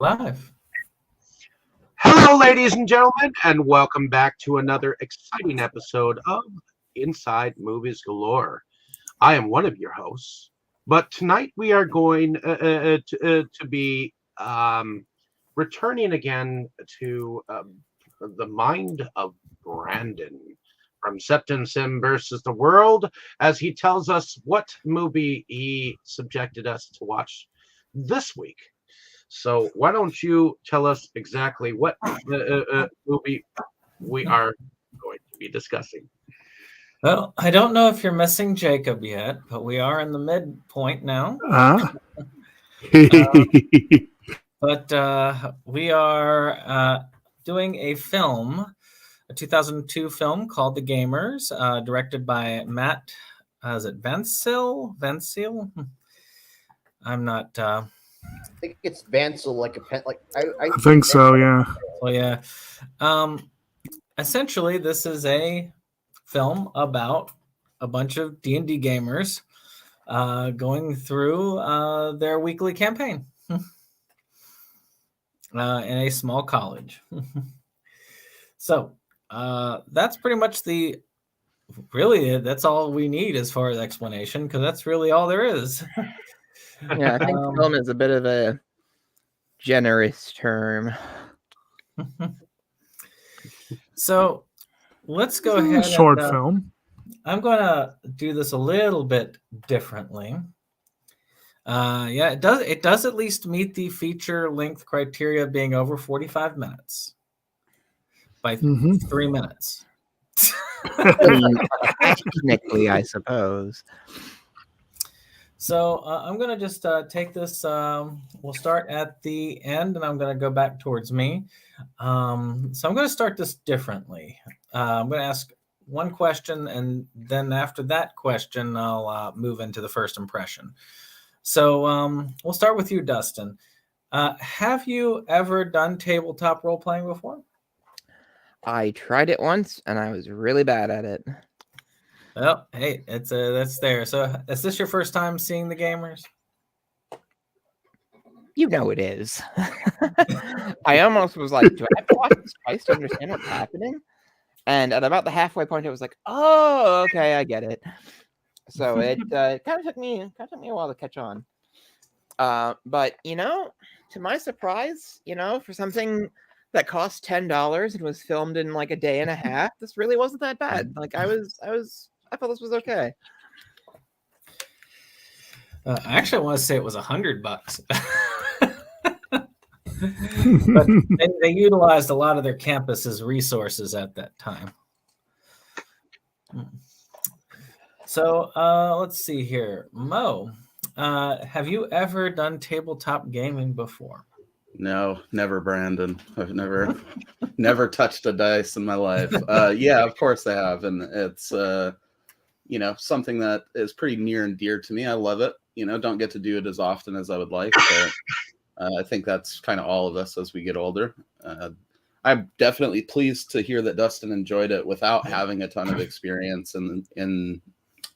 Live. Hello, ladies and gentlemen, and welcome back to another exciting episode of Inside Movies Galore. I am one of your hosts, but tonight we are going to be returning again to the mind of Brandon from SeptumSin versus the World, as he tells us what movie he subjected us to watch this week. So why don't you tell us exactly what movie we are going to be discussing? Well, I don't know if you're missing Jacob yet, but we are in the midpoint now. But we are doing a film, a 2002 film called The Gamers, directed by Matt. Is it Vancil? Vancil? I'm not. I think it's Vancil, like a pen. Like I think so. Yeah. Well, yeah. Essentially, this is a film about a bunch of D&D gamers going through their weekly campaign in a small college. So that's pretty much that's all we need as far as explanation, because that's really all there is. Yeah, I think film is a bit of a generous term. So let's go ahead. Short film. I'm going to do this a little bit differently. Yeah, it does at least meet the feature length criteria of being over 45 minutes by 3 minutes. Technically, I suppose. So I'm going to just take this. We'll start at the end, and I'm going to go back towards me. So I'm going to start this differently. I'm going to ask one question, and then after that question, I'll move into the first impression. So we'll start with you, Dustin. Have you ever done tabletop role-playing before? I tried it once, and I was really bad at it. Well, hey, that's there. So is this your first time seeing The Gamers? You know it is. I almost was like, do I have to watch this twice to understand what's happening? And at about the halfway point, I was like, oh, okay, I get it. So it kind of took me a while to catch on. But, to my surprise, for something that cost $10 and was filmed in like a day and a half, this really wasn't that bad. Like I thought this was okay. Actually, I want to say it was $100. But they utilized a lot of their campus's resources at that time. So let's see here. Mo, have you ever done tabletop gaming before? No, never, Brandon. I've never touched a dice in my life. Yeah, of course I have. And it's, something that is pretty near and dear to me. I love it. Don't get to do it as often as I would like, but I think that's kind of all of us as we get older. I'm definitely pleased to hear that Dustin enjoyed it without having a ton of experience in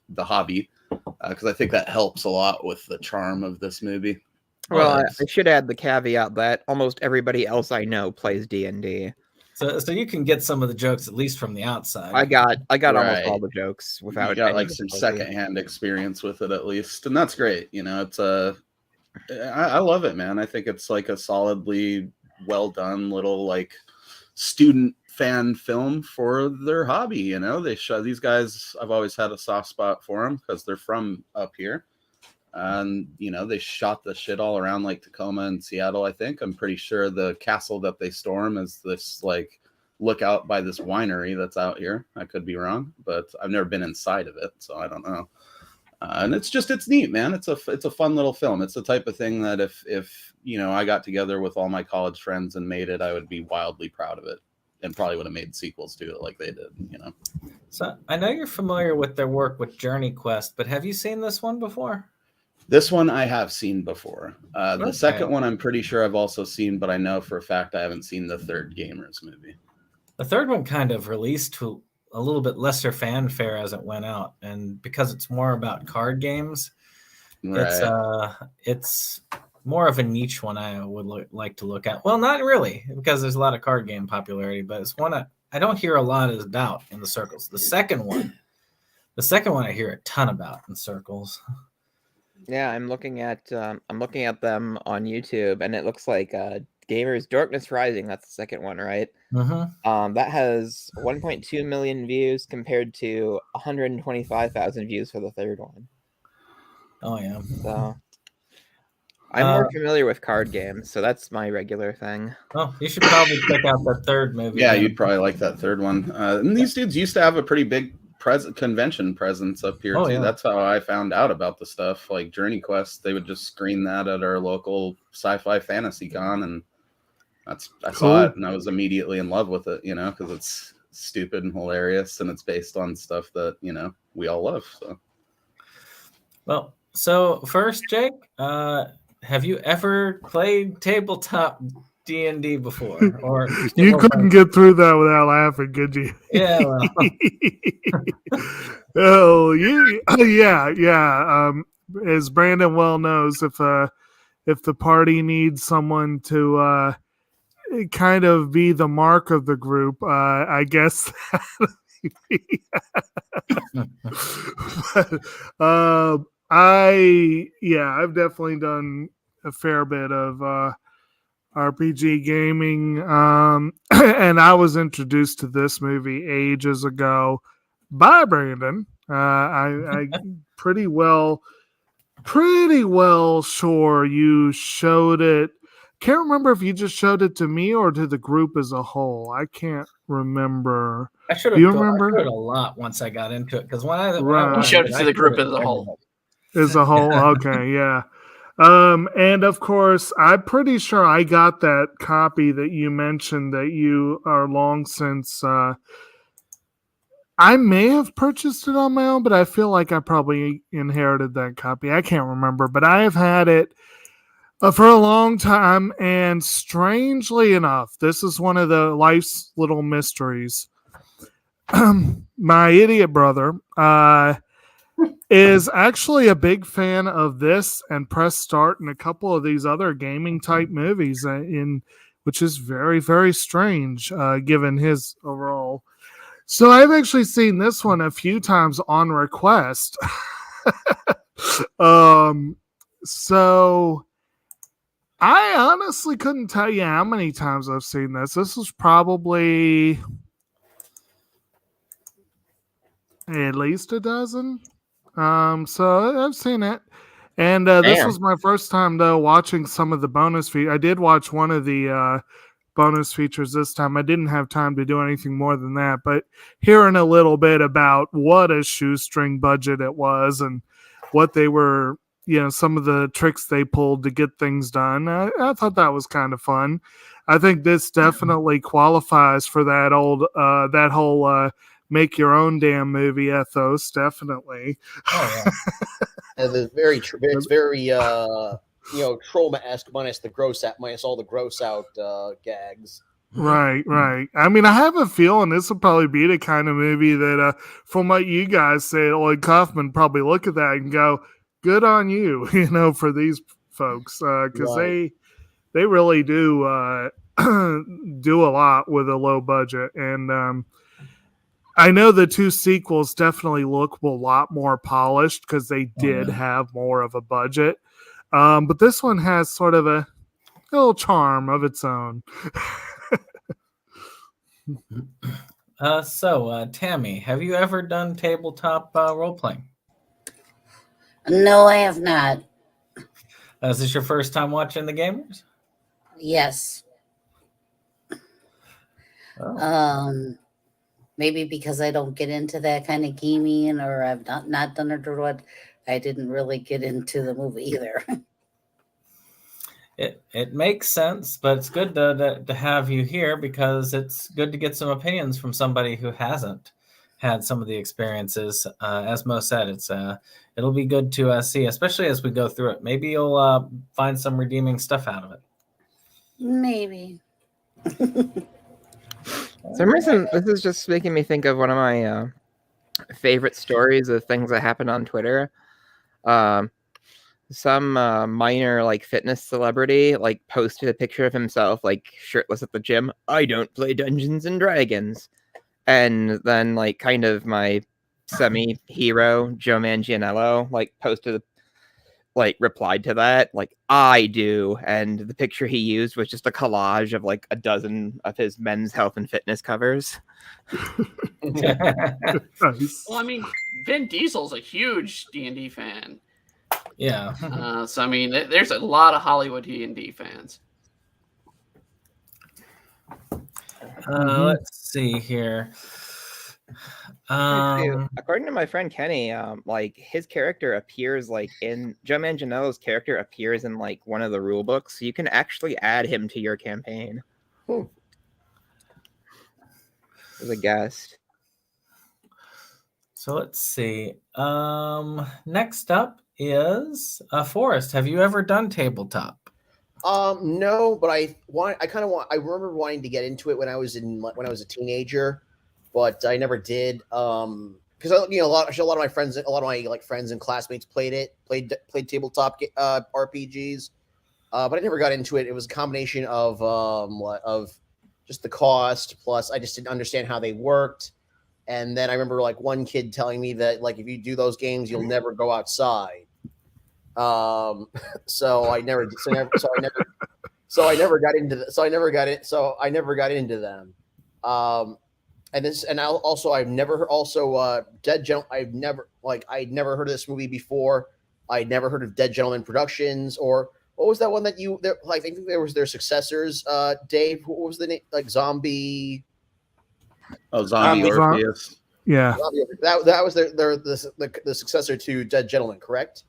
the hobby, because I think that helps a lot with the charm of this movie. Well, I should add the caveat that almost everybody else I know plays D&D. So you can get some of the jokes at least from the outside. I got Right. almost all the jokes without. You got any like some difficulty. secondhand experience with it at least, and that's great. It's I love it, man. I think it's like a solidly well done little like student fan film for their hobby. They show these guys. I've always had a soft spot for them because they're from up here. And, they shot the shit all around like Tacoma and Seattle, I think. I'm pretty sure the castle that they storm is this like lookout by this winery that's out here. I could be wrong, but I've never been inside of it, so I don't know. And it's neat, man. It's a fun little film. It's the type of thing that if I got together with all my college friends and made it, I would be wildly proud of it. And probably would have made sequels to it like they did, So I know you're familiar with their work with Journey Quest, but have you seen this one before? This one I have seen before. Okay. The second one I'm pretty sure I've also seen, but I know for a fact I haven't seen the third Gamers movie. The third one kind of released to a little bit lesser fanfare as it went out, and because it's more about card games, Right. it's more of a niche one I would like to look at. Well, not really, because there's a lot of card game popularity, but it's one I don't hear a lot about in the circles. The second one I hear a ton about in circles. Yeah, I'm looking at them on YouTube, and it looks like Gamers Darkness Rising. That's the second one, right? Mm-hmm. That has 1.2 million views compared to 125,000 views for the third one. Oh yeah. So I'm more familiar with card games, so that's my regular thing. Oh, you should probably check out the third movie. Yeah, then. you'd probably like that third one. And these dudes used to have a pretty big convention presence up here too. Yeah. That's how I found out about the stuff. Like Journey Quest, they would just screen that at our local sci-fi fantasy con, and I saw it and I was immediately in love with it, because it's stupid and hilarious, and it's based on stuff that we all love. So, well, so first, Jake, have you ever played tabletop D&D before? Or you couldn't get through that without laughing, could you? Yeah. Well. Yeah. As Brandon well knows, if the party needs someone to kind of be the mark of the group, I guess. I've definitely done a fair bit of RPG gaming, and I was introduced to this movie ages ago by Brandon. I pretty well sure you showed it. Can't remember if you just showed it to me or to the group as a whole. I can't remember. I should have. You remember? I showed it a lot once I got into it, because when I showed it to the group as a whole. As a whole, okay, yeah. And of course, I'm pretty sure I got that copy that you mentioned that you are long since. I may have purchased it on my own, but I feel like I probably inherited that copy. I can't remember, but I have had it for a long time. And strangely enough, this is one of the life's little mysteries. My idiot brother is actually a big fan of this and Press Start and a couple of these other gaming type movies, which is very, very strange given his overall. So I've actually seen this one a few times on request. So I honestly couldn't tell you how many times I've seen this. This was probably at least a dozen. So I've seen it. And this was my first time, though, watching some of the bonus features. I did watch one of the bonus features this time. I didn't have time to do anything more than that. But hearing a little bit about what a shoestring budget it was and what they were, some of the tricks they pulled to get things done, I thought that was kind of fun. I think this definitely qualifies for that whole make your own damn movie ethos, definitely. Oh, yeah. And it's very trauma-esque minus all the gross out gags. Right. I mean, I have a feeling this will probably be the kind of movie that, from what you guys said, Lloyd Kaufman probably look at that and go, "Good on you," for these folks, because they really do do a lot with a low budget. And I know the two sequels definitely look a lot more polished because they did have more of a budget. But this one has sort of a little charm of its own. So, Tammy, have you ever done tabletop role-playing? No, I have not. Is this your first time watching the gamers? Yes. Oh. Maybe because I don't get into that kind of gaming, or I've not done it, or what. I didn't really get into the movie either. It makes sense, but it's good to have you here because it's good to get some opinions from somebody who hasn't had some of the experiences. As Mo said, it'll be good to see, especially as we go through it. Maybe you'll find some redeeming stuff out of it. Maybe. For some reason, this is just making me think of one of my favorite stories of things that happened on Twitter. some minor like fitness celebrity like posted a picture of himself like shirtless at the gym. I don't play Dungeons and Dragons. And then like kind of my semi-hero Joe Manganiello like posted like replied to that like I do, and the picture he used was just a collage of like a dozen of his men's health and fitness covers. Nice. Well, I mean, Vin Diesel's a huge D&D fan. Yeah. So, I mean, there's a lot of Hollywood D&D fans. Let's see here. According to my friend Kenny, like his character appears like in Joe Manganiello's character appears in like one of the rule books, so you can actually add him to your campaign as a guest. So let's see. Next up is Forrest. Have you ever done tabletop? No, but I remember wanting to get into it when I was a teenager, but I never did. Because a lot of my friends, friends and classmates played tabletop RPGs, but I never got into it. It was a combination of just the cost, plus I just didn't understand how they worked. And then I remember like one kid telling me that like if you do those games, you'll never go outside. So I never got into them. I'd never heard of this movie before. I'd never heard of Dead Gentleman Productions, or what was that one that I think there was their successors, Dave, what was the name? Like Zombie. Oh, Zombie Orpheus. Yeah. That was the successor to Dead Gentleman, correct?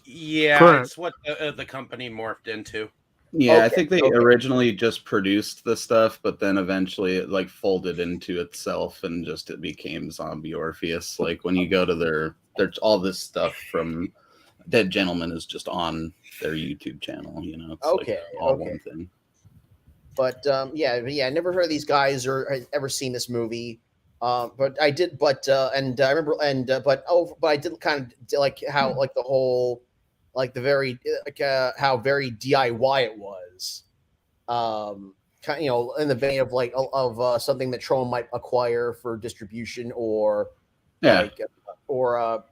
Yeah, Correct. It's what the company morphed into. Yeah, Okay, I think they originally just produced the stuff, but then eventually it like folded into itself and just it became Zombie Orpheus. Like when you go to there's all this stuff from Dead Gentleman is just on their YouTube channel, you know. It's like all one thing. But I never heard of these guys or had ever seen this movie. But I did. But I remember. But I did kind of like how like the whole like the very how very DIY it was. Kind in the vein of like of something that Troma might acquire for distribution or like or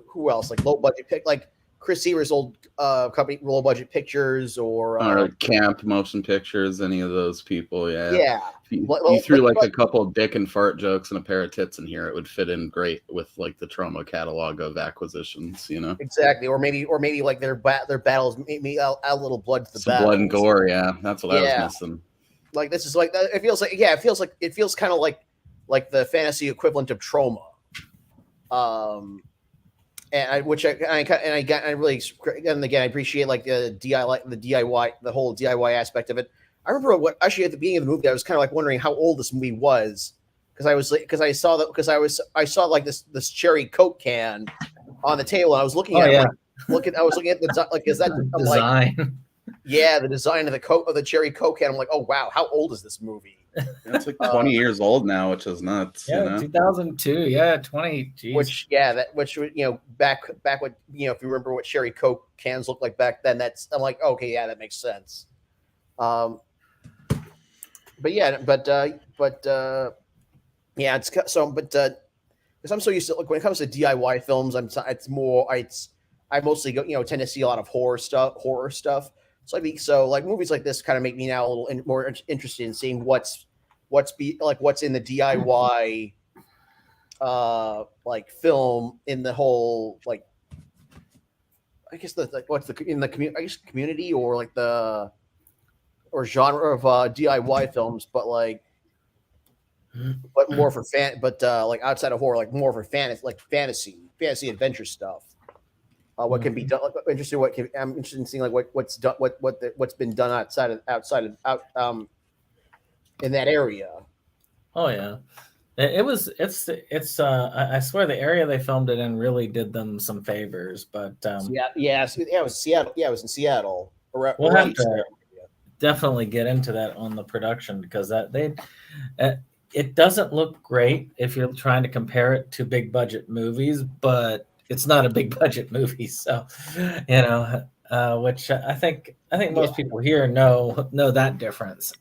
who else like low budget pick like Chris Seaver's old company, Low Budget Pictures, or Camp Motion Pictures, any of those people. Yeah. You threw like a couple of dick and fart jokes and a pair of tits in here, it would fit in great with like the Troma catalog of acquisitions, you know. Exactly, or maybe like their battles, maybe a little blood to the battles. Blood and gore, yeah, that's what I was missing. Like this is like it feels kind of like the fantasy equivalent of Troma. And I appreciate like the DIY, the whole DIY aspect of it. I remember at the beginning of the movie, I was kind of like wondering how old this movie was because I saw like this cherry Coke can on the table and I was looking at it. I was looking at the like is that design? Like, yeah, the design of the cherry Coke can. I'm like, oh wow, how old is this movie? It's like 20 years old now, which is nuts. Yeah, you know? 2002. Yeah, 20. Geez. Which back when if you remember what cherry Coke cans looked like back then, I'm like, okay, yeah, that makes sense. But it's so. But because I'm so used to when it comes to DIY films, I mostly tend to see a lot of horror stuff. So movies like this kind of make me now a little more interested in seeing what's in the DIY like film in the whole like I guess community or like the or genre of DIY films, but more for like outside of horror, like more for fantasy adventure stuff. What can be done? I'm interested in seeing like what's done, what's been done outside in that area. Oh yeah, it's. I swear the area they filmed it in really did them some favors. But it was Seattle. Yeah, it was in Seattle. We'll have to definitely get into that on the production because it doesn't look great if you're trying to compare it to big budget movies, but it's not a big budget movie. So, you know, which I think most people here know that difference.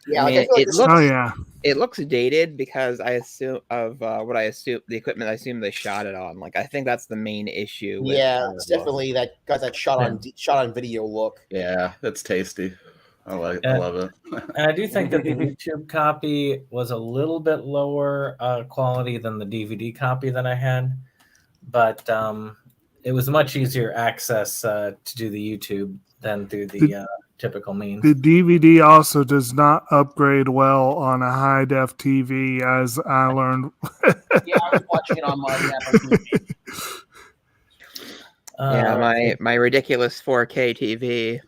Yeah, I like, mean, I feel like it this- looks Oh yeah. it looks dated because I assume what I assume the equipment I assume they shot it on. Like I think that's the main issue. With yeah, it's definitely got that shot on video look. Yeah, it's tasty. I love it. And I do think that the YouTube copy was a little bit lower quality than the DVD copy that I had, but it was much easier access to do the YouTube than through the typical means. The DVD also does not upgrade well on a high def TV, as I learned. Yeah, I was watching it on my Apple TV. Yeah, my ridiculous 4K TV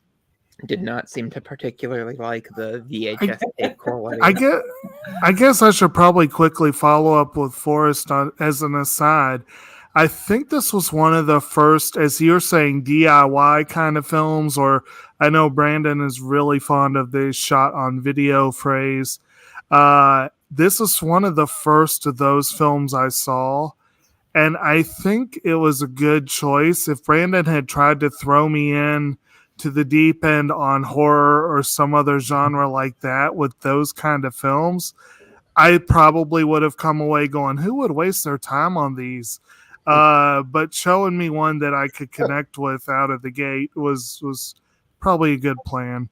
did not seem to particularly like the VHS tape quality. I guess I should probably quickly follow up with Forrest as an aside. I think this was one of the first, as you're saying, DIY kind of films, or I know Brandon is really fond of the shot on video phrase. This is one of the first of those films I saw, and I think it was a good choice. If Brandon had tried to throw me in to the deep end on horror or some other genre like that with those kind of films, I probably would have come away going, who would waste their time on these? But showing me one that I could connect with out of the gate was probably a good plan.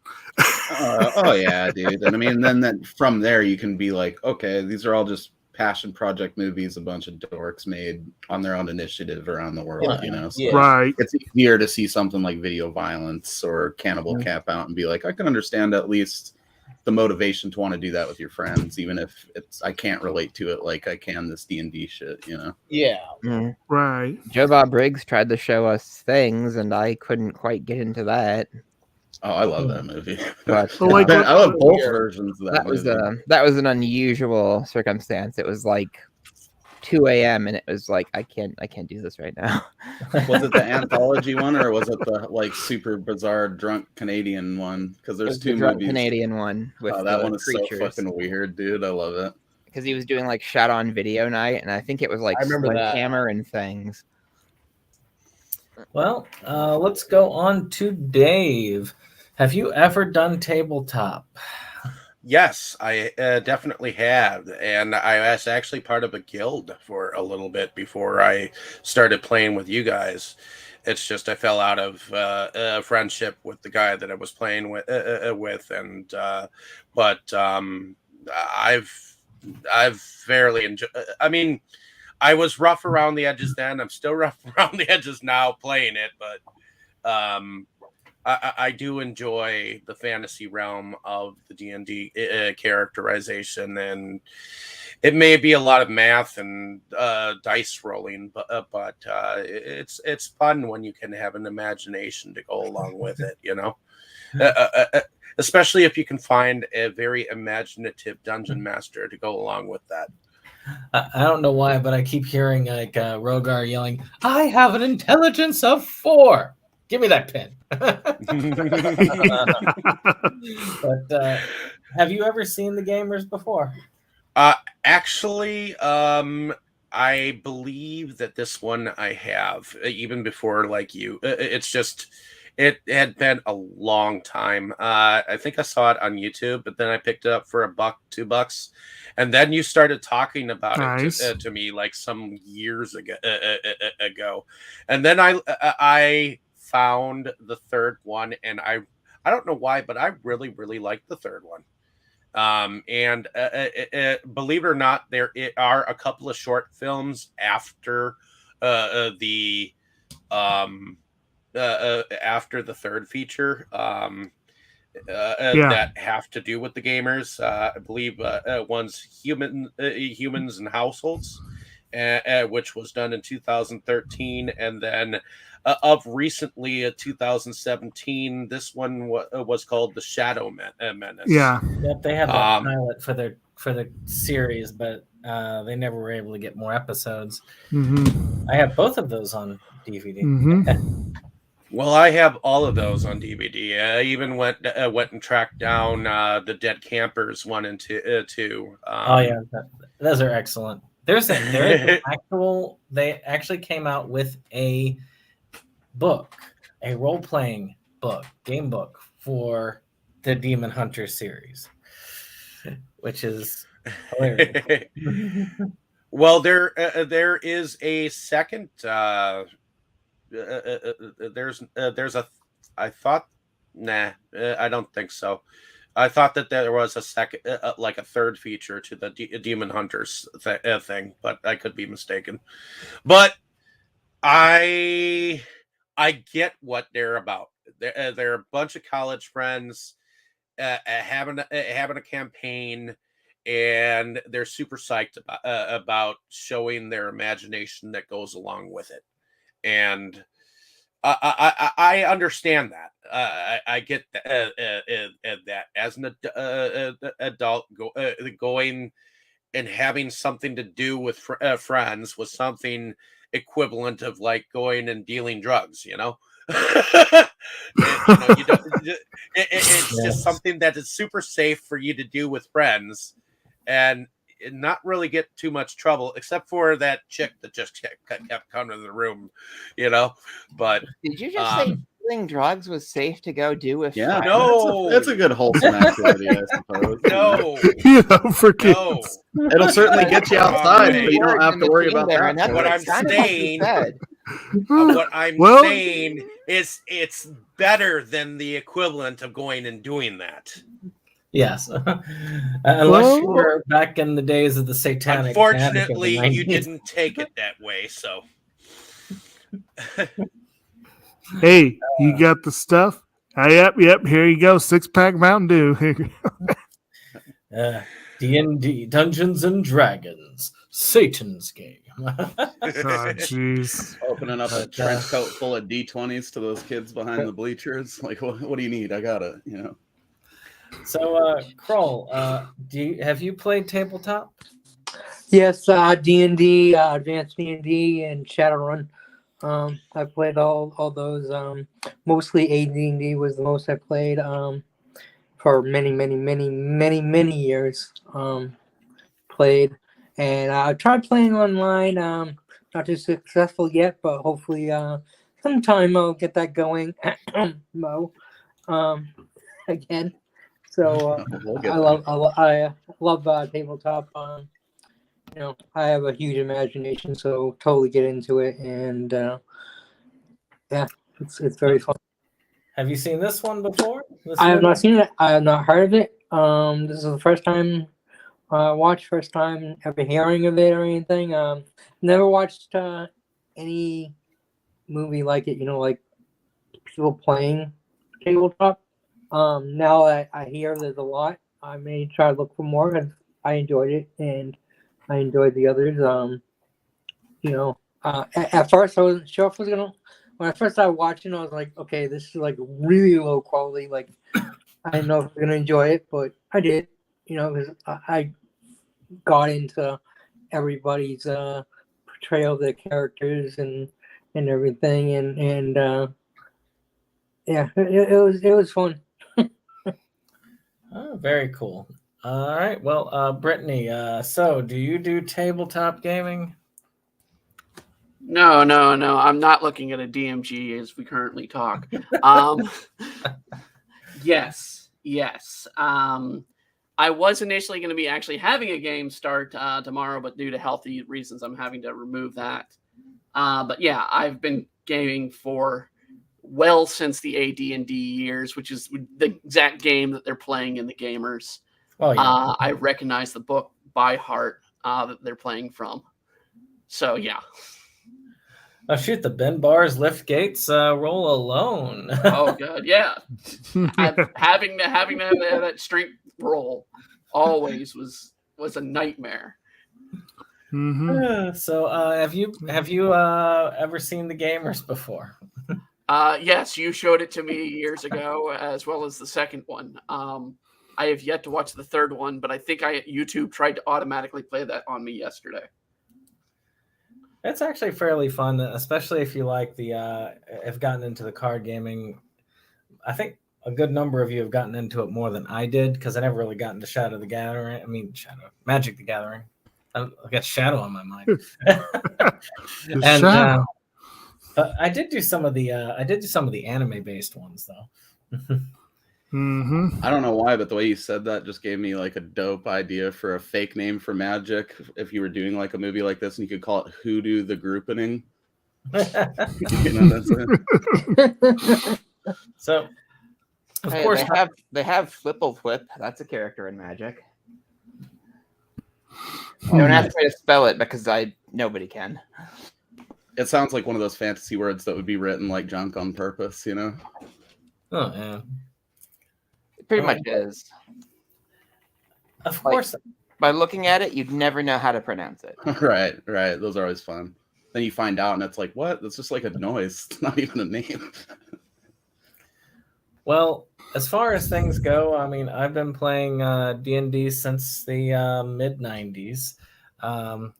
Oh yeah, dude. And I mean, then from there you can be like, okay, these are all just passion project movies a bunch of dorks made on their own initiative around the world, you know. So Right. it's easier to see something like Video Violence or Cannibal Cap Out and be like, I can understand at least the motivation to want to do that with your friends, even if I can't relate to it like I can this D&D shit, you know. Yeah. Right. Joe Bob Briggs tried to show us Things, and I couldn't quite get into that. Oh, I love that movie. But Well, like, I love both versions of that movie. That was an unusual circumstance. It was like 2 a.m. and it was like I can't do this right now. Was it the anthology one or was it the like super bizarre drunk Canadian one? Because there's two movies. Canadian one with that one is creatures. so fucking weird, dude. I love it. Because he was doing like shot on video night, and I think it was like I remember that. Hammer and Things. Well, let's go on to Dave. Have you ever done tabletop? Yes, I definitely have. And I was actually part of a guild for a little bit before I started playing with you guys. It's just I fell out of a friendship with the guy that I was playing with, and but I've fairly enjoyed. I mean, I was rough around the edges then. I'm still rough around the edges now playing it, but I do enjoy the fantasy realm of the D&D characterization, and it may be a lot of math and dice rolling, but it's fun when you can have an imagination to go along with it, you know. Especially if you can find a very imaginative dungeon master to go along with that. I don't know why, but I keep hearing like Rogar yelling, "I have an intelligence of 4. Give me that pen." But have you ever seen the Gamers before? Actually, I believe that this one I have, even before like you. It's just it had been a long time. I think I saw it on YouTube, but then I picked it up for $1, $2, and then you started talking about it to me like some years ago, and then I found the third one, and I don't know why, but I really liked the third one. And believe it or not, there are a couple of short films after the third feature that have to do with the gamers. I believe one's Humans and Households, which was done in 2013, and then of recently 2017, this one was called the Shadow Menace. Yeah. Yep, they had that pilot for the series, but they never were able to get more episodes. Mm-hmm. I have both of those on DVD. Mm-hmm. Well, I have all of those on DVD. I even went and tracked down the Dead Campers 1 and 2. Oh yeah, those are excellent. There's an actual. They actually came out with a book, a role-playing book, game book for the Demon Hunter series, which is hilarious. Well, there is a second. There's a. I thought, nah, I don't think so. I thought that there was a second, like a third feature to the Demon Hunters thing, but I could be mistaken. But I get what they're about. They're a bunch of college friends having a campaign, and they're super psyched about showing their imagination that goes along with it. And I understand that. I get that as an adult going and having something to do with friends was something equivalent of like going and dealing drugs, you know. It's just something that is super safe for you to do with friends and not really get too much trouble, except for that chick that just kept coming to the room, you know. But did you just say dealing drugs was safe to go do with Yeah, friends? no, that's a good wholesome activity, I suppose. no, For kids. no. It'll certainly get you outside, but you don't have to worry about There, and that. that's What what I'm kind of saying- said. What I'm Well- saying is it's better than the equivalent of going and doing that. Yes, unless Well- you were back in the days of the satanic. Unfortunately, panic of the you 90s. didn't take it that way, so. Hey, you got the stuff? Yep. Here you go. 6-pack Mountain Dew. Here you go. D&D, Dungeons and Dragons, Satan's game. Oh, jeez. Opening up a But, trench coat full of D20s to those kids behind the bleachers. Like, what do you need? I got it. You know. So, Kroll, have you played tabletop? Yes, D&D, Advanced D&D, and Shadowrun. I played all those. Mostly AD&D was the most I played for many years. Played, and I tried playing online. Not too successful yet, but hopefully sometime I'll get that going. Mo, again. So We'll get I love tabletop. You know, I have a huge imagination, so totally get into it, and yeah, it's very fun. Have you seen this one before? I have not seen it. I have not heard of it. This is the first time first time ever hearing of it or anything. Never watched any movie like it. You know, like people playing tabletop. Now that I hear there's a lot, I may try to look for more. And I enjoyed it, and I enjoyed the others. You know, at first I wasn't sure if I was gonna. When I first started watching, I was like, okay, this is like really low quality. Like, I didn't know if I was gonna enjoy it, but I did. You know, because I got into everybody's portrayal of their characters and everything, and yeah, it was fun. Oh, very cool. All right. Well, Brittany, so do you do tabletop gaming? No. I'm not looking at a DMG as we currently talk. Yes. I was initially going to be actually having a game start tomorrow, but due to healthy reasons, I'm having to remove that. But yeah, I've been gaming for well since the AD&D years, which is the exact game that they're playing in the Gamers. Oh, yeah. I recognize the book by heart that they're playing from. So yeah. Oh, shoot, the bend bars, lift gates, roll alone. Oh god, yeah. having to have that strength roll always was a nightmare. Mm-hmm. So, have you ever seen the Gamers before? Yes, you showed it to me years ago, as well as the second one. I have yet to watch the third one, but I think YouTube tried to automatically play that on me yesterday. It's actually fairly fun, especially if you like have gotten into the card gaming. I think a good number of you have gotten into it more than I did, because I never really got into Magic the Gathering. I got Shadow on my mind. The And Shadow. but I did do some of the anime based ones though. Mm-hmm. I don't know why, but the way you said that just gave me like a dope idea for a fake name for magic. If you were doing like a movie like this, and you could call it Hoodoo the Groupening. That's it. So, of Hey, course, they have Flipplethwip. That's a character in Magic. Don't ask me to spell it because nobody can. It sounds like one of those fantasy words that would be written like junk on purpose, you know? oh yeah, It pretty much is. of course. By looking at it, you'd never know how to pronounce it. Right. Those are always fun. Then you find out, and it's like, what? That's just like a noise. It's not even a name. Well, as far as things go, I mean, I've been playing D&D since the mid '90s.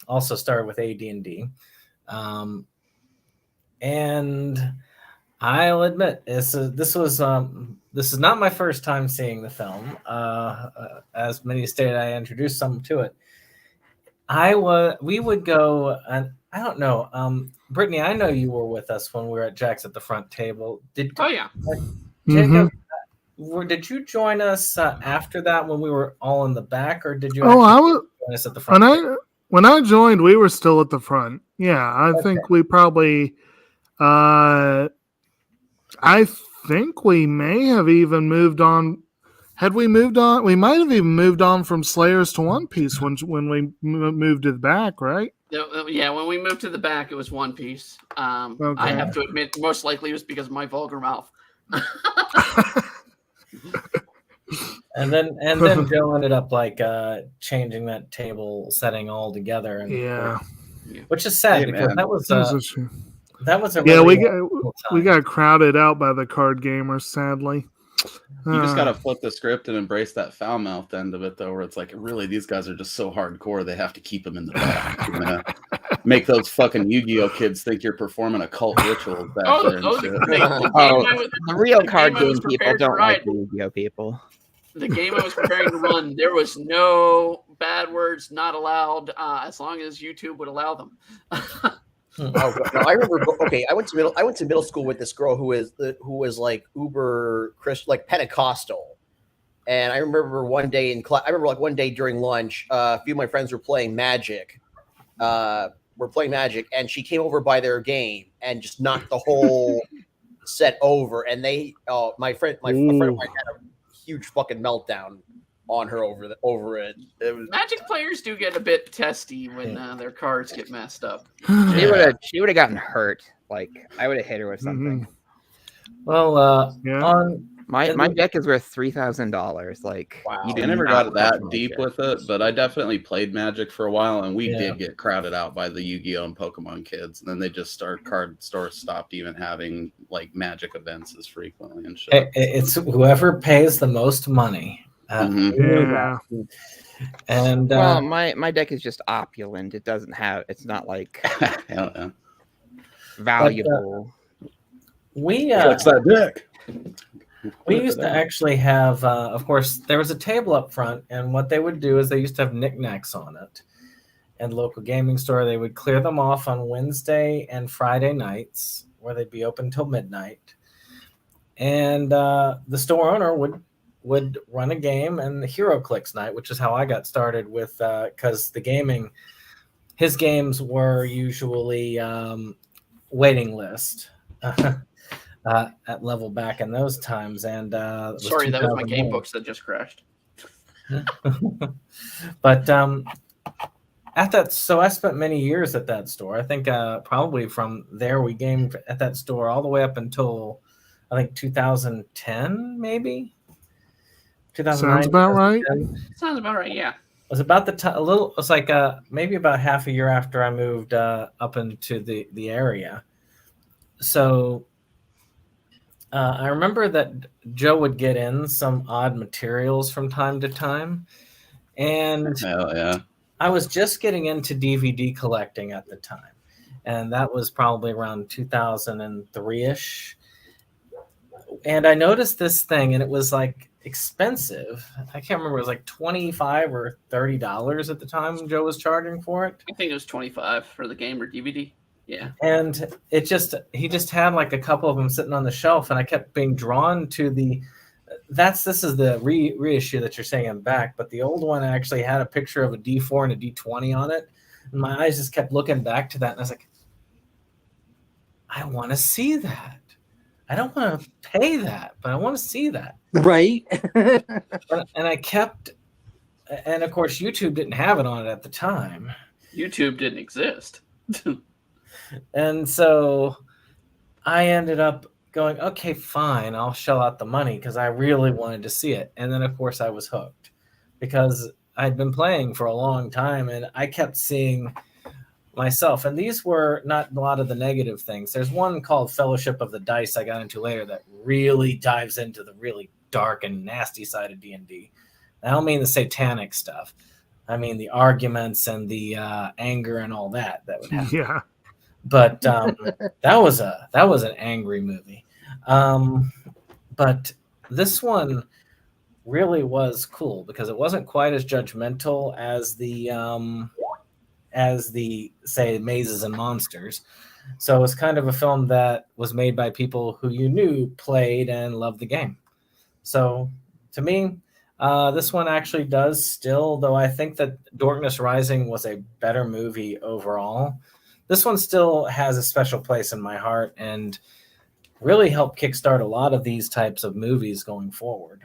Also started with AD&D, and I'll admit this is not my first time seeing the film. As many stated, I introduced some to it. We would go, and I don't know, Brittany, I know you were with us when we were at Jack's at the front table. Oh yeah. Jacob, did you join us after that when we were all in the back, or did you? I was join us at the front. When I joined, we were still at the front. Yeah, I think we probably. I think we may have even moved on. Had we moved on? We might have even moved on from Slayers to One Piece when we moved to the back, right? Yeah, when we moved to the back, it was One Piece. Okay. I have to admit, most likely it was because of my vulgar mouth. And then Joe ended up changing that table setting altogether, and which is sad because that was a we got crowded out by the card gamers, sadly. You just gotta flip the script and embrace that foul mouth end of it, though, where it's like, really, these guys are just so hardcore they have to keep them in the back. You know? Make those fucking Yu-Gi-Oh kids think you're performing a cult ritual back there. The real card game people don't like the Yu-Gi-Oh people. The game I was preparing to run, there was no bad words not allowed, as long as YouTube would allow them. Oh, no, I remember. Okay, I went to middle school with this girl who was like uber Christian, like Pentecostal, and I remember one day in class. I remember one day during lunch, a few of my friends were playing Magic. And she came over by their game and just knocked the whole set over. And my friend of mine had a huge fucking meltdown on her over it. Magic players do get a bit testy when their cards get messed up. She would have gotten hurt. Like I would have hit her with something. Well, my deck is worth $3,000. Like, wow. I never got that deep with it, but I definitely played Magic for a while, and we did get crowded out by the Yu-Gi-Oh and Pokemon kids, and then they just card stores stopped even having like Magic events as frequently and shit. It's whoever pays the most money. Yeah. And well, my deck is just opulent. It's not like valuable. What's that deck? We used to actually have, of course, there was a table up front, and what they would do is they used to have knickknacks on it. And local gaming store, they would clear them off on Wednesday and Friday nights, where they'd be open till midnight. And the store owner would run a game, and the Hero Clicks night, which is how I got started with, because his games were usually waiting list. At level back in those times, and sorry, that was my game books that just crashed. But at that, so I spent many years at that store. I think probably from there we gamed at that store all the way up until I think 2010, maybe. 2009. Sounds about right. Sounds about right. Yeah. It was about the time. It was like maybe about half a year after I moved up into the area. So. I remember that Joe would get in some odd materials from time to time. And I was just getting into DVD collecting at the time. And that was probably around 2003-ish. And I noticed this thing, and it was expensive. I can't remember. It was like $25 or $30 at the time Joe was charging for it. I think it was 25 for the game or DVD. Yeah. And he just had like a couple of them sitting on the shelf, and I kept being drawn to this is the reissue that you're saying I'm back, but the old one actually had a picture of a D4 and a D20 on it. And my eyes just kept looking back to that, and I was like, I want to see that. I don't want to pay that, but I want to see that. Right. And I kept, and of course, YouTube didn't have it on it at the time. YouTube didn't exist. And so I ended up going, okay, fine, I'll shell out the money because I really wanted to see it. And then, of course, I was hooked because I'd been playing for a long time, and I kept seeing myself. And these were not a lot of the negative things. There's one called Fellowship of the Dice I got into later that really dives into the really dark and nasty side of D&D. I don't mean the satanic stuff. I mean the arguments and the anger and all that would happen. Yeah. But that was an angry movie. But this one really was cool because it wasn't quite as judgmental as the say Mazes and Monsters. So it was kind of a film that was made by people who you knew played and loved the game. So to me, this one actually does still, though I think that Darkness Rising was a better movie overall. This one still has a special place in my heart and really helped kickstart a lot of these types of movies going forward.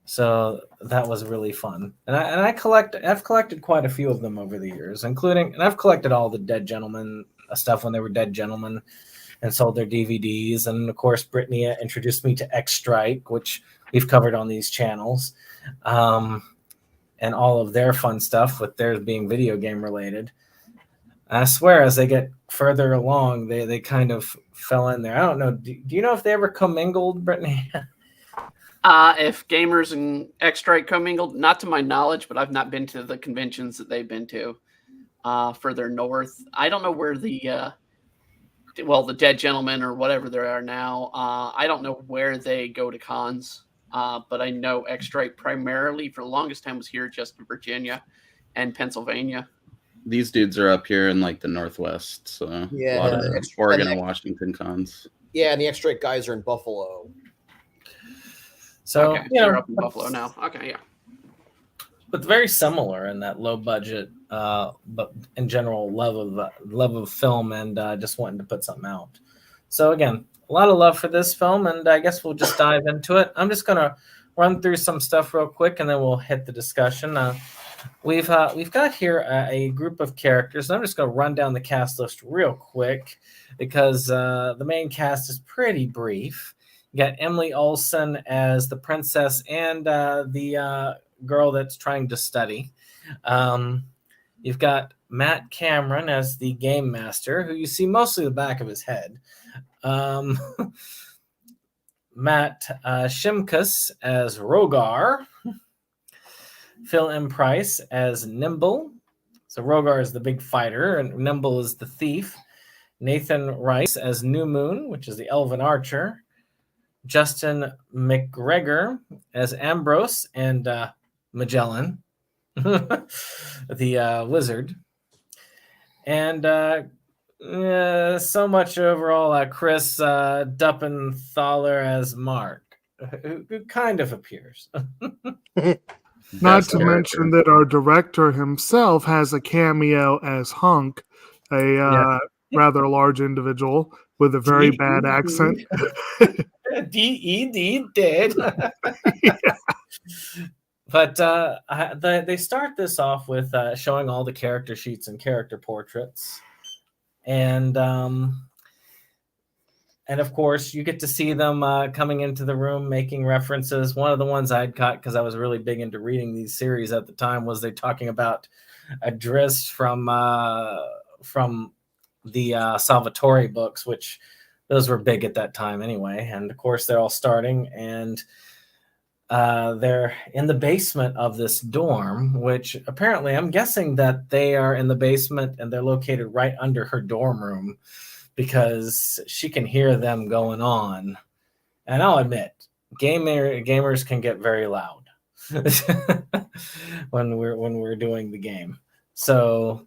So that was really fun. And I've collected quite a few of them over the years, and I've collected all the Dead Gentlemen stuff when they were Dead Gentlemen and sold their DVDs. And of course, Brittany introduced me to X Strike, which we've covered on these channels, and all of their fun stuff with theirs being video game related. I swear, as they get further along, they kind of fell in there. I don't know. Do you know if they ever commingled, Brittany? If Gamers and X Strike commingled, not to my knowledge, but I've not been to the conventions that they've been to further north. I don't know where the Dead Gentlemen or whatever they are now. I don't know where they go to cons, but I know X Strike primarily for the longest time was here just in Virginia and Pennsylvania. These dudes are up here in like the Northwest, so Yeah, a lot of the Oregon and Washington cons. Yeah, and the X Strike guys are in Buffalo. So okay, they're up in Buffalo now. Okay, yeah. But very similar in that low budget, but in general love of film and just wanting to put something out. So again, a lot of love for this film, and I guess we'll just dive into it. I'm just gonna run through some stuff real quick, and then we'll hit the discussion. We've got here a group of characters. And I'm just gonna run down the cast list real quick because the main cast is pretty brief. You got Emily Olsen as the princess and the girl that's trying to study. You've got Matt Cameron as the game master, who you see mostly the back of his head. Matt Shimkus as Rogar. Phil M. Price as Nimble. So Rogar is the big fighter, and Nimble is the thief. Nathan Rice as New Moon, which is the elven archer. Justin McGregor as Ambrose and Magellan, the wizard. And so much overall, Chris Duppenthaler as Mark, who kind of appears. Not to mention that our director himself has a cameo as Hunk, a rather large individual with a very bad accent. D.E.D. did. But they start this off with showing all the character sheets and character portraits. And of course, you get to see them coming into the room, making references. One of the ones I'd caught, because I was really big into reading these series at the time, was they talking about Adris from the Salvatore books, which those were big at that time anyway. And of course, they're all starting, and they're in the basement of this dorm, which apparently I'm guessing that they are in the basement and they're located right under her dorm room, because she can hear them going on. And I'll admit, gamers can get very loud when we're doing the game. So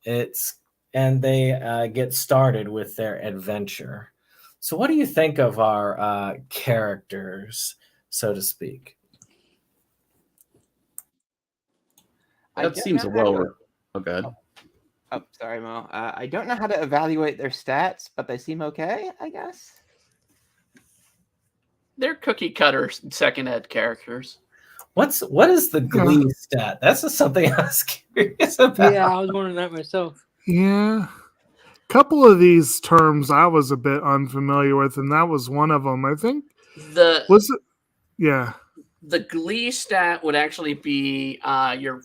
they get started with their adventure. So what do you think of our characters, so to speak? That seems okay. Oh, sorry, Mo. I don't know how to evaluate their stats, but they seem okay, I guess. They're cookie cutter second ed characters. What is the Glee stat? That's just something I was curious about. Yeah, I was wondering that myself. Yeah. A couple of these terms I was a bit unfamiliar with, and that was one of them. I think was it? Yeah. The Glee stat would actually be your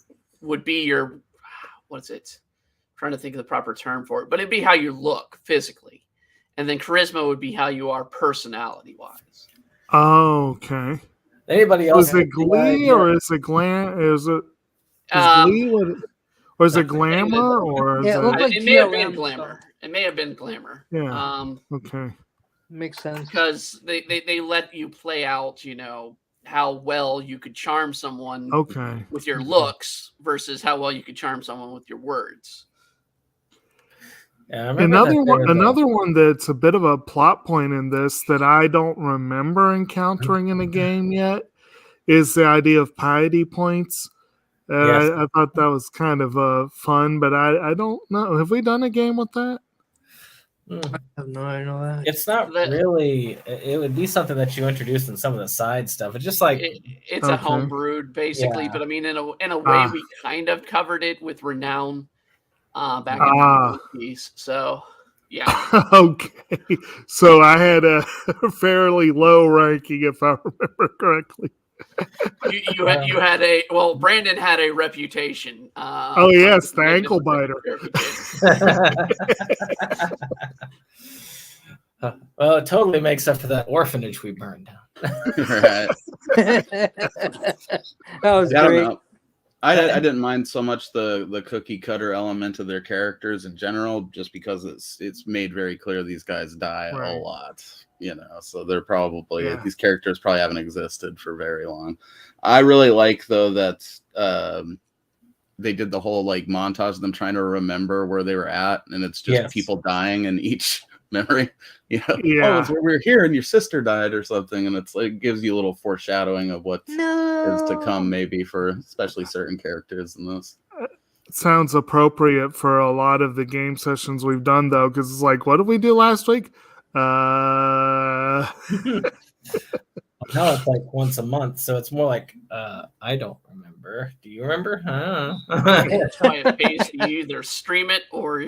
what's it? I'm trying to think of the proper term for it, but it'd be how you look physically, and then charisma would be how you are personality wise. Oh, okay. Anybody else? Is it Glee or is it glam? Is Glee or is it glamour or is it may have been glamour. It may have been glamour. Yeah. Okay. Makes sense. Because they let you play out, how well you could charm someone with your looks versus how well you could charm someone with your words. Yeah, another one that's a bit of a plot point in this that I don't remember encountering in a game yet is the idea of piety points. Yes. I thought that was kind of fun, but I don't know. Have we done a game with that? I have no idea. It's not really. It would be something that you introduced in some of the side stuff. It's just like it's a homebrewed, basically. Yeah. But I mean, in a way, we kind of covered it with Renown back in the piece. So yeah. Okay. So I had a fairly low ranking, if I remember correctly. You had Brandon had a reputation. Oh yes, the ankle biter. Well, it totally makes up for that orphanage we burned down. Right. That was great. I didn't mind so much the cookie cutter element of their characters in general, just because it's made very clear these guys die a lot, so they're probably these characters probably haven't existed for very long. I really like though that they did the whole like montage of them trying to remember where they were at, and it's just people dying in each memory. Oh, it's where we were here and your sister died or something, and it's like gives you a little foreshadowing of what is to come, maybe for especially certain characters in this. Sounds appropriate for a lot of the game sessions we've done though, because it's like, what did we do last week? Now it's like once a month, so it's more like I don't remember. Do you remember? Try and paste, you either stream it or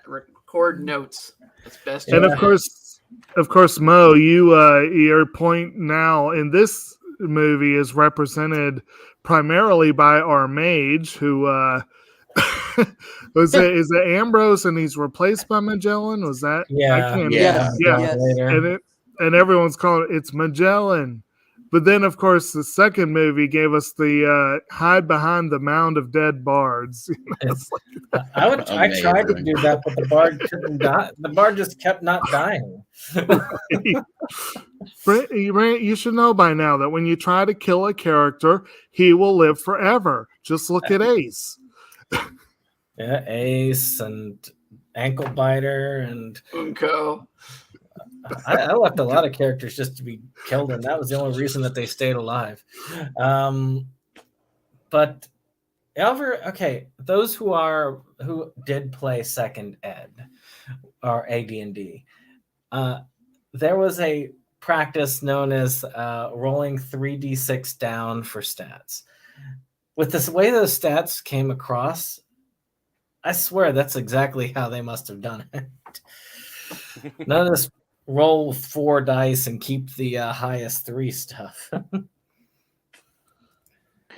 record notes. That's best. And of course, Mo, your point now in this movie is represented primarily by our mage, who is it Ambrose, and he's replaced by Magellan? Was that? Yeah. And everyone's calling it's Magellan. But then, of course, the second movie gave us the hide behind the mound of dead bards. I tried to do that, but the bard couldn't die. The bard just kept not dying. You should know by now that when you try to kill a character, he will live forever. Just look at Ace. Yeah, Ace and Ankle Biter and Unko. I left a lot of characters just to be killed, and that was the only reason that they stayed alive. But Alvar, those who did play second ed or AD&D, there was a practice known as rolling 3d6 down for stats. With this way those stats came across, I swear that's exactly how they must have done it. None of this roll 4 dice and keep the highest 3 stuff.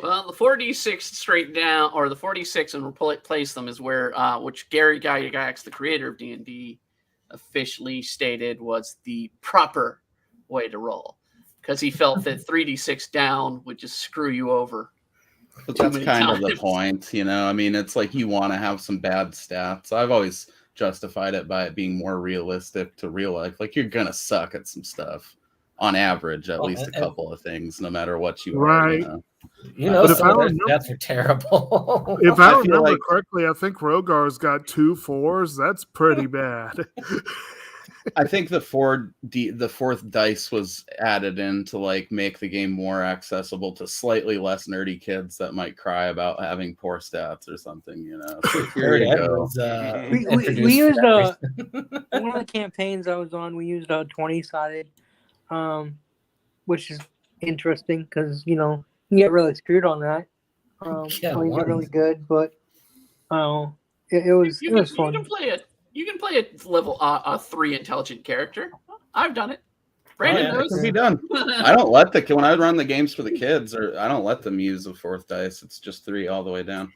Well, the 4d6 straight down, or the 4d6 and replace them, is where which Gary Gygax, the creator of D&D, officially stated was the proper way to roll, because he felt that 3d6 down would just screw you over. But that's kind of the point, I mean, it's like you want to have some bad stats. I've always justified it by it being more realistic to real life. Like, you're gonna suck at some stuff, on average, at Well, least a and- couple of things, no matter what you are. Right. You know, But if some of I their remember- stats are terrible. If I I feel remember like- correctly, I think Rogar's got 2 4s. That's pretty bad. I think the fourth dice was added in to like make the game more accessible to slightly less nerdy kids that might cry about having poor stats or something, you know. So here you Ed go. was, We introduced used for that one of the campaigns I was on. We used a 20-sided, which is interesting because you get really screwed on that. Yeah, Playing it once. really good, but it was You fun. can play it. You can play a level a 3 intelligent character. I've done it. Brandon yeah, It knows. can be done. I don't let when I run the games for the kids, or I don't let them use the fourth dice. It's just 3 all the way down.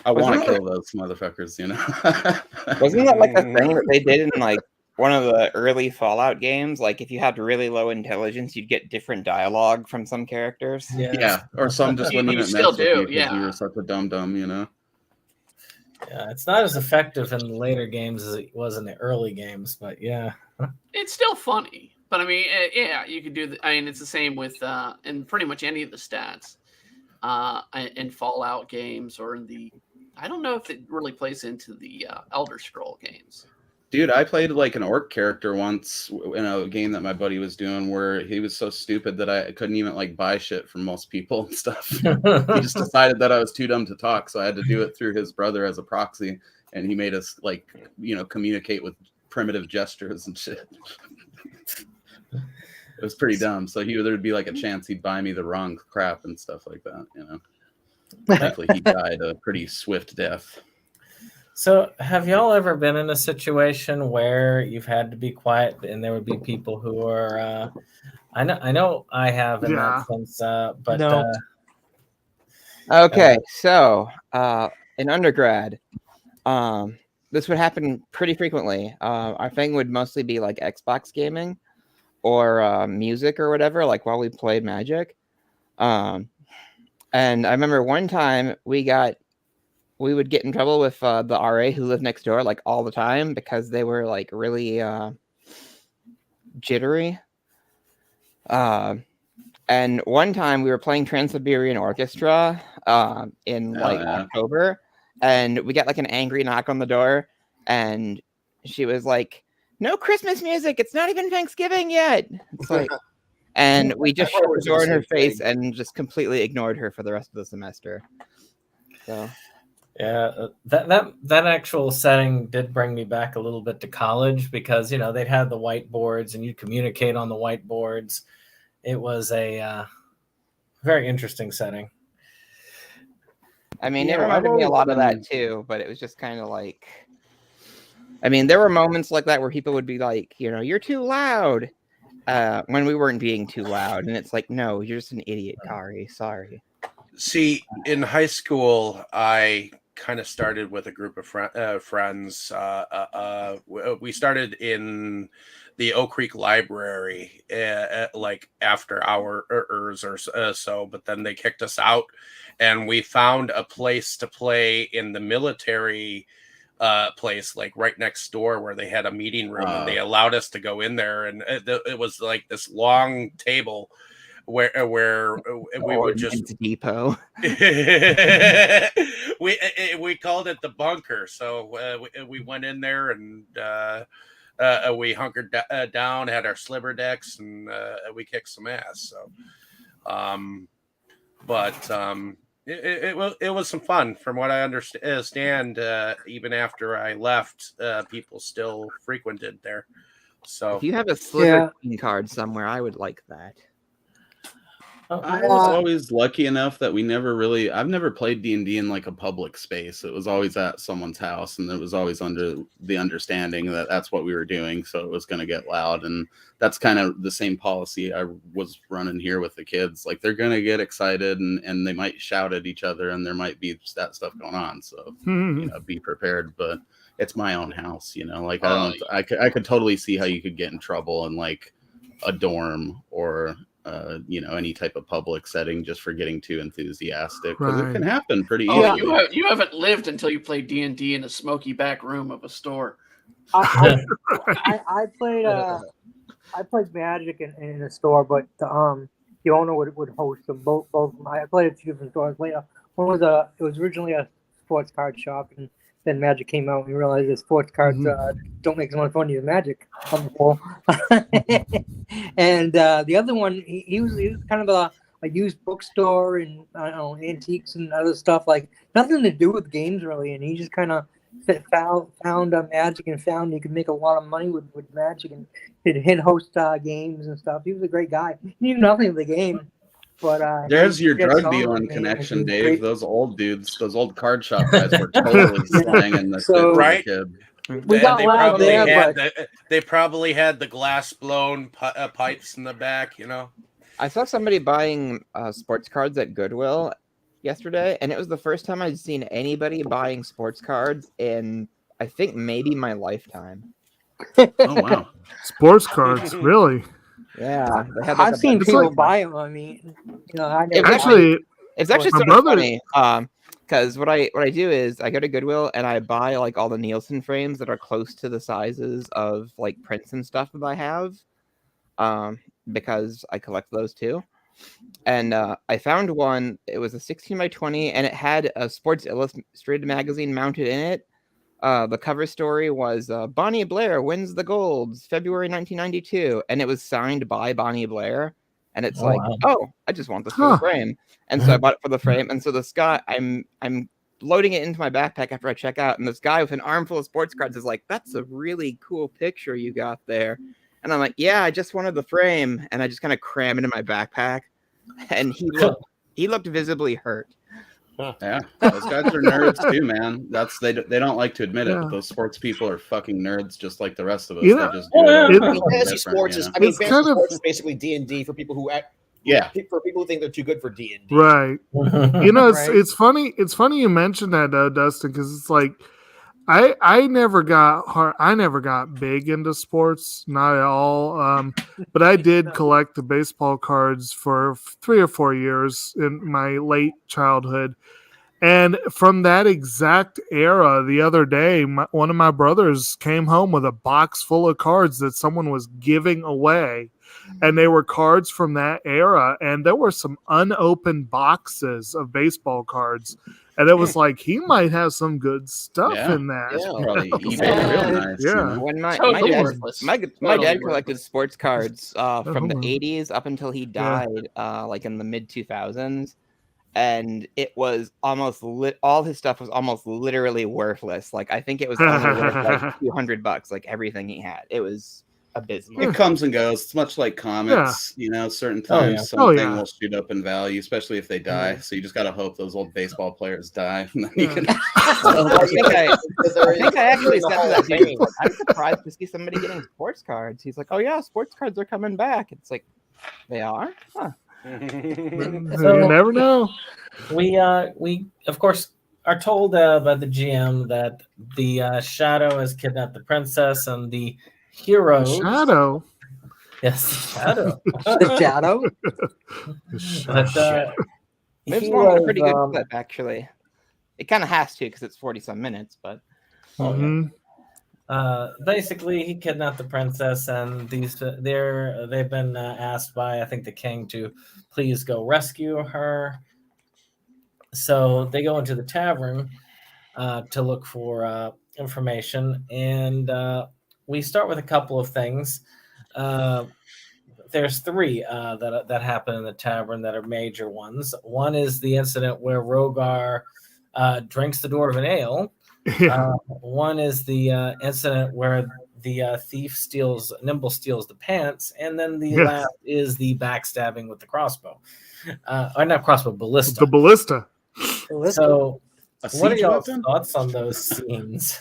I want to kill those motherfuckers, you know. Wasn't that like a thing that they did in like one of the early Fallout games? Like if you had really low intelligence, you'd get different dialogue from some characters. Yeah, or some just wouldn't You even still mess with do, you because you yeah. were such a dum-dum, you know. Yeah, it's not as effective in the later games as it was in the early games, but yeah. It's still funny, but I mean, yeah, you could do. I mean, it's the same with in pretty much any of the stats in Fallout games or in the. I don't know if it really plays into the Elder Scroll games. Dude, I played like an orc character once in a game that my buddy was doing where he was so stupid that I couldn't even like buy shit from most people and stuff. He just decided that I was too dumb to talk, so I had to do it through his brother as a proxy, and he made us like, communicate with primitive gestures and shit. It was pretty dumb. So there'd be like a chance he'd buy me the wrong crap and stuff like that, you know. Thankfully, he died a pretty swift death. So, have y'all ever been in a situation where you've had to be quiet, and there would be people who are? I know, I have in Yeah. that sense. But No. Okay, so in undergrad, this would happen pretty frequently. Our thing would mostly be like Xbox gaming or music or whatever, like while we played Magic. And I remember one time we would get in trouble with the RA who lived next door like all the time because they were like really jittery. And one time we were playing Trans-Siberian Orchestra in October, and we got like an angry knock on the door, and she was like, "No Christmas music! It's not even Thanksgiving yet." It's like, and we just shut the door in her face and just completely ignored her for the rest of the semester. So. Yeah, that actual setting did bring me back a little bit to college because they'd have the whiteboards and you'd communicate on the whiteboards. It was a very interesting setting. I mean, it reminded me a lot of that too, but it was just kind of like, I mean, there were moments like that where people would be like, "You're too loud," when we weren't being too loud, and it's like, "No, you're just an idiot, Kari. Sorry." See, in high school, I kind of started with a group of friends. We started in the Oak Creek Library, like after hours or so, but then they kicked us out, and we found a place to play in the military place, like right next door, where they had a meeting room, and they allowed us to go in there, and it was like this long table where we would just depot. we called it the bunker. So we went in there and we hunkered down, had our sliver decks, and we kicked some ass. So, it was some fun. From what I understand, even after I left, people still frequented there. So if you have a sliver card somewhere, I would like that. I was always lucky enough that I've never played D&D in like a public space. It was always at someone's house, and it was always under the understanding that that's what we were doing, so it was going to get loud. And that's kind of the same policy I was running here with the kids. Like, they're going to get excited and they might shout at each other, and there might be that stuff going on. So, be prepared. But it's my own house, like I could totally see how you could get in trouble in like a dorm or any type of public setting just for getting too enthusiastic, because it can happen pretty easily. You haven't lived until you played D&D in a smoky back room of a store. I played I played Magic in a store, but the owner would host them both. I played at two different stores later. One was it was originally a sports card shop, and then Magic came out, and we realized that sports cards don't make as much money as Magic on the whole. And the other one, he was kind of a used bookstore and I don't know, antiques and other stuff, like nothing to do with games really, and he just kind of found Magic and found he could make a lot of money with Magic, and he'd host games and stuff. He was a great guy. He knew nothing of the game, but there's your drug dealing connection, Dave. Great. Those old dudes, those old card shop guys were totally slanging the right. Kid. They probably had the glass blown pipes in the back, you know. I saw somebody buying sports cards at Goodwill yesterday, and it was the first time I'd seen anybody buying sports cards in, I think, maybe my lifetime. Oh wow, sports cards, really? Yeah, I've seen people buy them. I mean, you know, it's actually sort of funny. Because what I do is I go to Goodwill and I buy like all the Nielsen frames that are close to the sizes of like prints and stuff that I have, because I collect those too. And I found one. It was a 16x20, and it had a Sports Illustrated magazine mounted in it. The cover story was Bonnie Blair wins the Golds, February 1992, and it was signed by Bonnie Blair. And it's oh, I just want this for the frame. And so I bought it for the frame. And so this guy, I'm loading it into my backpack after I check out, and this guy with an armful of sports cards is like, "That's a really cool picture you got there." And I'm like, "Yeah, I just wanted the frame." And I just kind of cram it in my backpack. And he looked visibly hurt. Yeah, those guys are nerds too, man. They don't like to admit it, but those sports people are fucking nerds, just like the rest of us. They just do fantasy sports is. I mean, fantasy sports is basically D&D for people who for people who think they're too good for D&D. Right. You know, it's funny. It's funny you mentioned that, Dustin, because it's like I never got big into sports, not at all. But I did collect the baseball cards for 3 or 4 years in my late childhood. And from that exact era, the other day, one of my brothers came home with a box full of cards that someone was giving away. And they were cards from that era. And there were some unopened boxes of baseball cards. And it was like, he might have some good stuff in that. When my dad collected sports cards from the 80s up until he died, like in the mid 2000s. And it was almost all his stuff was almost literally worthless. Like, I think it was only worth like $200, like everything he had. It was abysmal. It comes and goes. It's much like comics, you know, certain times something will shoot up in value, especially if they die. So you just got to hope those old baseball players die. And then you can... I think I actually said to that thing, like, I'm surprised to see somebody getting sports cards. He's like, oh yeah, sports cards are coming back. It's like, they are? Huh. So, you never know. We of course are told by the GM that the Shadow has kidnapped the princess, and the heroes. Shadow. Yes, Shadow. The Shadow. But it's a pretty good clip, actually. It kind of has to because it's 40-some minutes, but. Basically, he kidnapped the princess, and they've been asked by, I think, the king to please go rescue her. So they go into the tavern to look for information, and we start with a couple of things. There's 3 that happen in the tavern that are major ones. One is the incident where Rogar drinks the dwarven ale. One is the incident where the thief Nimble steals the pants, and then the last is the backstabbing with the crossbow. Or not crossbow, ballista. The ballista. So, what are y'all's thoughts on those scenes?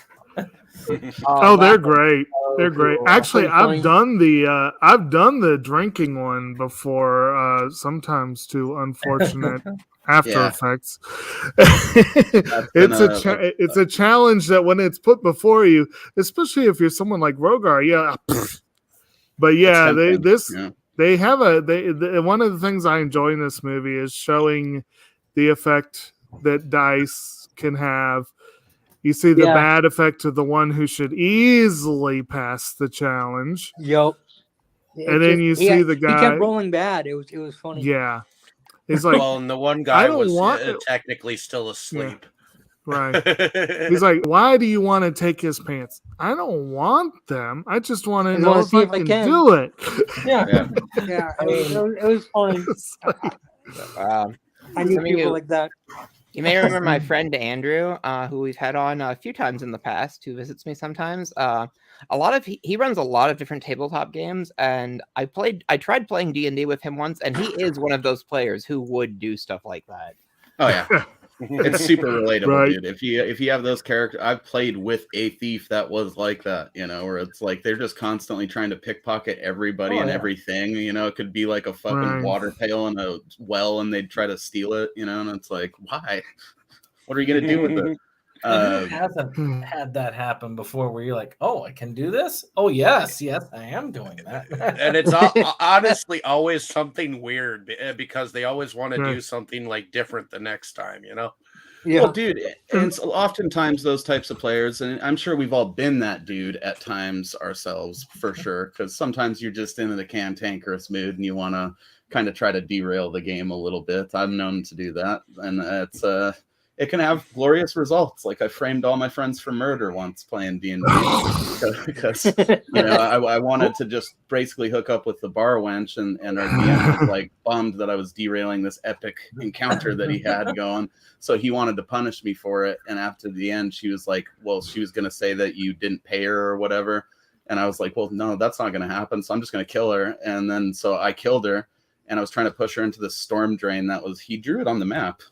They're great. They're great. Actually, I've done the drinking one before. Sometimes to unfortunate after effects. It's a challenge that when it's put before you, especially if you're someone like Rogar, But they have one of the things I enjoy in this movie is showing the effect that dice can have. You see the bad effect of the one who should easily pass the challenge. Yep. And then you see the guy. He kept rolling bad. It was funny. Yeah. He's like, well, and the one guy don't was want- technically still asleep. right. He's like, why do you want to take his pants? I don't want them. I just want to know if I can do it. Yeah. Yeah. It was funny. I knew people like that. You may remember my friend Andrew, who we've had on a few times in the past, who visits me sometimes. He runs a lot of different tabletop games, and I tried playing D&D with him once, and he is one of those players who would do stuff like that. Oh yeah. It's super relatable, Right. dude. If you have those characters, I've played with a thief that was like that, where it's like they're just constantly trying to pickpocket everybody and everything. It could be like a fucking water pail in a well, and they'd try to steal it, and it's like, why? What are you gonna do with it? Who hasn't had that happen before where you're like, oh, I can do this? Oh, yes, I am doing that. And it's honestly always something weird because they always want to do something like different the next time, Yeah. Well, dude, and it's oftentimes those types of players, and I'm sure we've all been that dude at times ourselves, for sure, because sometimes you're just in the cantankerous mood and you want to kind of try to derail the game a little bit. I'm known to do that, and it can have glorious results. Like I framed all my friends for murder once playing D&D because I wanted to just basically hook up with the bar wench, and our DM was like bummed that I was derailing this epic encounter that he had going. So he wanted to punish me for it. And after the end, she was like, well, she was going to say that you didn't pay her or whatever. And I was like, well, no, that's not going to happen. So I'm just going to kill her. And then so I killed her. And I was trying to push her into the storm drain he drew it on the map,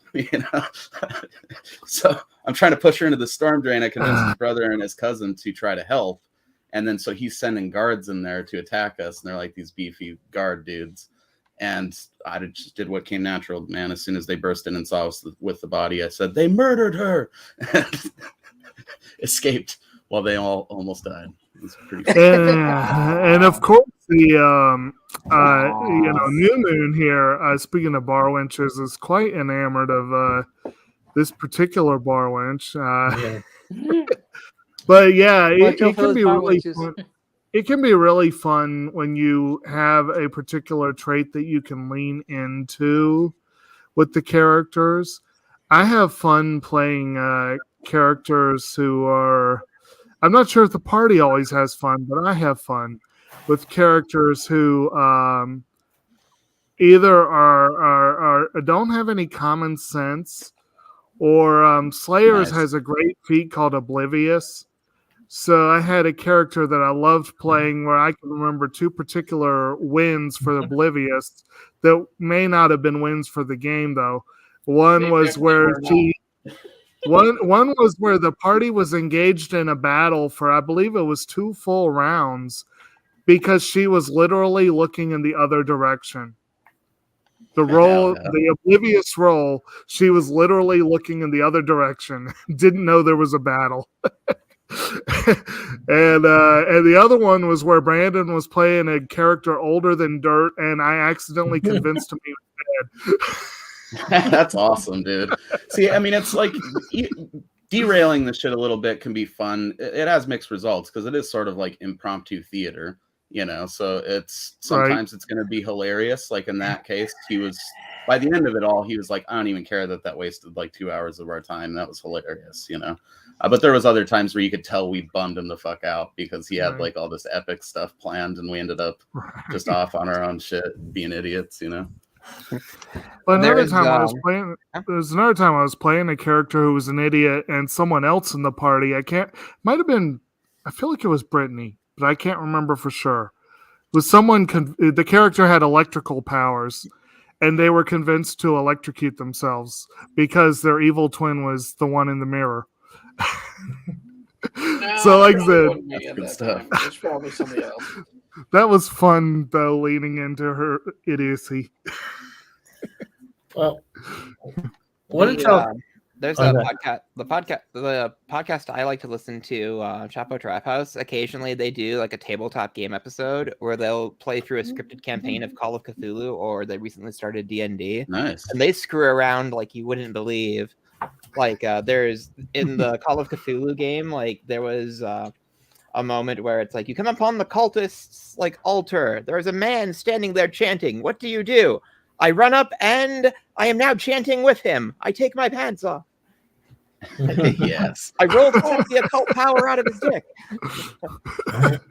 So I'm trying to push her into the storm drain. I convinced his brother and his cousin to try to help. And then so he's sending guards in there to attack us. And they're like these beefy guard dudes. And I just did what came natural, man. As soon as they burst in and saw us with the body, I said, they murdered her. And escaped while they all almost died. It's pretty and of course the New Moon here, speaking of bar wenches, is quite enamored of this particular bar wench. But yeah, it can be really fun. It can be really fun when you have a particular trait that you can lean into with the characters. I have fun playing characters who are, I'm not sure if the party always has fun, but I have fun with characters who either are don't have any common sense, or Slayers has a great feat called Oblivious. So I had a character that I loved playing where I can remember two particular wins for Oblivious that may not have been wins for the game, though. One was where one was where the party was engaged in a battle for, I believe it was 2 full rounds, because she was literally looking in the other direction. The Oblivious roll, she was literally looking in the other direction. Didn't know there was a battle. And the other one was where Brandon was playing a character older than dirt, and I accidentally convinced him he was dead. That's awesome, dude. See, I mean, it's like derailing the shit a little bit can be fun. It has mixed results because it is sort of like impromptu theater, so it's sometimes it's going to be hilarious. Like in that case, by the end of it all, he was like, I don't even care that wasted like 2 hours of our time. That was hilarious, but there was other times where you could tell we bummed him the fuck out because he had like all this epic stuff planned, and we ended up just off on our own shit, being idiots, Well, another time I was playing. There was another time I was playing a character who was an idiot, and someone else in the party. Might have been. I feel like it was Brittany, but I can't remember for sure. It was someone. The character had electrical powers, and they were convinced to electrocute themselves because their evil twin was the one in the mirror. So, like I said, good stuff. It's probably somebody else. That was fun, though, leaning into her idiocy. Well, what did y'all? There's a podcast. The podcast I like to listen to, Chapo Trap House. Occasionally, they do like a tabletop game episode where they'll play through a scripted campaign of Call of Cthulhu, or they recently started D&D. Nice. And they screw around like you wouldn't believe. Like there's in the Call of Cthulhu game, like there was a moment where it's like you come upon the cultists like altar. There's a man standing there chanting. What do? I run up and I am now chanting with him. I take my pants off. Yes. I roll to take the occult power out of his dick.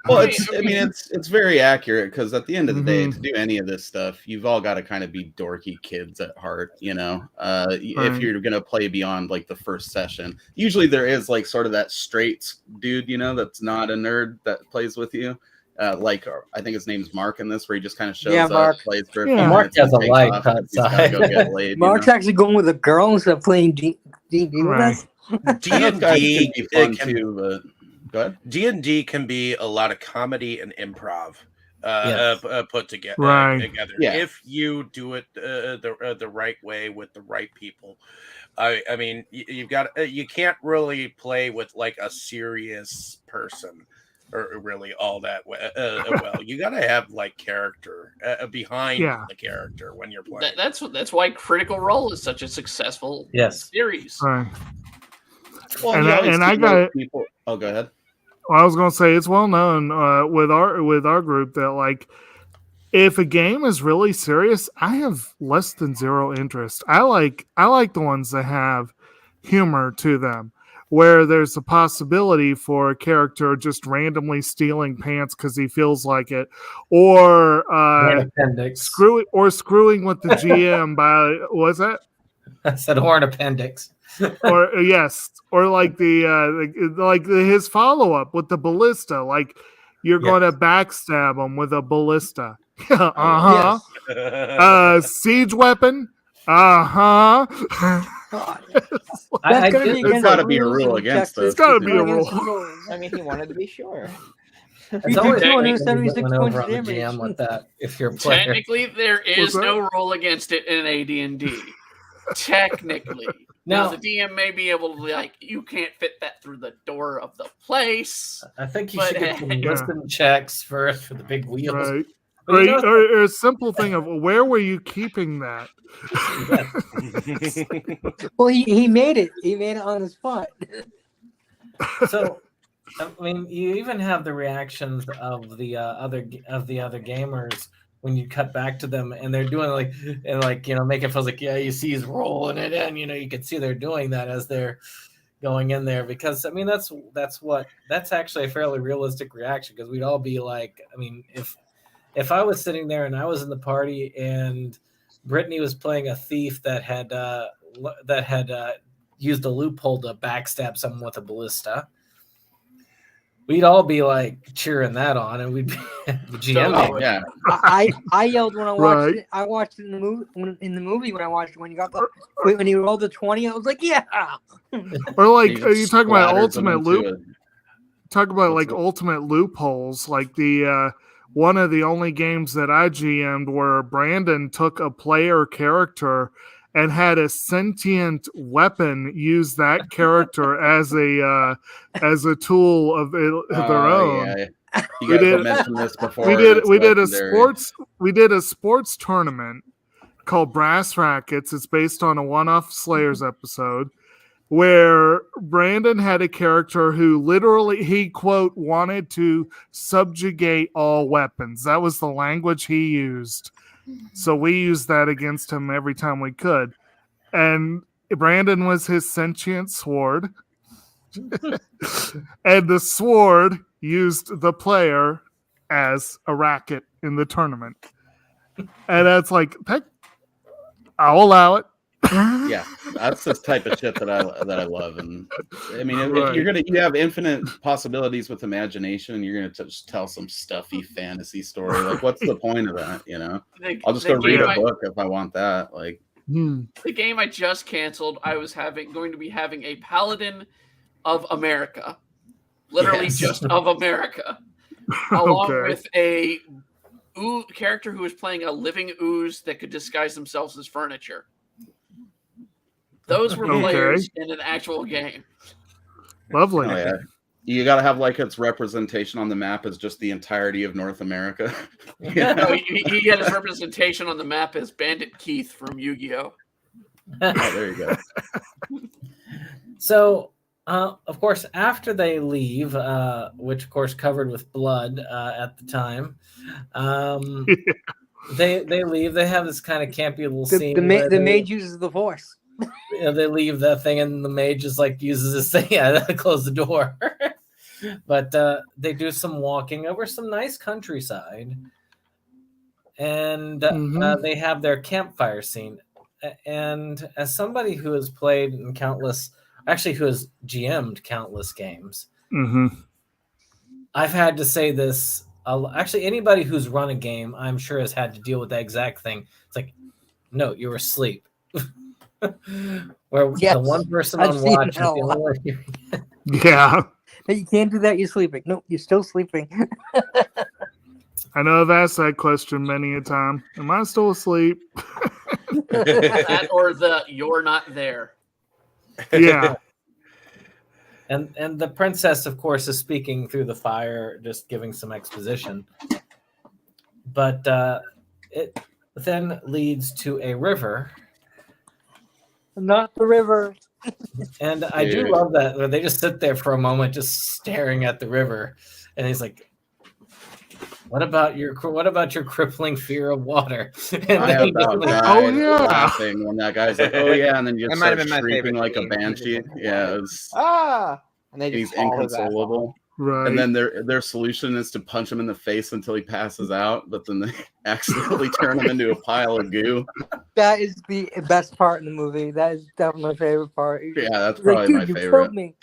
Well, it's very accurate because at the end of the day, to do any of this stuff, you've all got to kind of be dorky kids at heart, you know. If you're gonna play beyond like the first session, usually there is like sort of that straight dude, you know, that's not a nerd that plays with you. Like I think his name's Mark in this, where he just kind of shows up, Mark. plays for a Yeah. few Mark minutes, has a and takes light off, 'cause he's gotta outside. go get laid, Mark's you know? actually going with a girl instead of playing D&D with Right. us. Those guys can D&D be fun can, too, but go ahead. D&D can be a lot of comedy and improv Yes. put together. Right. Together if you do it the right way with the right people. I mean, you've got you can't really play with like a serious person or really all that well. You got to have like character behind the character when you're playing. That's why Critical Role is such a successful series. Right. Well, and I got people. Oh, go ahead. Well, I was going to say it's well known with our group that like if a game is really serious, I have less than zero interest. I like the ones that have humor to them, where there's a possibility for a character just randomly stealing pants because he feels like it, or screwing with the GM by what's that? I said horn appendix. Or yes, or like his follow up with the ballista, like you're going to backstab him with a ballista. Siege weapon. That's gonna be There's got to be a rule against this. There's got to be a rule. I mean, he wanted to be sure. It's always 276 points of damage. damage. With that, if you're playing. Technically, there is no rule against it in AD&D. Technically. Now, the DM may be able to, like, you can't fit that through the door of the place. I think you should get some wisdom checks first for the big wheels. Right. Or a simple thing of where were you keeping that? Well, he made it. He made it on the spot. So, I mean, you even have the reactions of the other gamers when you cut back to them, and they're doing make it feel like you see he's rolling it in. You know, you can see they're doing that as they're going in there because I mean that's actually a fairly realistic reaction because we'd all be like, I mean, if I was sitting there and I was in the party and Brittany was playing a thief that had used a loophole to backstab someone with a ballista, we'd all be like cheering that on, and we'd be the GM. Yeah, I yelled when I watched it. I watched it in the movie when I watched it when he rolled the 20. I was like, yeah. Or like, are you talking about ultimate loop? Talk about like ultimate loopholes, like the. One of the only games that I GM'd where Brandon took a player character and had a sentient weapon use that character as a tool of their own. Yeah. You guys have mentioned this before. We did a sports tournament called Brass Rackets. It's based on a one-off Slayers episode, where Brandon had a character who literally, he, quote, wanted to subjugate all weapons. That was the language he used. So we used that against him every time we could. And Brandon was his sentient sword. And the sword used the player as a racket in the tournament. And that's like, I'll allow it. Yeah, that's the type of shit that I love, and I mean, if you have infinite possibilities with imagination, and you're gonna just tell some stuffy fantasy story. Like, what's the point of that? You know, I'll just go read a book if I want that. Like, the game I just canceled, I was going to be having a Paladin of America, literally just of America, along with a character who was playing a living ooze that could disguise themselves as furniture. Those were players in an actual game. Lovely. Oh, yeah. You got to have like its representation on the map as just the entirety of North America. Yeah. No, he had his representation on the map as Bandit Keith from Yu-Gi-Oh! Oh, there you go. So Of course, after they leave, which of course covered with blood at the time, um, they leave. They have this kind of campy little scene. The mage uses the Force. They leave that thing, and the mage just like uses this thing. Yeah, close the door. But they do some walking over some nice countryside, and they have their campfire scene. And as somebody who has played in who has GM'd countless games, I've had to say this. Actually, anybody who's run a game, I'm sure, has had to deal with that exact thing. It's like, no, you were asleep. Where the one person on watch is the only one. Yeah. Hey, you can't do that. You're sleeping. Nope, you're still sleeping. I know I've asked that question many a time. Am I still asleep? That or the you're not there. Yeah. And the princess, of course, is speaking through the fire, just giving some exposition. But it then leads to a river. Not the river. And I do love that where they just sit there for a moment, just staring at the river, and he's like, "What about your crippling fear of water?" And I about died laughing when that guy's like, "Oh yeah," and then you just start shrieking like a banshee. Yeah, it was, and he's inconsolable. Right. And then their solution is to punch him in the face until he passes out, but then they accidentally turn him into a pile of goo. That is the best part in the movie. That is definitely my favorite part. Yeah, that's probably my favorite. Me.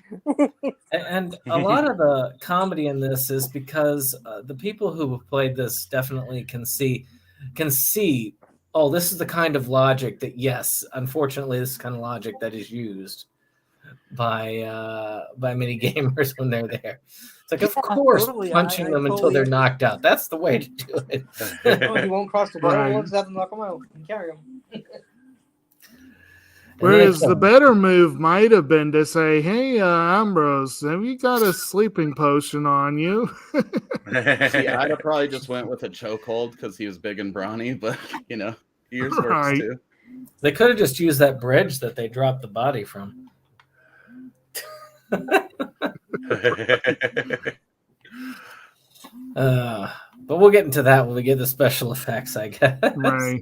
And a lot of the comedy in this is because the people who have played this definitely can see, oh, this is the kind of logic that, yes, unfortunately, this is the kind of logic that is used by many gamers when they're there. It's like, of course, totally. punching them until they're knocked out. That's the way to do it. He won't cross the border. We'll just have to knock him out and carry him. Whereas the better move might have been to say, "Hey, Ambrose, have you got a sleeping potion on you?" Yeah, I'd have probably just went with a chokehold because he was big and brawny, but yours works too. They could have just used that bridge that they dropped the body from. But we'll get into that when we get the special effects, I guess. Right.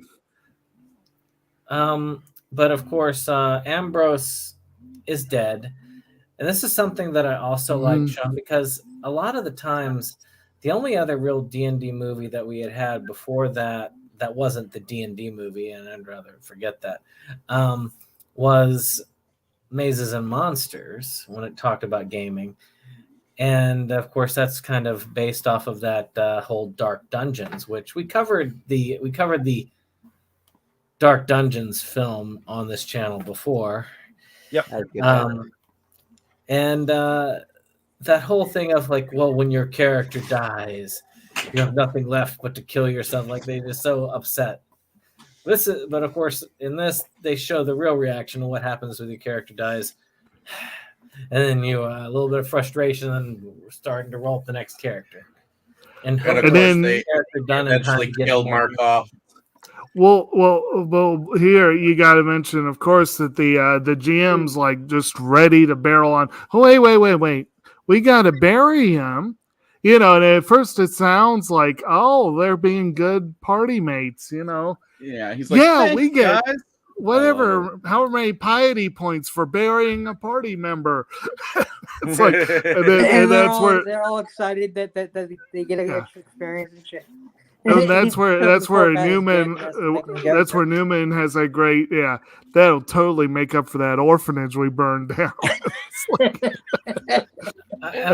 But of course, Ambrose is dead, and this is something that I also like, Sean, because a lot of the times, the only other real D&D movie that we had before that wasn't the D&D movie, and I'd rather forget that, was Mazes and Monsters when it talked about gaming. And of course, that's kind of based off of that whole Dark Dungeons, which we covered the Dark Dungeons film on this channel before. Yep. And that whole thing of like, well, when your character dies, you have nothing left but to kill yourself. Like, they're just so upset. But of course, in this, they show the real reaction to what happens when your character dies. And then you a little bit of frustration, and we're starting to roll up the next character. And then they eventually kill Markov. Well, here you got to mention, of course, that the GM's like just ready to barrel on. Oh, wait! We got to bury him, and at first it sounds like, oh, they're being good party mates, Yeah, he's like, yeah, we get guys. Whatever, however many piety points for burying a party member. It's like, and that's where they're all excited that they get an extra experience and shit. And that's where Newman has a great that'll totally make up for that orphanage we burned down. And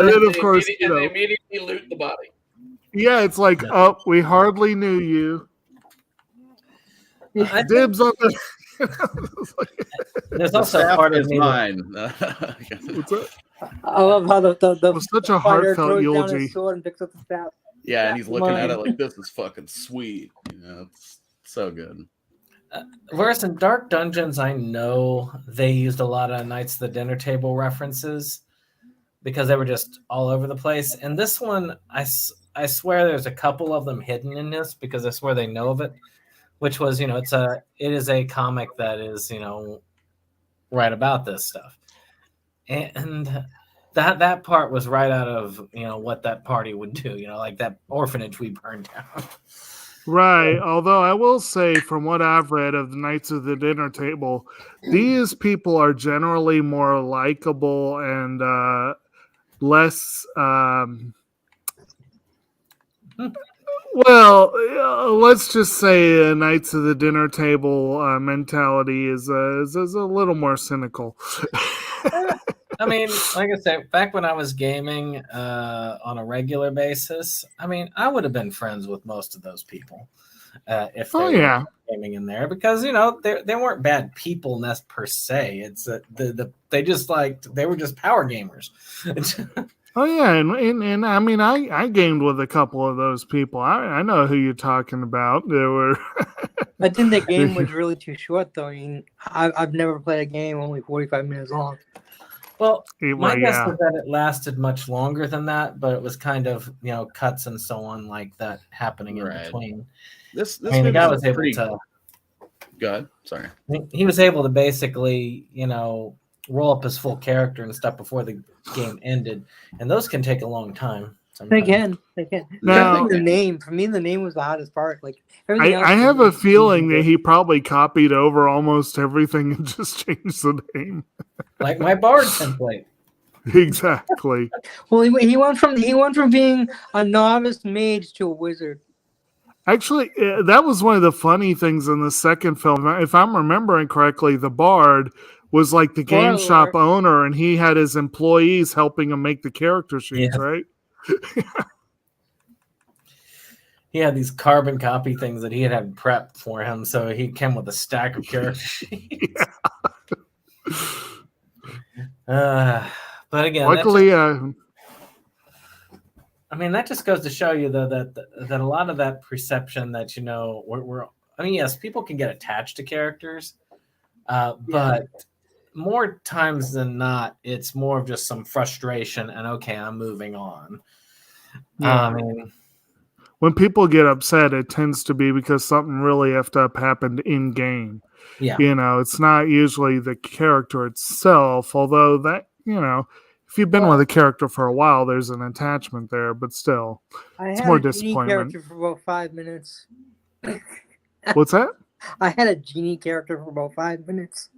then of course they immediately loot the body. Yeah, it's like, oh, we hardly knew you. Dibs on the. There's also a part of me. I love how the was such a heartfelt eulogy. Yeah, and he's looking at it like, this is fucking sweet. It's so good. Whereas in Dark Dungeons, I know they used a lot of Knights of the Dinner Table references because they were just all over the place. And this one, I swear there's a couple of them hidden in this because I swear they know of it, which was, it is a comic that is, right about this stuff. and that part was right out of what that party would do. Like that orphanage we burned down. Right. Although I will say, from what I've read of the Knights of the Dinner Table, these people are generally more likable and less. Well, let's just say Knights of the Dinner Table mentality is a little more cynical. I mean, like I said, back when I was gaming on a regular basis, I mean, I would have been friends with most of those people if they were gaming in there, because they weren't bad people per se. It's they were just power gamers. Oh yeah, and I mean, I gamed with a couple of those people. I know who you're talking about. They were. I think the game was really too short, though. I mean, I've never played a game only 45 minutes long. Well, my guess is that it lasted much longer than that, but it was kind of cuts and so on like that happening in between. This I mean, the guy was able to. Go ahead. Sorry. He was able to basically roll up his full character and stuff before the game ended, and those can take a long time. Sometimes. They can. Now, the name, for me, the name was the hardest part. Like I have a feeling that he probably copied over almost everything and just changed the name. Like my Bard template. Exactly. Well, he went from being a novice mage to a wizard. Actually, that was one of the funny things in the second film. If I'm remembering correctly, the Bard was like the game shop owner, and he had his employees helping him make the character sheets, right? He had these carbon copy things that he had prepped for him, so he came with a stack of character sheets. But again, luckily, I mean, that just goes to show you, though, that a lot of that perception that we're I mean, yes, people can get attached to characters, but more times than not, it's more of just some frustration and okay, I'm moving on. Yeah. I mean, when people get upset, it tends to be because something really effed up happened in game. Yeah. It's not usually the character itself, although that, if you've been with a character for a while, there's an attachment there, but still, it's more disappointment. I had a genie character for about 5 minutes. What's that? I had a genie character for about 5 minutes.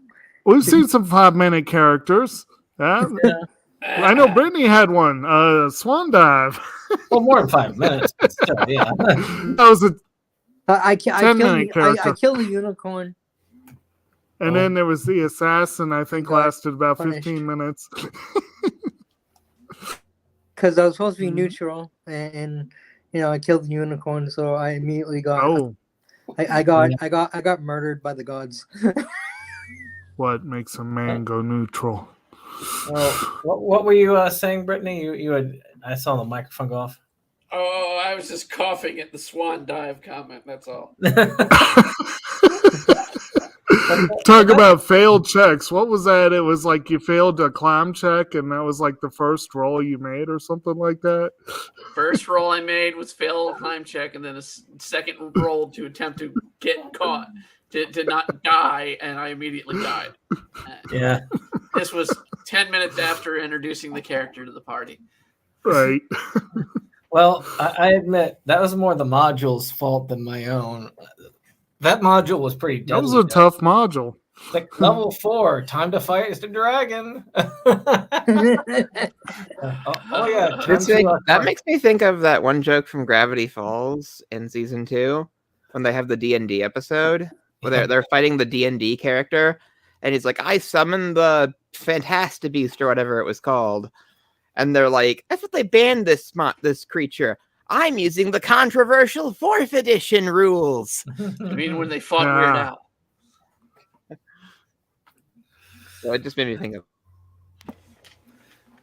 We've seen some 5-minute characters. I know Brittany had one, Swan Dive. Well, more than 5 minutes. But still, yeah. That was a 10-minute character. I killed the unicorn. And then there was the assassin, I think lasted about 15 minutes. Because I was supposed to be neutral, and I killed the unicorn, so I immediately got. Oh. I got murdered by the gods. What makes a man go neutral? Well, what were you saying, Brittany? You had, I saw the microphone go off. Oh, I was just coughing at the swan dive comment. That's all. Talk about failed checks. What was that? It was like you failed a climb check, and that was like the first roll you made or something like that. First roll I made was fail a climb check, and then a second roll to attempt to get caught, to not die, and I immediately died. Yeah. This was 10 minutes after introducing the character to the party. Right. Well, I admit that was more the module's fault than my own. That module was pretty deadly. That was a tough module. Like level 4, time to fight the dragon. Yeah. That makes me think of that one joke from Gravity Falls in season 2 when they have the D&D episode where they're fighting the D&D character, and he's like, I summoned the Fantastibeast or whatever it was called. And they're like, I thought they banned this creature. I'm using the controversial 4th edition rules. I mean, when they fought Weird Al. So it just made me think of.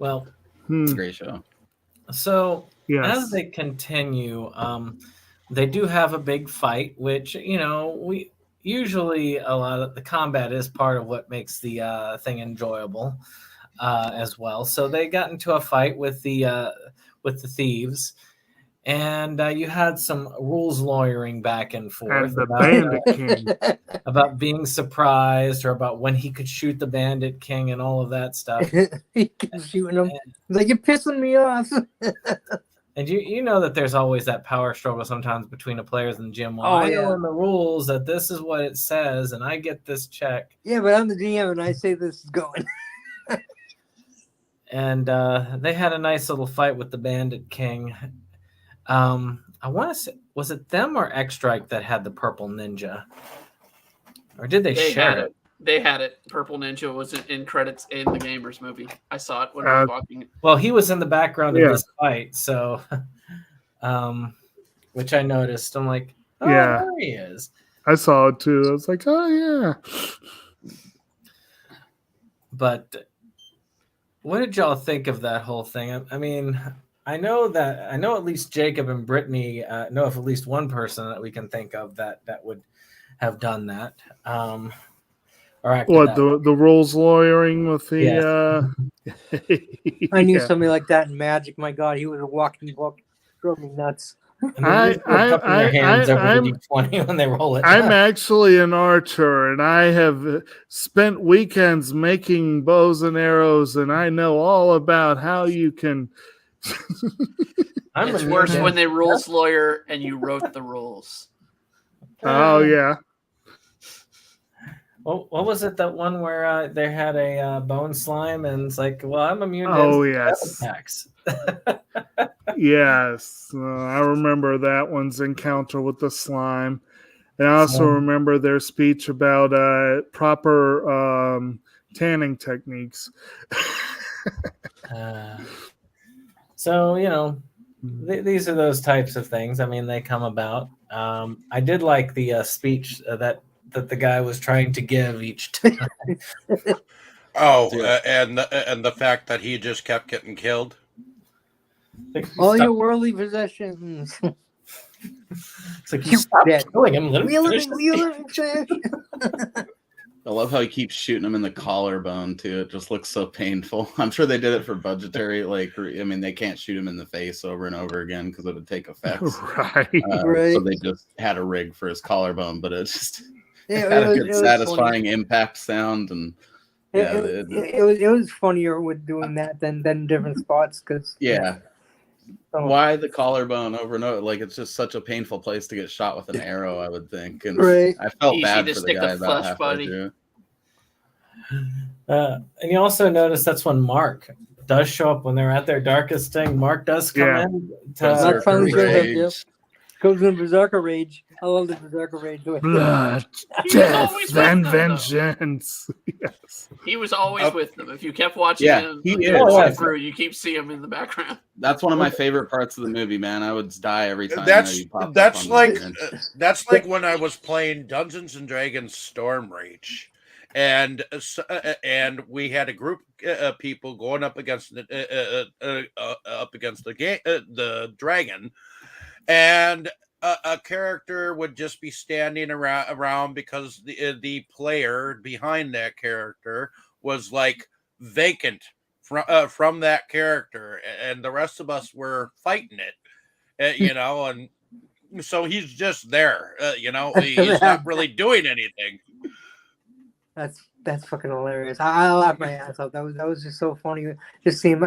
Well, it's a great show. So as they continue, they do have a big fight, which we usually a lot of the combat is part of what makes the thing enjoyable as well. So they got into a fight with the thieves. and you had some rules lawyering back and forth And the about, Bandit King. about being surprised or about when he could shoot the Bandit King and all of that stuff. He keeps shooting him. He's like, you're pissing me off. And you know that there's always that power struggle sometimes between the players and the gym. Well, Oh, I know yeah. in the rules that this is what it says, and I get this check. Yeah, but I'm the GM and I say this is going. And they had a nice little fight with the Bandit King. I want to say, was it them or X-Strike that had the purple ninja? Or did they They share had it? it. They had it. Purple Ninja was in credits in the Gamers movie. I saw it when I was walking. Well, he was in the background of Yeah. this fight, so which I noticed. I'm like, oh, Yeah. there he is. I saw it too. I was like, oh yeah. But what did y'all think of that whole thing? I mean, I know at least Jacob and Brittany know of at least one person that we can think of that would have done that. Or acted What that the rules lawyering with the I knew Yeah. somebody like that in Magic. My God, he was a walking book. Drove me nuts. And they're cupping their hands over the D20 when they roll it. I'm actually an archer, and I have spent weekends making bows and arrows, and I know all about how you can. It's worse when they rules lawyer and you wrote the rules. Oh yeah. Well, what was it, that one where they had a bone slime and it's like, well, I'm immune to Oh instant yes. attacks. Yes, I remember that one's encounter with the slime. And I also remember their speech about proper tanning techniques. So, you know, these are those types of things. I mean, they come about. I did like the speech that the guy was trying to give each time. And the fact that he just kept getting killed. All your worldly possessions. It's like, you stop killing him. Let him finish I love how he keeps shooting him in the collarbone too. It just looks so painful. I'm sure they did it for budgetary. I mean, they can't shoot him in the face over and over again because it would take effects. Right. So they just had a rig for his collarbone, but it just had a good, satisfying impact sound, and it was funnier with doing that than different spots because why the collarbone over and over? Like, it's just such a painful place to get shot with an arrow, I would think. And right. I felt Easy bad to for the stick guy the about flesh halfway body. through. And you also notice that's when Mark does show up when they're at their darkest thing. Mark does come in. Mark finally shows up. Goes in Berserker Rage. I love the Berserker Rage. Blood, death, and vengeance. Yes. He was always with them. If you kept watching him, he is. Through, you keep seeing him in the background. That's one of my favorite parts of the movie, man. I would die every time. That's like when I was playing Dungeons and Dragons Storm Rage, and we had a group of people going up against the dragon, and a character would just be standing around because the player behind that character was like vacant from that character, and the rest of us were fighting it, you know, and so he's just there, you know, he's not really doing anything. That's fucking hilarious. I laughed my ass off. That was just so funny. Just seeing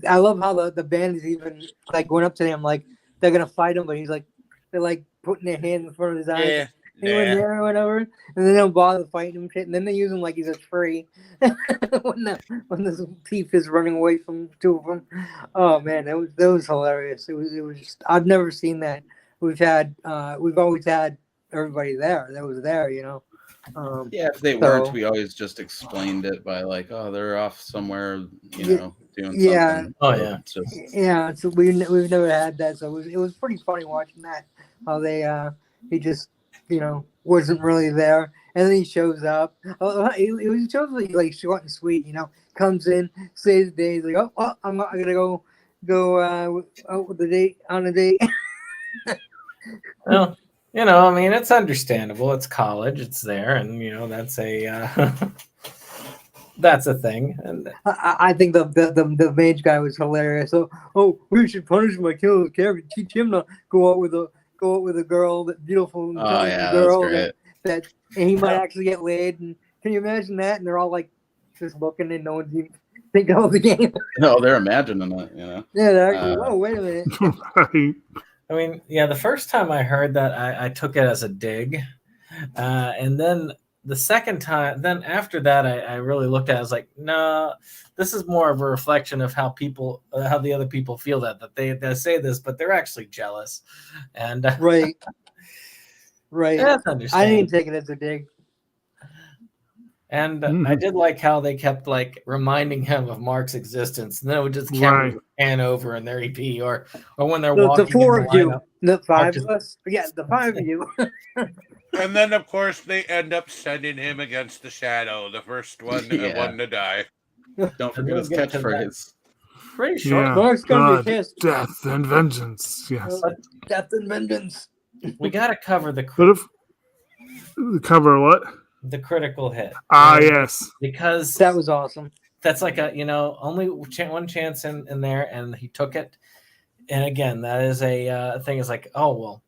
I love how the band is even like going up to him like they're gonna fight him, but he's like they're like putting their hand in front of his eyes. Yeah. He went there or whatever, and then they don't bother fighting him. And then they use him like he's a tree when the thief is running away from two of them. Oh man, that was hilarious. It was just, I've never seen that. We've always had everybody there that was there, you know. If they weren't, we always just explained it by like, oh, they're off somewhere, you know, doing something. Oh yeah, yeah. So we've never had that, so it was pretty funny watching that. How they he just wasn't really there, and then he shows up. He shows like short and sweet, you know. Comes in, saves the day. He's like, oh, I'm gonna go out with the date on a date. Well, you know, I mean, it's understandable. It's college. It's there, and you know, that's a That's a thing. And I think the mage guy was hilarious. So, we should punish him by killing his character. Teach him to go out with a girl, that beautiful, intelligent girl that and he might actually get laid. And can you imagine that? And they're all like just looking, and no one's even thinking of the game. No, they're imagining it. You know. Yeah, they're actually. Oh, wait a minute. I mean, yeah, the first time I heard that, I took it as a dig, and then the second time, then after that, I really looked at it. I was like, no, this is more of a reflection of how the other people feel that they say this, but they're actually jealous. And right. That's understandable. I didn't take it as a dig. And I did like how they kept like reminding him of Mark's existence, and then it would just pan over in their EP, or when they're walking. The four of you, the five of us, yeah, the five of you. And then, of course, they end up sending him against the Shadow, the first one to die. Don't forget his catchphrase. Pretty short. Yeah. Mark's gonna be pissed. Death and vengeance. Yes. Death and vengeance. We got to cover the. Cover what? The critical hit. Yes. Because that was awesome. That's like only one chance in there, and he took it. And again, that is a thing. Is like, oh well.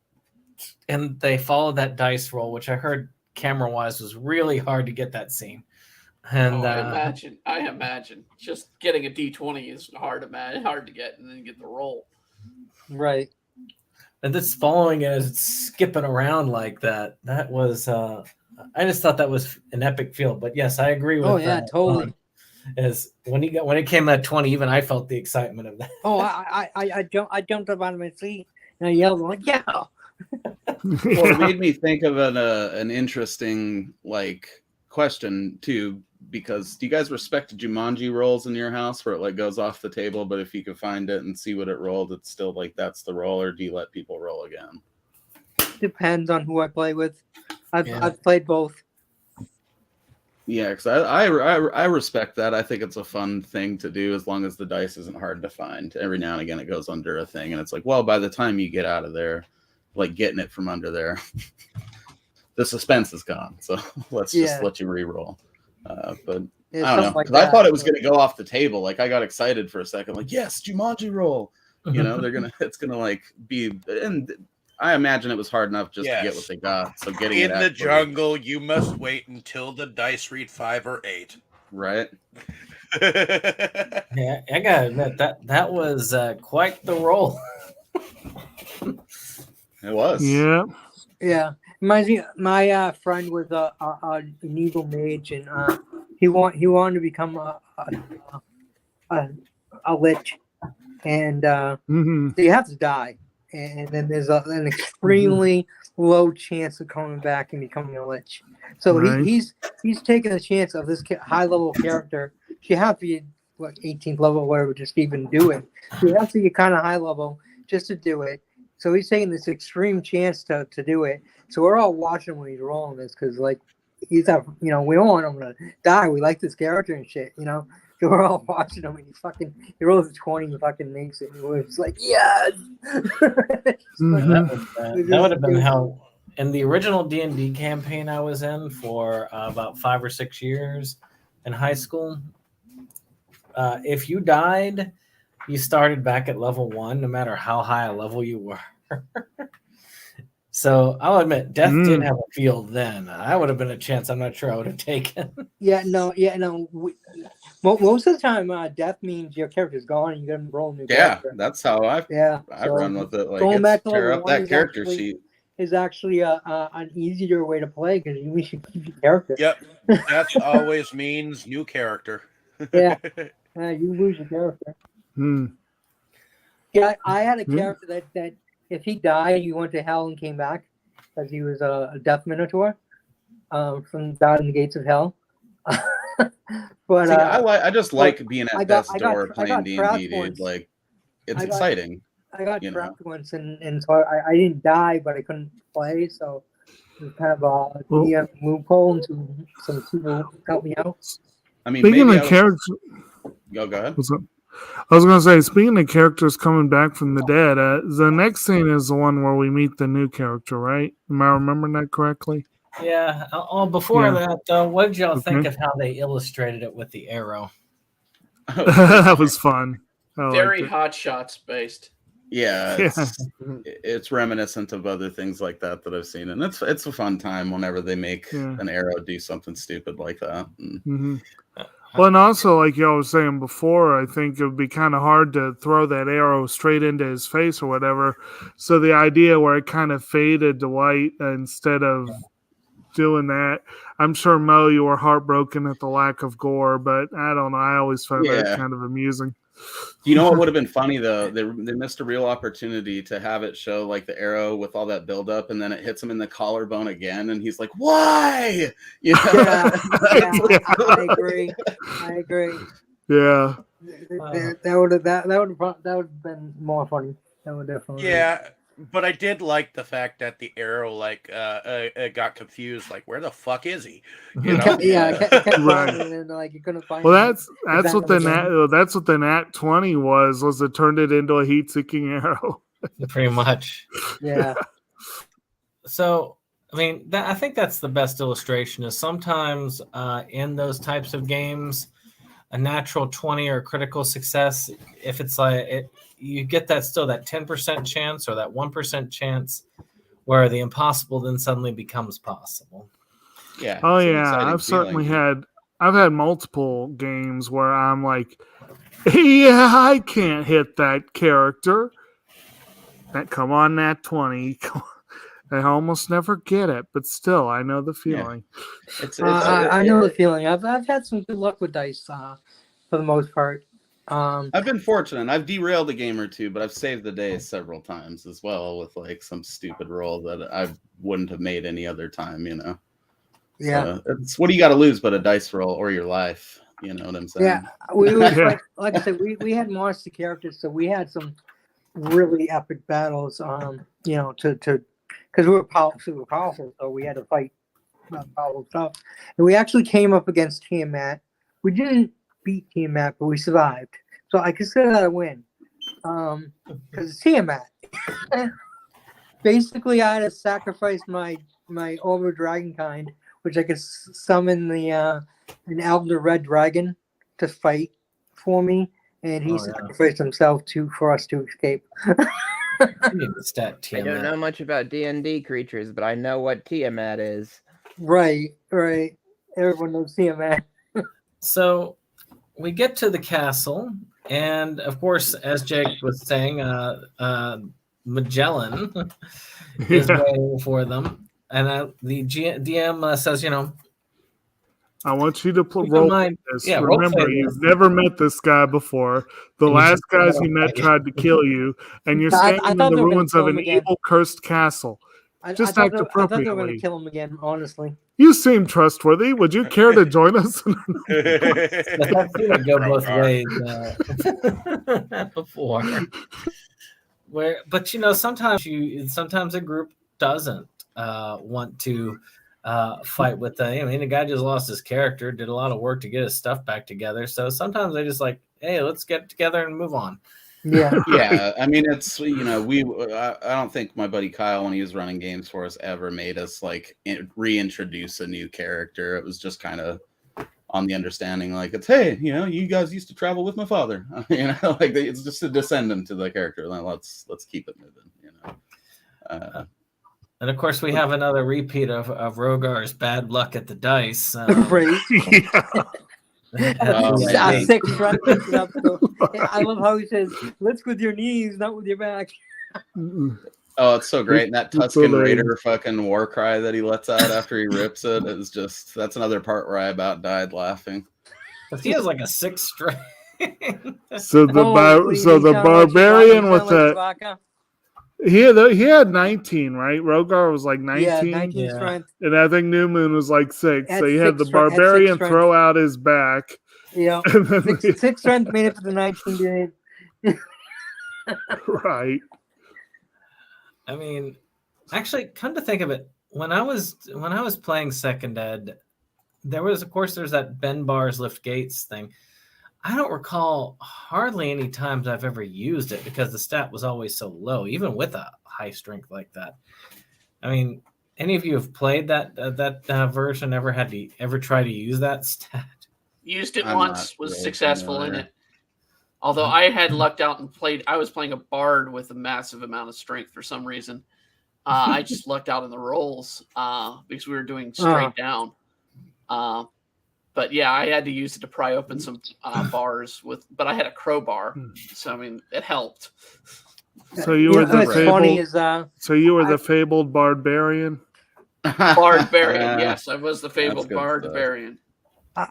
And they followed that dice roll, which I heard camera-wise was really hard to get that scene. And I imagine just getting a D20 is hard to get, and then get the roll. Right. And this following it as it's skipping around like that. That was I just thought that was an epic feel. But yes, I agree with. Oh yeah, totally. As when it came at 20, even I felt the excitement of that. Oh, I jumped up out of my seat and I yelled like, yeah. Well, it made me think of an interesting question too, because do you guys respect Jumanji rolls in your house where it like goes off the table, but if you can find it and see what it rolled, it's still like that's the roll, or do you let people roll again? Depends on who I play with. I've played both. Yeah, because I respect that. I think it's a fun thing to do as long as the dice isn't hard to find. Every now and again, it goes under a thing, and it's like, well, by the time you get out of there, like getting it from under there, the suspense is gone. So let's just let you re-roll. But I don't know, because I thought it was going to go off the table. Like I got excited for a second, like yes, Jumanji roll. You know, it's gonna like be, and I imagine it was hard enough just to get what they got. So getting in the jungle, you must wait until the dice read 5 or 8. Right. Yeah, I gotta admit that was quite the roll. It was. Yeah. Yeah. My friend was an evil mage, and he wanted to become a lich, and so you have to die. And then there's an extremely low chance of coming back and becoming a lich. So he's taking a chance of this high level character. She has to be 18th level or whatever, just to even do it. She has to be kind of high level just to do it. So he's taking this extreme chance to do it. So we're all watching when he's rolling this because he's we don't want him to die. We like this character and shit, So we're all watching him, and he rolls a 20 and fucking makes it. And we're just like, yes. That would have been how in the original D&D campaign I was in for about 5 or 6 years in high school. If you died, you started back at level 1, no matter how high a level you were. So I'll admit, death did have a field then. I would have been a chance. I'm not sure I would have taken. No. Most of the time, death means your character's gone and you got to roll a new character. Yeah, that's how I run with it. Like, going back to tear level up that 1 character sheet is actually an easier way to play because you should keep your character. Yep, death always means new character. Yeah, you lose your character. Yeah, I had a character that if he died, he went to hell and came back because he was a death minotaur from down in the gates of hell. But see, I just like being at death's door playing D&D, dude. Like, it's exciting. I got trapped once, and so I didn't die, but I couldn't play, so it was kind of a DM loophole into some people help me out. I mean, speaking of characters, go ahead. What's up? I was going to say, speaking of characters coming back from the dead, the next scene is the one where we meet the new character, right? Am I remembering that correctly? Yeah. Before Yeah. that, though, what did y'all think Okay. of how they illustrated it with the arrow? That was fun. I Very liked Hot Shots based. Yeah, Yeah. it's reminiscent of other things like that I've seen, and it's a fun time whenever they make Yeah. an arrow do something stupid like that. it. Hmm. Well, and also, like y'all was saying before, I think it would be kind of hard to throw that arrow straight into his face or whatever. So the idea where it kind of faded to white instead of doing that, I'm sure, Mo, you were heartbroken at the lack of gore, but I don't know. I always found that Yeah. kind of amusing. You know what would have been funny though? They missed a real opportunity to have it show like the arrow with all that buildup, and then it hits him in the collarbone again, and he's like, "Why?" You know? I agree. Yeah. That would have been more funny. That would definitely. Yeah, but I did like the fact that the arrow got confused. Like, where the fuck is he? You know? Yeah, I kept Right. finding it, and like you couldn't find. Well, him. that's what the Nat 20 was it turned it into a heat-seeking arrow. Pretty much. Yeah. So, I mean, I think that's the best illustration. Is sometimes in those types of games, a natural 20 or critical success, if it's like it, you get that 10% chance or that 1% chance where the impossible then suddenly becomes possible. Yeah. Oh it's an yeah, exciting I've certainly feeling. I've had multiple games where I'm like, yeah, I can't hit that character. Come on, Nat 20. I almost never get it, but still, I know the feeling. I know the feeling. I've had some good luck with dice for the most part. I've been fortunate. I've derailed a game or two, but I've saved the day several times as well with like some stupid roll that I wouldn't have made any other time. You know. Yeah. So it's what do you got to lose but a dice roll or your life? You know what I'm saying? Yeah. Like I said, we had monster characters, so we had some really epic battles. You know, because we were super powerful, so we had to fight powerful stuff. And we actually came up against Tiamat. We didn't beat Tiamat, but we survived. So I consider that a win. Because it's Tiamat. Basically, I had to sacrifice my over dragon kind, which I could summon an elder red dragon to fight for me, and he sacrificed himself for us to escape. I don't know much about D&D creatures, but I know what Tiamat is. Right. Everyone knows Tiamat. So we get to the castle, and of course, as Jake was saying, Magellan is waiting for them, and the DM says, you know, I want you to roll this. Yeah, remember, you've never met this guy before. The last guys you met tried to kill you, and you're standing in the ruins of an evil, cursed castle. Just act appropriately. I thought they were going to kill him again, honestly. You seem trustworthy. Would you care to join us? I've seen it go both ways before. But you know, sometimes a group doesn't want to fight with the. I mean, the guy just lost his character, did a lot of work to get his stuff back together. So sometimes they just like, hey, let's get together and move on. Yeah. Yeah. I mean, it's, you know, I don't think my buddy Kyle, when he was running games for us, ever made us like reintroduce a new character. It was just kind of on the understanding, like, it's, hey, you know, you guys used to travel with my father. You know, like it's just a descendant to the character. Let's keep it moving. You know. And of course, we have another repeat of Rogar's bad luck at the dice. Right. Yeah. Six front picks it up. So, I love how he says, "Lift with your knees, not with your back." Oh, it's so great. And that Tuscan Raider fucking war cry that he lets out after he rips it is just, that's another part where I about died laughing. But he has like a 6 string. So the barbarian with that. He had 19, right? Rogar was like 19. Yeah, 19 strength. And I think New Moon was like 6. So you had the barbarian throw out his back. Yeah. 6 strength made it to the 19 game. Right. I mean, actually, come to think of it, when I was playing Second Ed, there's that bend bars, lift gates thing. I don't recall hardly any times I've ever used it because the stat was always so low, even with a high strength like that. I mean, any of you have played that version? Ever try to use that stat? Used it I'm once, not was really successful in familiar. it. Although I had lucked out and I was playing a bard with a massive amount of strength for some reason. I just lucked out in the rolls because we were doing straight down. But yeah, I had to use it to pry open some bars but I had a crowbar, so I mean it helped. So you were the what's funny is So you were the fabled barbarian. Barbarian, yes, I was the fabled good barbarian.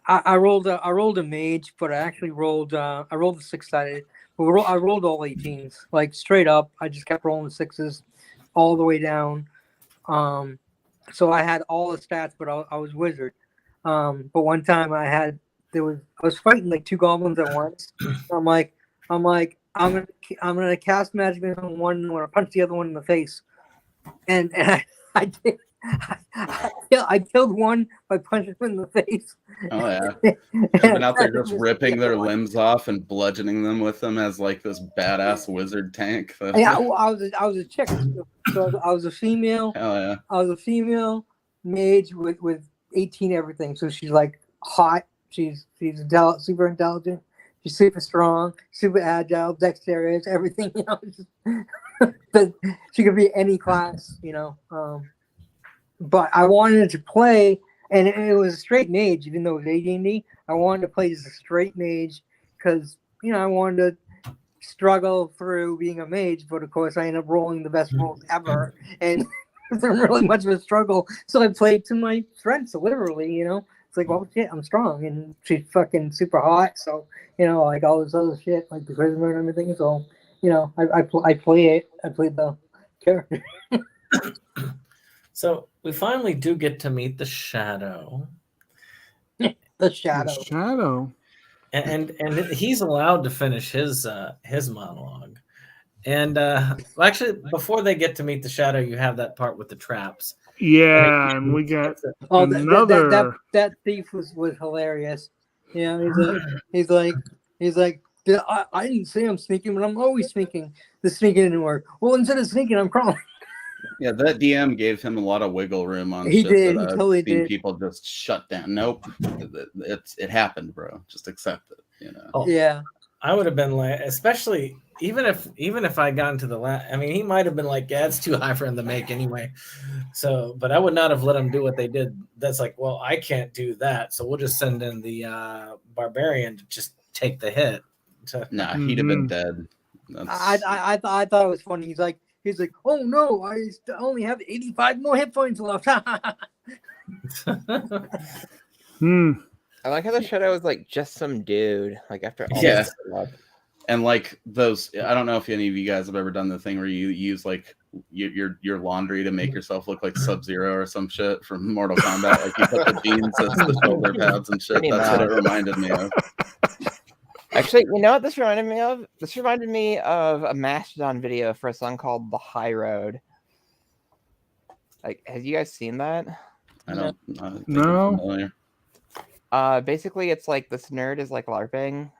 I rolled a mage, but I actually rolled a 6-sided. But I rolled all 18s, like straight up. I just kept rolling 6s all the way down. So I had all the stats, but I was wizard. But one time I was fighting like 2 goblins at once. I'm like I'm gonna cast magic on one and I'm gonna punch the other one in the face, and I did. I killed one by punching him in the face. Oh yeah, I've been out there just ripping their limbs off and bludgeoning them with them as like this badass wizard tank. Yeah, I was a chick, so I was a female. Hell yeah. I was a female mage with 18 everything. So she's like hot. She's super intelligent. She's super strong, super agile, dexterous, everything. You know, but she could be any class. You know. But I wanted to play, and it was a straight mage, even though it was AD&D. I wanted to play as a straight mage because, you know, I wanted to struggle through being a mage. But of course, I ended up rolling the best rolls ever, and it wasn't really much of a struggle. So I played to my strengths, literally. You know, it's like, well, shit, I'm strong, and she's fucking super hot. So, you know, like all this other shit, like the charisma and everything. So, you know, I play it. I played the character. So we finally do get to meet the Shadow. The Shadow. The Shadow. And he's allowed to finish his monologue. And well, actually, before they get to meet the Shadow, you have that part with the traps. Yeah, and we got another. That thief was hilarious. Yeah, he's like, I didn't say I'm sneaking, but I'm always sneaking. The sneaking didn't work. Well, instead of sneaking, I'm crawling. Yeah, that DM gave him a lot of wiggle room on he shit did. that He I've totally seen did. people just shut down. Nope, it happened, bro. Just accept it. You know. Oh, yeah, I would have been like, especially even if I got into the last. I mean, he might have been like, yeah, it's too high for him to make anyway. So, but I would not have let him do what they did. That's like, well, I can't do that, so we'll just send in the barbarian to just take the hit. Nah, he'd have been dead. I thought it was funny. He's like, oh no, I only have 85 more hit points left. I like how the Shadow is like just some dude. Like after all this stuff. And like those, I don't know if any of you guys have ever done the thing where you use like your laundry to make yourself look like Sub-Zero or some shit from Mortal Kombat. Like you put the jeans as the shoulder pads and shit. That's what it reminded me of. Actually, you know what this reminded me of? This reminded me of a Mastodon video for a song called The High Road. Like, have you guys seen that? I don't know. Basically, it's like this nerd is like LARPing.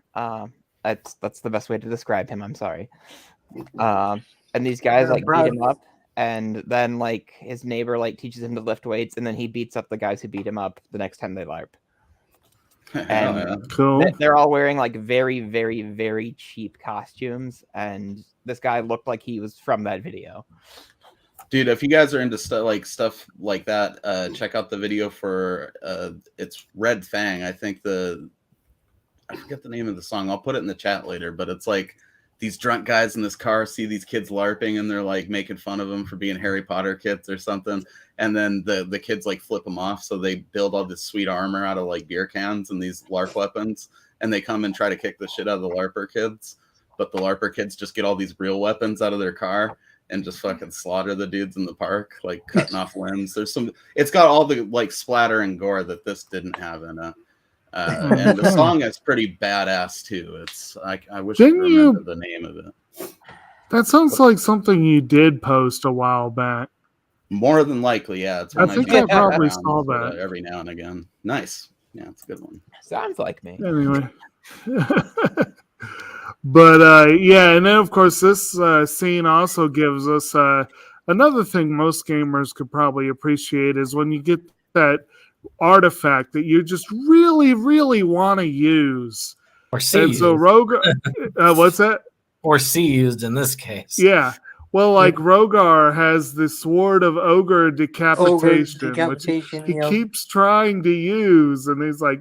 That's the best way to describe him. I'm sorry. And these guys like beat him up, and then like his neighbor like teaches him to lift weights, and then he beats up the guys who beat him up the next time they LARP. And cool. They're all wearing like very, very, very cheap costumes, and this guy looked like he was from that video. Dude, if you guys are into stuff like that, check out the video for it's Red Fang. I forget the name of the song. I'll put it in the chat later, but it's like these drunk guys in this car see these kids LARPing and they're like making fun of them for being Harry Potter kids or something. And then the kids like flip them off. So they build all this sweet armor out of like beer cans and these LARP weapons. And they come and try to kick the shit out of the LARPer kids. But the LARPer kids just get all these real weapons out of their car and just fucking slaughter the dudes in the park, like cutting off limbs. It's got all the like splatter and gore that this didn't have in it. And the song is pretty badass too. I wish I remember the name of it. That sounds like something you did post a while back. More than likely, yeah. It's I think I probably saw that every now and again. Nice, yeah, it's a good one. Sounds like me. Anyway, but yeah, and then of course this scene also gives us another thing most gamers could probably appreciate is when you get that artifact that you just really, really want to use. Or see And so used. Rogar, what's that? Or see used in this case. Yeah. Well, like Rogar has the Sword of Ogre Decapitation, which he keeps trying to use, and he's like,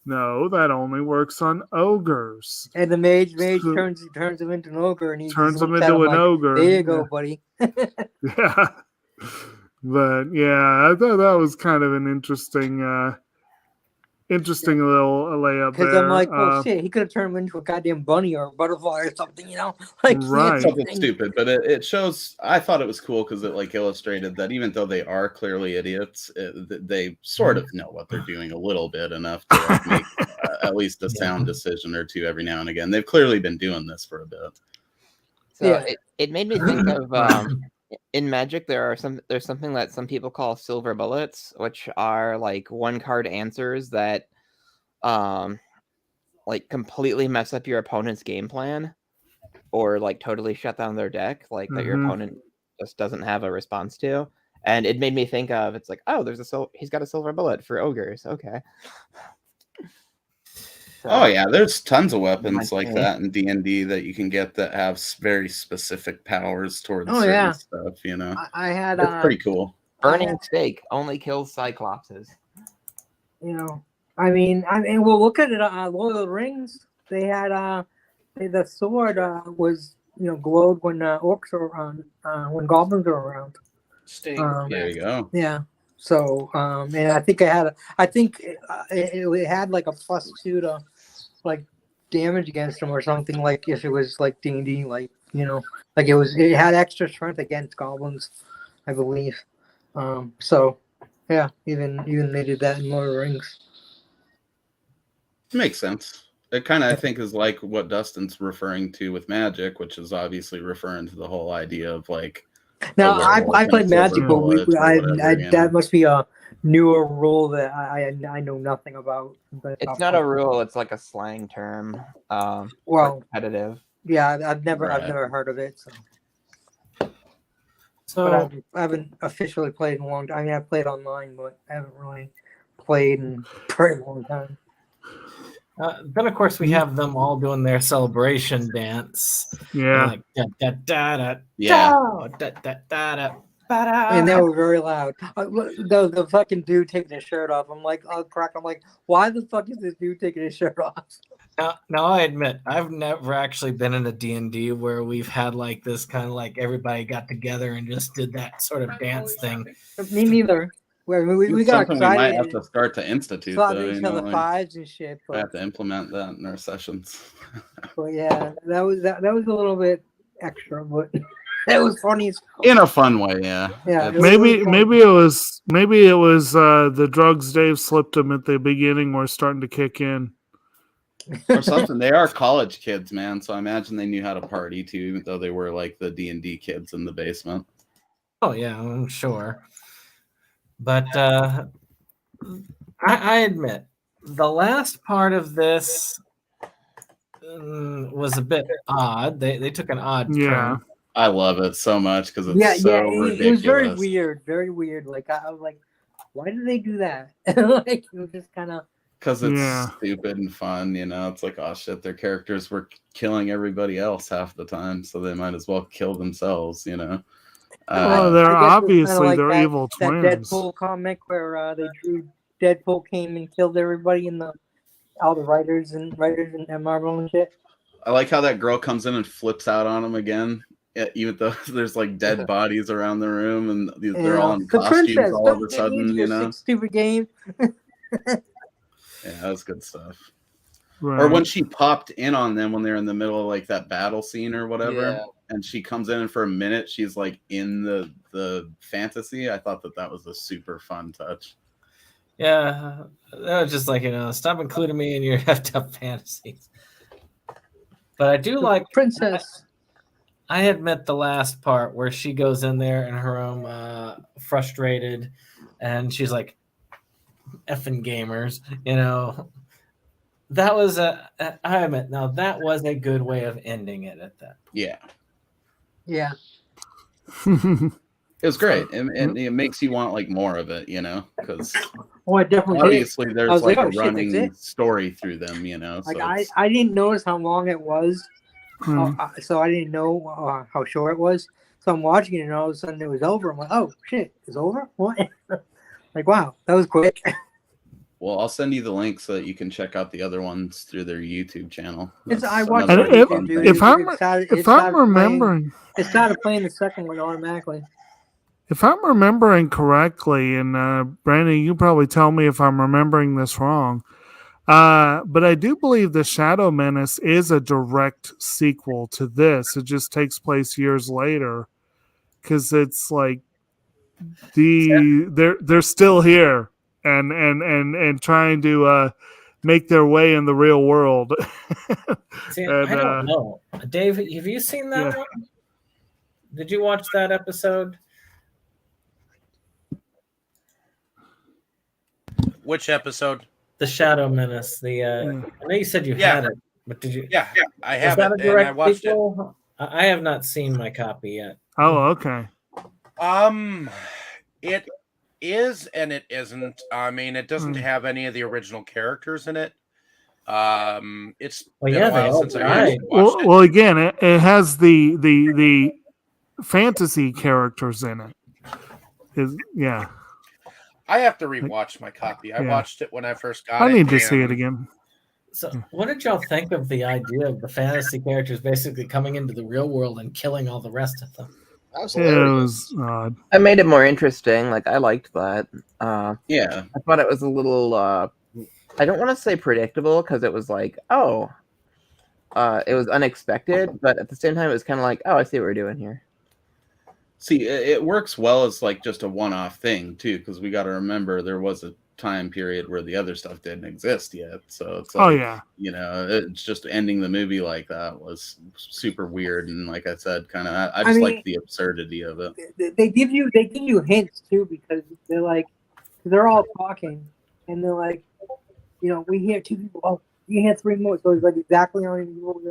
no, that only works on ogres. And the mage turns him into an ogre, and he turns him into an ogre. There you go, buddy. Yeah. But yeah, I thought that was kind of an interesting little layup Because there. I'm like, oh shit, he could have turned him into a goddamn bunny or a butterfly or something, you know? Like, right. Something stupid, but it shows. I thought it was cool because it like illustrated that even though they are clearly idiots, they sort of know what they're doing a little bit enough to like, make at least a sound decision or two every now and again. They've clearly been doing this for a bit. So it made me think of in Magic there's something that some people call silver bullets, which are like one card answers that like completely mess up your opponent's game plan or like totally shut down their deck, like that your opponent just doesn't have a response to. And it made me think of, it's like, oh, he's got a silver bullet for ogres. Okay. Oh yeah, there's tons of weapons like that in D&D that you can get that have very specific powers towards certain stuff. You know, I had it's pretty cool. Burning stake only kills cyclopses. You know, I mean, well, look at it. Lord of the Rings. They had the sword was glowed when orcs were around, when goblins were around. Sting. There you go. Yeah. So, and I think it had like a +2 to like damage against them or something, like if it was like D&D, like like it had extra strength against goblins, I believe. So yeah, even they did that in Lord of the Rings. Makes sense. It kind of I think is like what Dustin's referring to with Magic, which is obviously referring to the whole idea of like. Now I played Magic, but that must be a newer rule that I know nothing about. It's not a rule; it's like a slang term. Well, competitive. Yeah, I've never heard of it. So but I haven't officially played in a long time. I mean, I played online, but I haven't really played in a very long time. Then of course we have them all doing their celebration dance. Yeah. Like da da da da da da da da. And they were very loud. The fucking dude taking his shirt off. I'm like, oh crack. I'm like, why the fuck is this dude taking his shirt off? Now I admit I've never actually been in a D&D where we've had like this kind of like everybody got together and just did that sort of dance thing. Me neither. We got excited. We might have to start to institute though. Each other fives and shit. I have to implement that in our sessions. But yeah, that was a little bit extra, but that was funny. In a fun way, yeah. Yeah. Maybe it was the drugs Dave slipped him at the beginning were starting to kick in. Or something. They are college kids, man. So I imagine they knew how to party too, even though they were like the D&D kids in the basement. Oh yeah, I'm sure. But I admit the last part of this was a bit odd. They took an odd turn. I love it so much because it's so ridiculous. It was very weird. Like I was like, why did they do that? Like it was just kind of because it's stupid and fun, It's like, oh shit, their characters were killing everybody else half the time, so they might as well kill themselves, Well, they're obviously like they're evil twins. That Deadpool comic where they drew Deadpool came and killed everybody in all the writers and Marvel and shit. I like how that girl comes in and flips out on him again, even though there's like dead bodies around the room and they're all in costumes all of a sudden, Stupid game. Yeah, that's good stuff. Right. Or when she popped in on them when they're in the middle of like that battle scene or whatever, and she comes in and for a minute she's like in the fantasy. I thought that was a super fun touch. Yeah, that was just like stop including me in your effed up fantasies. But I do like Princess. I admit the last part where she goes in there in her room, frustrated, and she's like, "Effing gamers," That was I admit now that was a good way of ending it at that point. Yeah. Yeah. It was great, and it makes you want like more of it, because Oh, I definitely did. obviously I there's was like like, a oh, shit, that's running it? story through them, Like So I didn't notice how long it was, Hmm. so I didn't know how short it was. So I'm watching it, and all of a sudden it was over. I'm like, oh shit, it's over? What? Like, wow, that was quick. well, I'll send you the link so that you can check out the other ones through their YouTube channel. I watched another it on fun YouTube, dude. thing. If I'm remembering, it started playing the second one automatically. if I'm remembering correctly, and Brandon, you probably tell me if I'm remembering this wrong. But I do believe the Shadow Menace is a direct sequel to this. It just takes place years later, because it's like they're still here and trying to make their way in the real world. See, And, I don't know. Dave, have you seen that Yeah. one? Did you watch that episode? Which episode? The Shadow Menace. I know you said you Yeah. had it, but did you? Yeah, I Was have that it, a and I direct watched sequel? I have not seen my copy yet. Oh, okay. it. It is and it isn't. I mean, it doesn't Hmm. have any of the original characters in it. It's Well, been yeah, a they while all since I died. actually watched it. Well, again, it has the fantasy characters in it. Yeah. I have to rewatch my copy. I Yeah. watched it when I first got it. I need to see it and again. So, what did y'all think of the idea of the fantasy characters basically coming into the real world and killing all the rest of them? That was It hilarious. was odd. I made it more interesting. Like I liked that. Yeah. I thought it was a little. I don't want to say predictable because it was like, oh, it was unexpected, but at the same time, it was kind of like, oh, I see what we're doing here. See, it works well as like just a one-off thing too, because we got to remember there was a time period where the other stuff didn't exist yet. So it's like, Oh yeah. It's just ending the movie like that was super weird, and like I said, kind of I just mean, like the absurdity of it. They give you hints too, because they're like, they're all talking, and they're like, we hear two people. Oh, you hear three more. So it's like exactly how many people,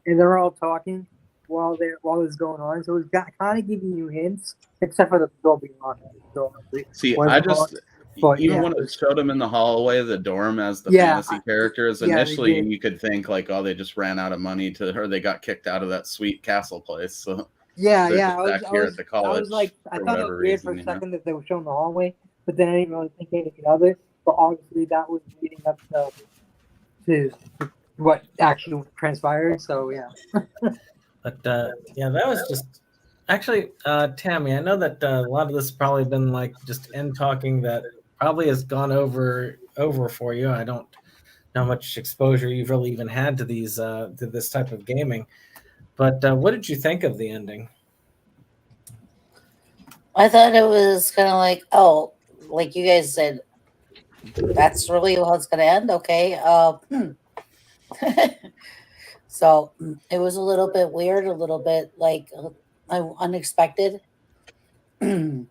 and they're all talking while it's going on. So it's kind of giving you hints, except for the door being locked. See, Was I it just locked? But, even yeah. when it showed him in the hallway, the dorm as the Yeah, fantasy characters, yeah, they initially did. you could think like, oh, they just ran out of money or they got kicked out of that sweet castle place. So Yeah, they're yeah. just I was, back I here was, at the I college was like, I for thought it whatever was weird for reason, a second that they were showing the hallway, but then I didn't really think anything of it. But obviously, that was leading up to what actually transpired. So yeah. But yeah, that was just actually Tammy. I know that a lot of this has probably been like just end talking that probably has gone over for you. I don't know how much exposure you've really even had to this type of gaming. But what did you think of the ending? I thought it was kind of like, oh, like you guys said, that's really how it's going to end. Okay. So it was a little bit weird, a little bit like unexpected. Fucking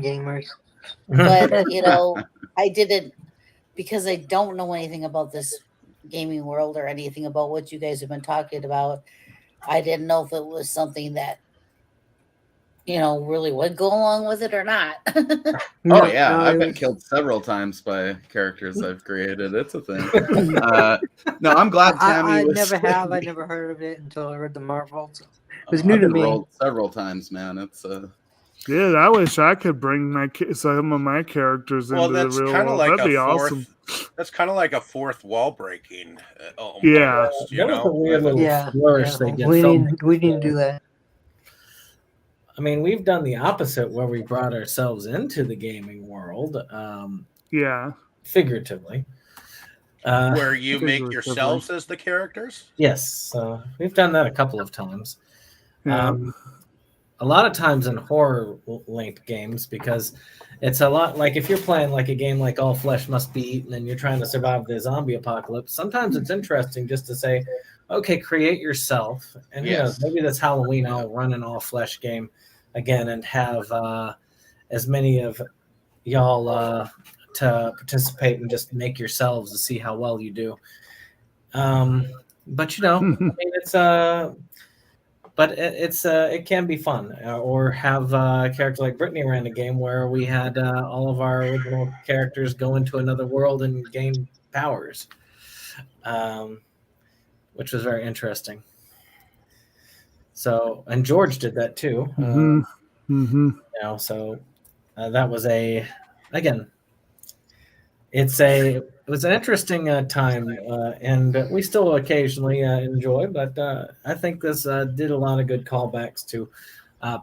gamers. But, I didn't, because I don't know anything about this gaming world or anything about what you guys have been talking about. I didn't know if it was something that, really would go along with it or not. Oh yeah, I've been killed several times by characters I've created. It's a thing. No, I'm glad Tammy I was. never have. I never heard of it until I read the Marvel. So it was I've new to been me. rolled several times, man. It's Dude, I wish I could bring some of my characters Well, into the that's real kind of world. like That'd be a fourth. awesome. That's kind of like a fourth wall breaking. Almost, Yeah. you That was a know. weird little Yeah, flourish they did. we didn't do that. I mean, we've done the opposite where we brought ourselves into the gaming world, Yeah. figuratively. Where you make Figuratively. yourselves as the characters. Yes, we've done that a couple of times. Yeah. A lot of times in horror-linked games, because it's a lot like if you're playing like a game like All Flesh Must Be Eaten and you're trying to survive the zombie apocalypse, sometimes it's interesting just to say, okay, create yourself. And Yes. maybe that's Halloween, I'll run an All Flesh game again and have as many of y'all to participate and just make yourselves to see how well you do. But I mean, it's but it can be fun, or have a character like Brittany ran a game where we had all of our original characters go into another world and gain powers, which was very interesting. So, and George did that too. You know, so that was again, it was an interesting time, and we still occasionally enjoy. But I think this did a lot of good callbacks to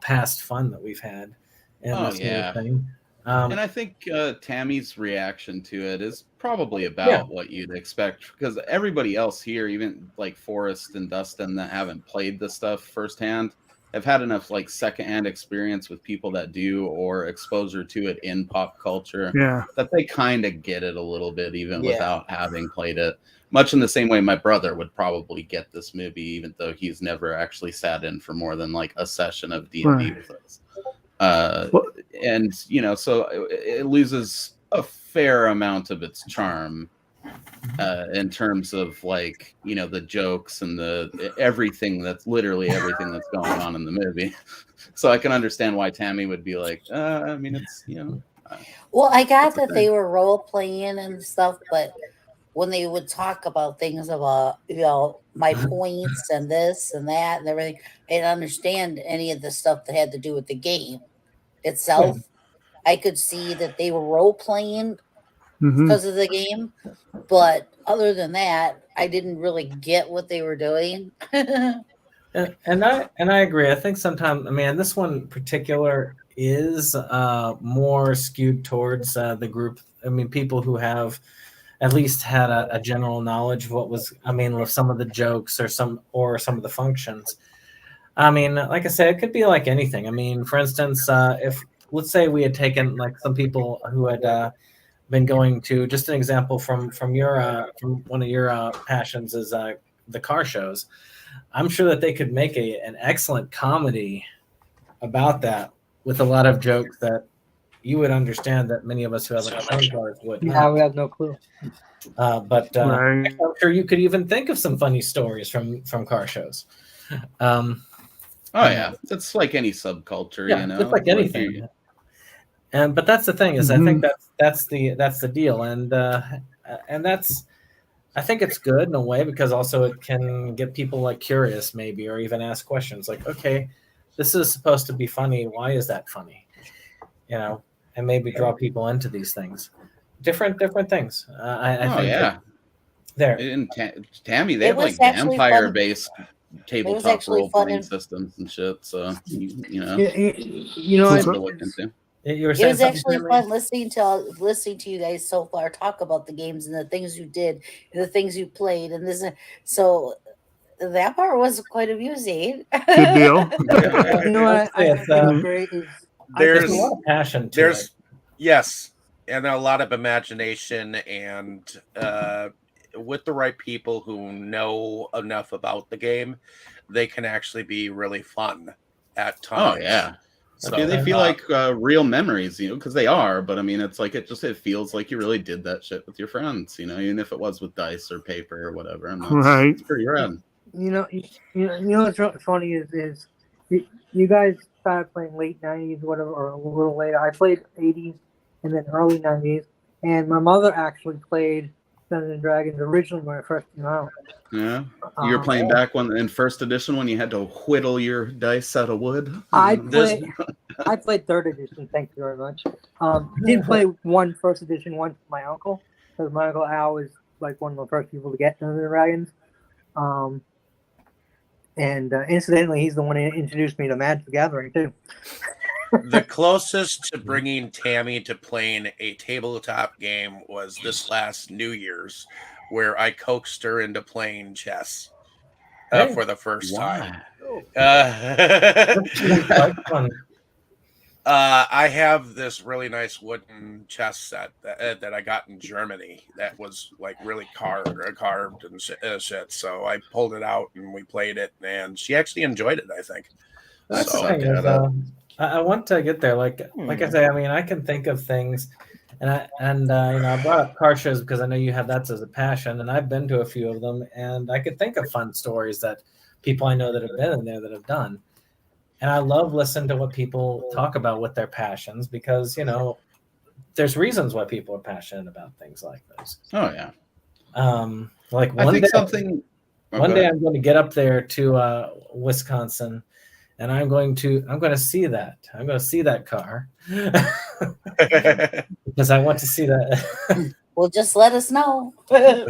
past fun that we've had. And this new thing. And I think Tammy's reaction to it is probably about what you'd expect, because everybody else here, even like Forrest and Dustin that haven't played the stuff firsthand, have had enough like secondhand experience with people that do, or exposure to it in pop culture, that they kind of get it a little bit, even without having played it. Much in the same way my brother would probably get this movie, even though he's never actually sat in for more than like a session of D&D with us. And you know, so it loses a fair amount of its charm in terms of like, you know, the jokes and the everything that's literally everything that's going on in the movie. So I can understand why Tammy would be like, I mean, it's, you know. Well, I got that they were role playing and stuff, but when they would talk about things about, you know, my points and this and that and everything, I didn't understand any of the stuff that had to do with the game itself. I could see that they were role playing because of the game, but other than that, I didn't really get what they were doing. and I agree. I think sometimes, I mean, this one in particular is more skewed towards the group. I mean, people who have at least had a general knowledge of what was, I mean, with some of the jokes or some of the functions. I mean, like I said, it could be like anything. I mean, for instance, if let's say we had taken like some people who had been going to, just an example from one of your passions is the car shows. I'm sure that they could make an excellent comedy about that with a lot of jokes that you would understand that many of us who have like own cars would. Yeah, we have no clue. But I'm sure you could even think of some funny stories from car shows. It's like any subculture, you know. It's like anything. But that's the thing is, I think that's the deal, and that's, I think it's good in a way because also it can get people like curious maybe, or even ask questions like, okay, this is supposed to be funny. Why is that funny? You know, and maybe draw people into these things, different things. I think. There in Tammy, they have like vampire-based tabletop role-playing systems and shit. So you know, you know, it was actually fun listening to you guys so far talk about the games and the things you did and the things you played and this. So that part was quite amusing. Good deal. You know what? There's a lot of passion to it. Yes, and a lot of imagination, and with the right people who know enough about the game, they can actually be really fun at times. Oh yeah. So they feel like real memories, you know, because they are. But I mean, it's like it feels like you really did that shit with your friends, you know, even if it was with dice or paper or whatever. It's pretty rad. You know what's funny is you guys started playing late 90s, whatever, or a little later. I played 80s and then early 90s, and my mother actually played Dungeons and Dragons originally when it first came out. Yeah, you were playing back in first edition when you had to whittle your dice out of wood. I played third edition. Thank you very much. Did play first edition once with my uncle, because my uncle Al was like one of the first people to get Dungeons and Dragons. And incidentally, he's the one who introduced me to Magic the Gathering too. The closest to bringing Tammy to playing a tabletop game was this last New Year's, where I coaxed her into playing chess for the first time. I have this really nice wooden chess set that I got in Germany that was like really carved and shit. So I pulled it out and we played it, and she actually enjoyed it, I think. That's the thing is, I want to get there. Like I say, I mean, I can think of things, And I brought up car shows because I know you have that as a passion, and I've been to a few of them, and I could think of fun stories that people I know that have been in there that have done. And I love listening to what people talk about with their passions because there's reasons why people are passionate about things like those. Oh yeah. Like I one think day, something. one day I'm going to get up there to Wisconsin, and I'm going to see that. I'm going to see that car because I want to see that. Well, just let us know. In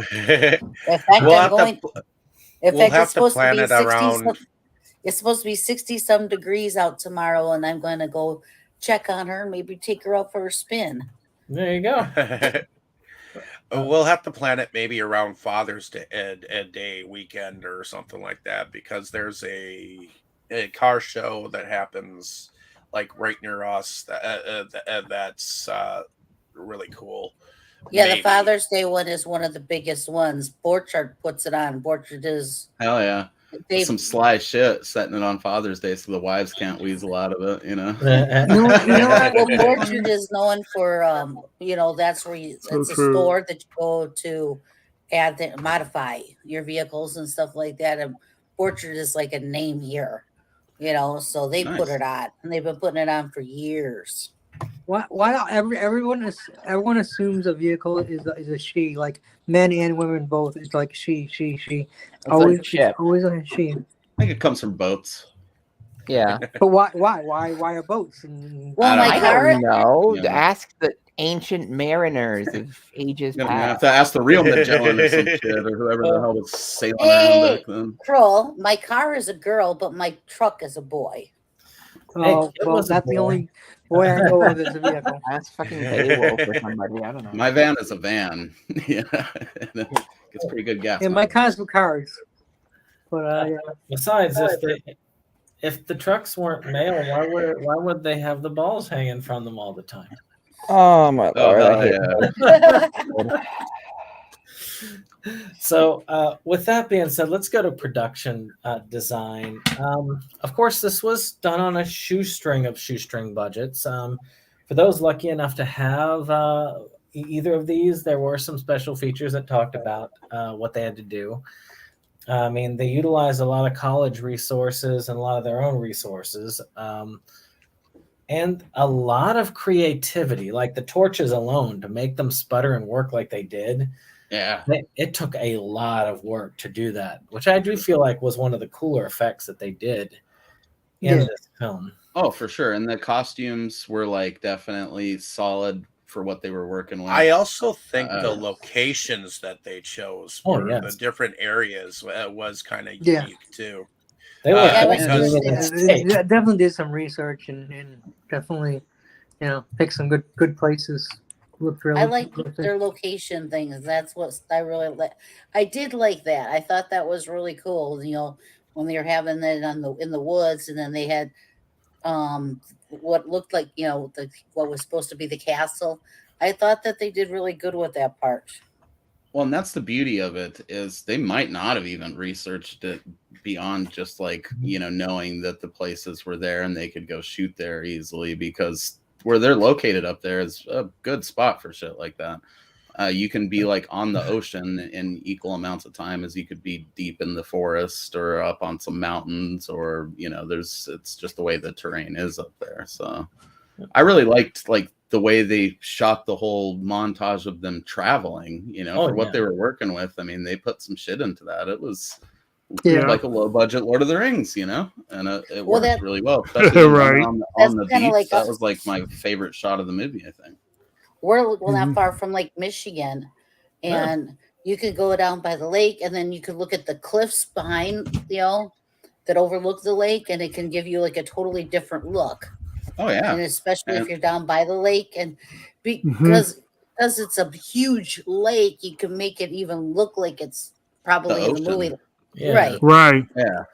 fact, it's supposed to be 60. It's supposed to be 60-some degrees out tomorrow, and I'm going to go check on her and maybe take her out for a spin. There you go. We'll have to plan it maybe around Father's Day weekend or something like that, because there's a car show that happens like right near us that's really cool. Yeah, maybe. The Father's Day one is one of the biggest ones. Borchardt puts it on. Borchardt is... Hell yeah. Some sly shit, setting it on Father's Day so the wives can't weasel out of it, Well, Borchardt is known for, that's where it's a store that you go to modify your vehicles and stuff like that. And Borchardt is like a name here, so they put it on, and they've been putting it on for years. Why everyone assumes a vehicle is a she, like men and women both. It's like she. Always a she. I think it comes from boats. Yeah. But why are boats? Well, I don't know. Yeah. Ask the ancient mariners of ages past. You have to ask the real Magellan or some shit, or whoever the hell was sailing around back then. Kroll, my car is a girl, but my truck is a boy. Oh, well, that's the only boy I know of is a vehicle. That's fucking Beowulf or somebody. I don't know. My van is a van. Yeah. It's pretty good gas. Yeah, my cars were cars. But yeah. Besides, if the trucks weren't male, why would they have the balls hanging from them all the time? Oh my lord! So, with that being said, let's go to production design. Of course, this was done on a shoestring budgets. For those lucky enough to have either of these, there were some special features that talked about what they had to do. I mean, they utilize a lot of college resources and a lot of their own resources, and a lot of creativity, like the torches alone, to make them sputter and work like they did. Yeah, it took a lot of work to do that, which I do feel like was one of the cooler effects that they did in this film. Oh, for sure. And the costumes were like definitely solid for what they were working with. I also think the locations that they chose for the different areas was kind of unique too. They definitely did some research and definitely, picked some good places. I like their location things. That's what I really like. I did like that. I thought that was really cool. When they were having it in the woods, and then they had what looked like what was supposed to be the castle. I thought that they did really good with that part. Well, and that's the beauty of it, is they might not have even researched it beyond just like knowing that the places were there and they could go shoot there easily, because where they're located up there is a good spot for shit like that. You can be like on the ocean in equal amounts of time as you could be deep in the forest or up on some mountains, or it's just the way the terrain is up there. So I really liked the way they shot the whole montage of them traveling, for what they were working with. I mean, they put some shit into that. It was like a low budget Lord of the Rings, and it worked really well. Right. On the beach, that was like my favorite shot of the movie, I think. We're not far from Lake Michigan, and you could go down by the lake, and then you could look at the cliffs behind, that overlook the lake, and it can give you like a totally different look. Oh yeah, and especially if you're down by the lake, and because it's a huge lake, you can make it even look like it's probably in the movie. Yeah. Right. Yeah.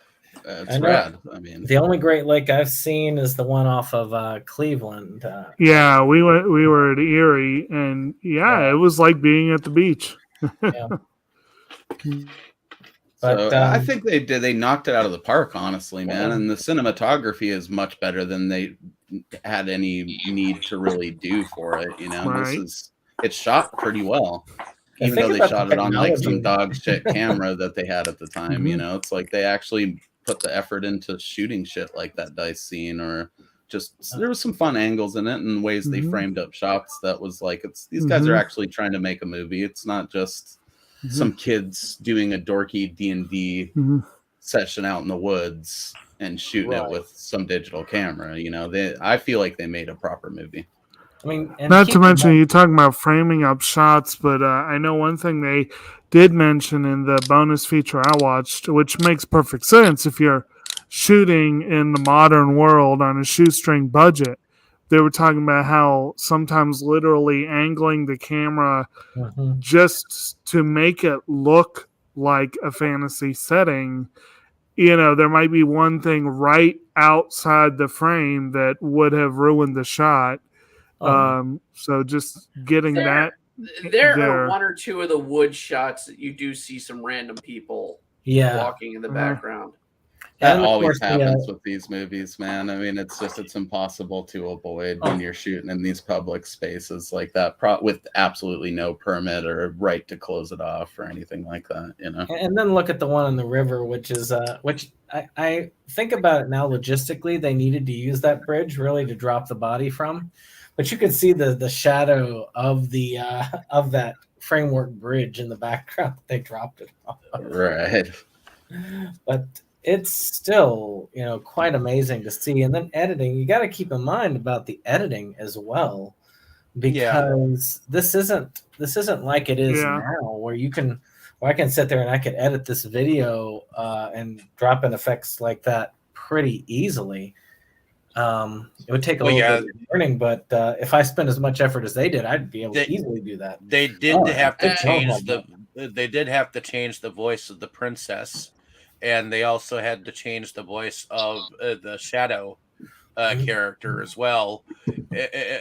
It's rad. I mean, the only Great Lake I've seen is the one off of Cleveland. Yeah, we were at Erie, and it was like being at the beach. But I think they knocked it out of the park, honestly, man. And the cinematography is much better than had any need to really do for it. You know, Right. it's shot pretty well. And Even though think they about shot the it on like some technology. dog shit camera that they had at the time, you Mhm. know, it's like they actually put the effort into shooting shit like that dice scene, or just there was some fun angles in it and ways they Mhm. framed up shots that was like, these guys are Mhm. actually trying to make a movie. It's not just Mhm. some kids doing a dorky D&D Mhm. session out in the woods and shooting it Right. with some digital camera. You know, I feel like they made a proper movie. I mean, and Not to keep in mention, mind- you're talking about framing up shots, but I know one thing they did mention in the bonus feature I watched, which makes perfect sense if you're shooting in the modern world on a shoestring budget. They were talking about how sometimes literally angling the camera Mhm. just to make it look like a fantasy setting. You know, there might be one thing right outside the frame that would have ruined the shot. So just getting that There are there. one or two of the wood shots that you do see some random people Yeah. walking in the background. That And of always course, the, happens with these movies, man. I mean, it's impossible to avoid when you're shooting in these public spaces like that, with absolutely no permit or right to close it off or anything like that. You know. And then look at the one in the river, which is which I think about it now logistically, they needed to use that bridge really to drop the body from, but you could see the shadow of the of that framework bridge in the background. They dropped it off. Right. But it's still, you know, quite amazing to see. And then editing, you got to keep in mind about the editing as well, because this isn't like it is Yeah. now, where I can sit there and I could edit this video and drop in effects like that pretty easily. It would take a little bit of learning, but if I spend as much effort as they did, I'd be able to easily do that. They did have to I change don't they did have to change the voice of the princess, and they also had to change the voice of the Shadow character as well,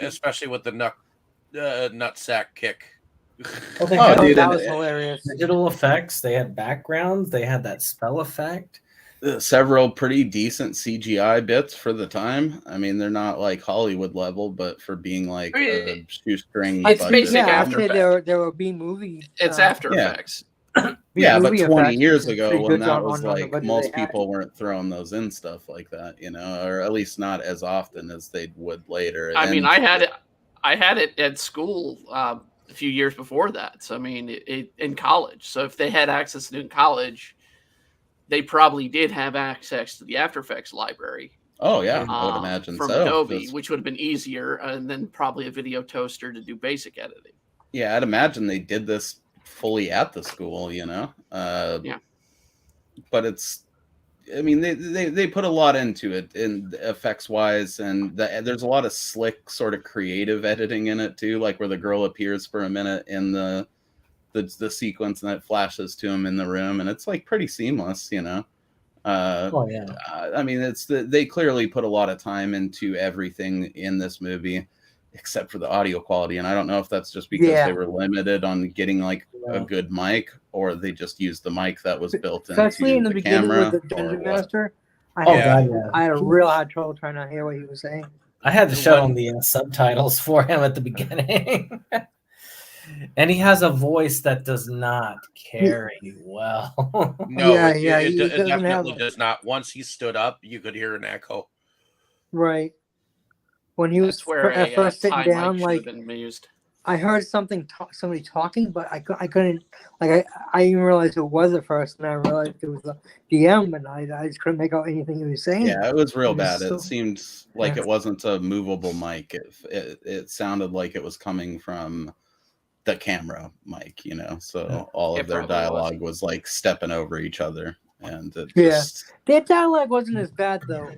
especially with the nutsack kick. Well, they Oh, had that was hilarious. digital effects. They had backgrounds. They had that spell effect. Several pretty decent CGI bits for the time. I mean, they're not like Hollywood level, but for being like a shoestring, It's budget basic film. After Effects. There will be movie. It's After Effects. Yeah, but movie 20 effects years is ago, pretty when good that on was the like budget most they had. people weren't throwing those in stuff like that, you know, or at least not as often as they would later. I mean, I had it at school a few years before that. So I mean, in college. So if they had access to it in college, they probably did have access to the After Effects library. Oh yeah, I would imagine from so. Adobe, which would have been easier, and then probably a video toaster to do basic editing. Yeah, I'd imagine they did this fully at the school, you know. Yeah, but it's, I mean, they put a lot into it in effects wise, and there's a lot of slick sort of creative editing in it too, like where the girl appears for a minute in the sequence and it flashes to him in the room, and it's like pretty seamless, you know. I mean, they clearly put a lot of time into everything in this movie, except for the audio quality, and I don't know if that's just because they were limited on getting like a good mic, or they just used the mic that was built Especially in into the the beginning camera. with the Dungeon Master. God, yeah. I had a real hard trouble trying to hear what he was saying. I had to show him the subtitles for him at the beginning. And he has a voice that does not carry well. No, he it doesn't definitely have- does not. Once he stood up, you could hear an echo. Right. When he was that's where at first sitting tie mic down, should like have been used. I heard somebody talking, but I couldn't. Like I didn't realize it was at first, and I realized it was the DM, and I just couldn't make out anything he was saying. Yeah, it was real It was bad. so- It seemed like Yeah. it wasn't a movable mic. It sounded like it was coming from the camera mic, you know. So all of It their probably dialogue was like stepping over each other, and it Yeah. just, Their dialogue wasn't as bad though.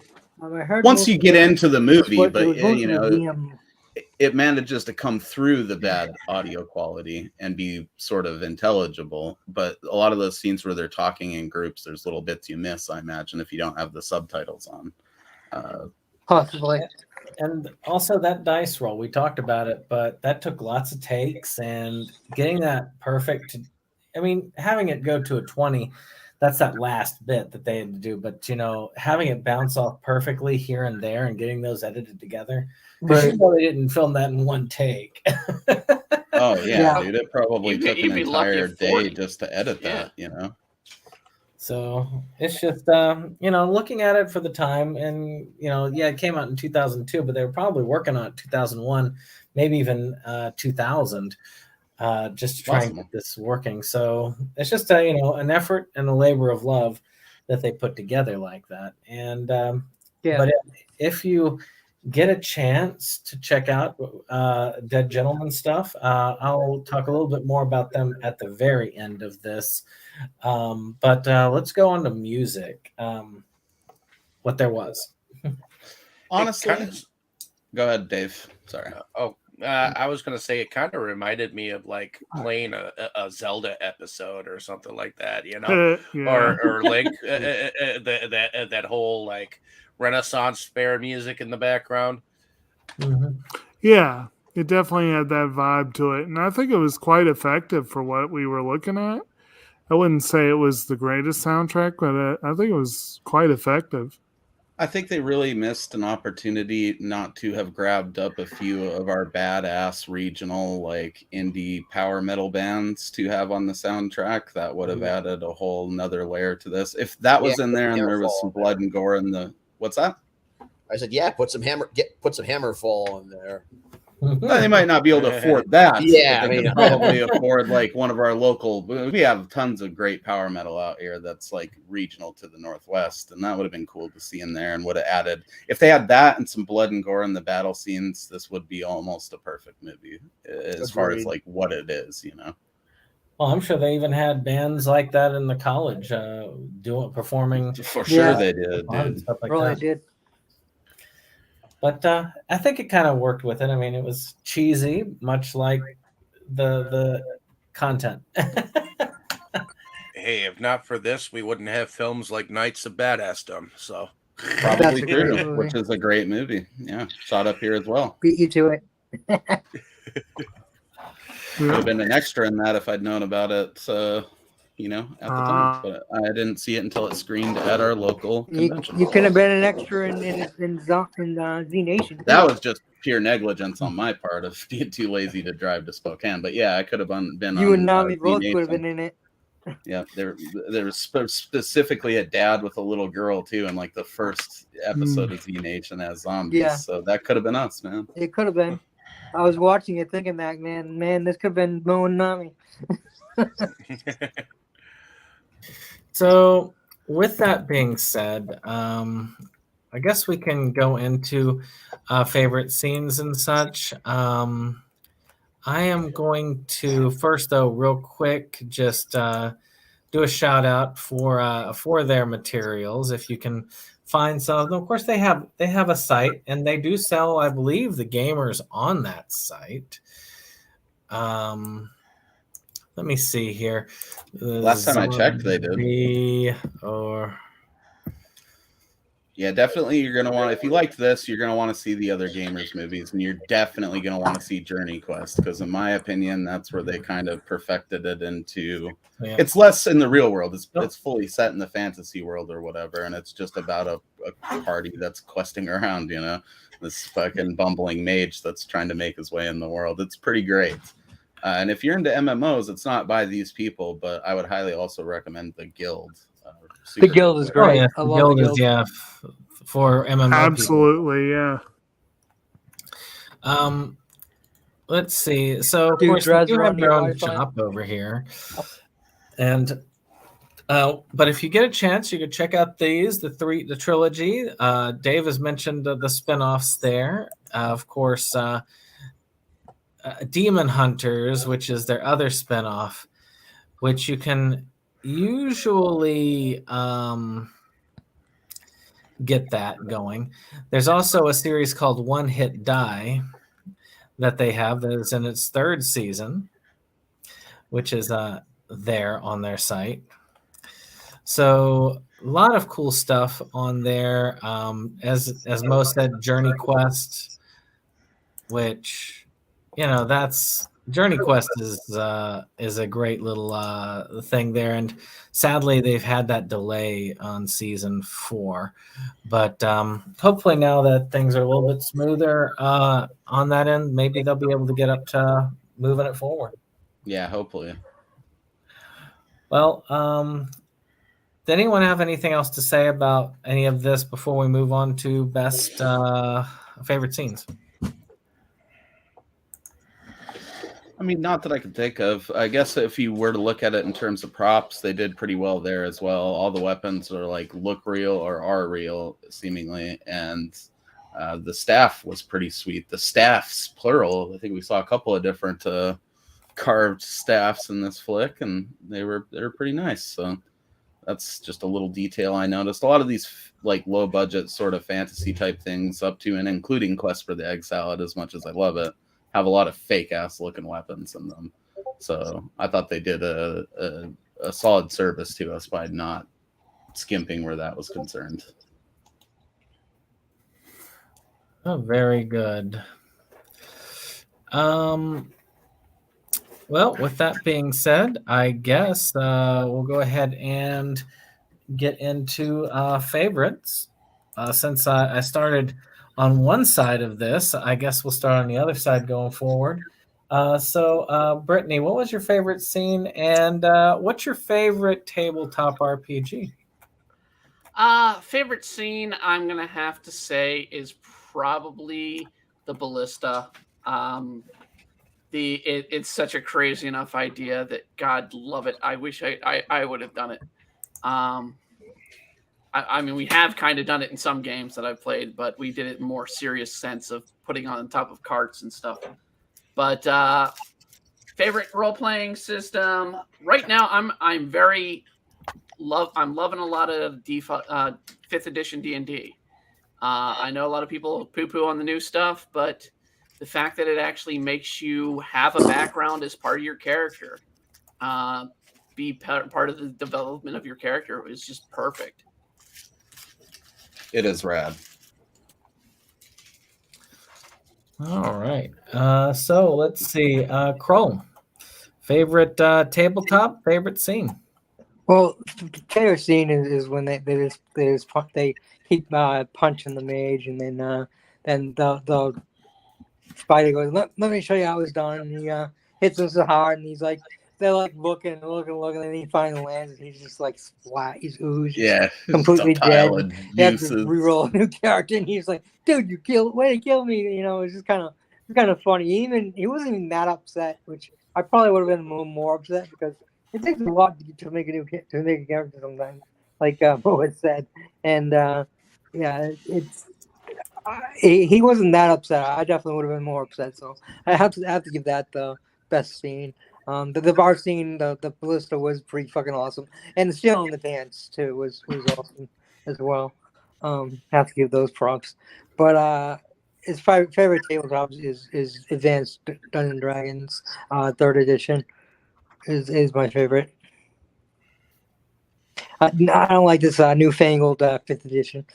I heard once most you of get it into the was movie, what- it but was mostly you the know, DM. it manages to come through the bad audio quality and be sort of intelligible. But a lot of those scenes where they're talking in groups, there's little bits you miss, I imagine, if you don't have the subtitles on. Possibly. And also that dice roll, we talked about it, but that took lots of takes, and getting that perfect. I mean, having it go to a 20, that's that last bit that they had to do. But having it bounce off perfectly here and there and getting those edited together, because Right. they didn't film that in one take. Oh Yeah. dude, it probably You'd took be- an you'd be lucky entire if day 40. just to edit Yeah. that. So it's just looking at it for the time, and it came out in 2002, but they were probably working on it 2001, maybe even 2000, just to try and get this working. So it's just an effort and a labor of love that they put together like that. And Yeah. but if you get a chance to check out Dead Gentleman stuff, I'll talk a little bit more about them at the very end of this. But let's go on to music. What there was. Honestly, It kinda- go ahead, Dave. Sorry. I was gonna say it kind of reminded me of like playing a Zelda episode or something like that, Yeah. or Link, that whole like Renaissance fair music in the background. Mhm. Yeah, it definitely had that vibe to it. And I think it was quite effective for what we were looking at. I wouldn't say it was the greatest soundtrack, but I think it was quite effective. I think they really missed an opportunity not to have grabbed up a few of our badass regional, like indie power metal bands to have on the soundtrack. That would have added a whole nother layer to this. If that was in there and there was some blood and gore in the, what's that? I said, yeah, put some Hammerfall in there. Well, they might not be able to afford that. Yeah, but they could probably afford like one of our local. We have tons of great power metal out here that's like regional to the Northwest, and that would have been cool to see in there, and would have added, if they had that and some blood and gore in the battle scenes, this would be almost a perfect movie as far as like what it is. Well, I'm sure they even had bands like that in the college performing. For sure they did, dude. Stuff like Really that. did. But I think it kind of worked with it. I mean, it was cheesy, much like the content. Hey, if not for this, we wouldn't have films like Knights of Badassdom. So Probably That's a great true, movie. which is a great movie. Yeah, shot up here as well. Beat you to it. Would have been an extra in that if I'd known about it, at the time. But I didn't see it until it screened at our local convention. You could have been an extra in Z Nation. That was just pure negligence on my part of being too lazy to drive to Spokane. But yeah, I could have been. You on, and Nami Z both Nation. would have been in it. Yeah, there was specifically a dad with a little girl too, in like the first episode of Z Nation as zombies. Yeah. So that could have been us, man. It could have been. I was watching it thinking that, man, this could have been Mo and Nami. So, with that being said, I guess we can go into favorite scenes and such. I am going to first, though, real quick, just do a shout out for their materials. If you can find some of them, of course they have a site, and they do sell, I believe, the gamers on that site. Let me see here. Last time I checked, they did. Yeah, definitely. You're gonna want, if you liked this, you're gonna want to see the other gamers movies, and you're definitely gonna want to see Journey Quest, because in my opinion, that's where they kind of perfected it into. Yeah. It's less in the real world. It's fully set in the fantasy world or whatever, and it's just about a party that's questing around. This fucking bumbling mage that's trying to make his way in the world. It's pretty great. And if you're into MMOs, it's not by these people, but I would highly also recommend The Guild. The Guild is great. I love The Guild. For MMO. Absolutely, yeah. Let's see. So of Dude, course you do Dres, have your own Wi-Fi. shop over here, and but if you get a chance, you could check out the trilogy. Dave has mentioned the spin-offs there. Of course, Demon Hunters, which is their other spin-off, which you can usually get that going. There's also a series called One Hit Die that they have that is in its third season, which is there on their site. So a lot of cool stuff on there. As Mo said, Journey Quest, which that's Journey Quest is a great little thing there, and sadly they've had that delay on season 4. But hopefully now that things are a little bit smoother on that end, maybe they'll be able to get up to moving it forward. Yeah, hopefully. Well, did anyone have anything else to say about any of this before we move on to best favorite scenes? I mean, not that I can think of. I guess if you were to look at it in terms of props, they did pretty well there as well. All the weapons are like look real or are real, seemingly, and the staff was pretty sweet. The staffs, plural. I think we saw a couple of different carved staffs in this flick, and they were pretty nice. So that's just a little detail I noticed. A lot of these like low budget sort of fantasy type things, up to and including Quest for the Egg Salad, as much as I love it, have a lot of fake ass looking weapons in them. So I thought they did a solid service to us by not skimping where that was concerned. Oh, very good. Well, with that being said, I guess we'll go ahead and get into favorites. Since I started on one side of this, I guess we'll start on the other side going forward. So, Brittany, what was your favorite scene, and what's your favorite tabletop RPG? Favorite scene, I'm gonna have to say, is probably the ballista. It's such a crazy enough idea that God love it. I wish I would have done it. I mean, we have kind of done it in some games that I've played, but we did it in more serious sense of putting on top of carts and stuff. But favorite role playing system right now, I'm loving a lot of 5th edition D&D. I know a lot of people poo-poo on the new stuff, but the fact that it actually makes you have a background as part of your character, be part of the development of your character, is just perfect. It is rad. All right. So let's see. Kroll, favorite tabletop, favorite scene? Well, the favorite scene is when they keep punching the mage, and then the spider goes, let me show you how it's done. And he hits him so hard, and he's like, they're like looking, and then he finally lands, and he's just like splat. He's oozed, completely dead. He had to reroll a new character, and he's like, "Dude, way to kill me!" You know, it's just kind of funny. He wasn't even that upset, which I probably would have been a little more upset, because it takes a lot to make a character sometimes, like Bo had said, and yeah, he wasn't that upset. I definitely would have been more upset. So I have to give that the best scene. The bar scene, the ballista was pretty fucking awesome, and the shell in the pants too was awesome as well. Have to give those props. But his favorite tabletop is Advanced Dungeons and Dragons 3rd edition is my favorite. I don't like this newfangled 5th edition.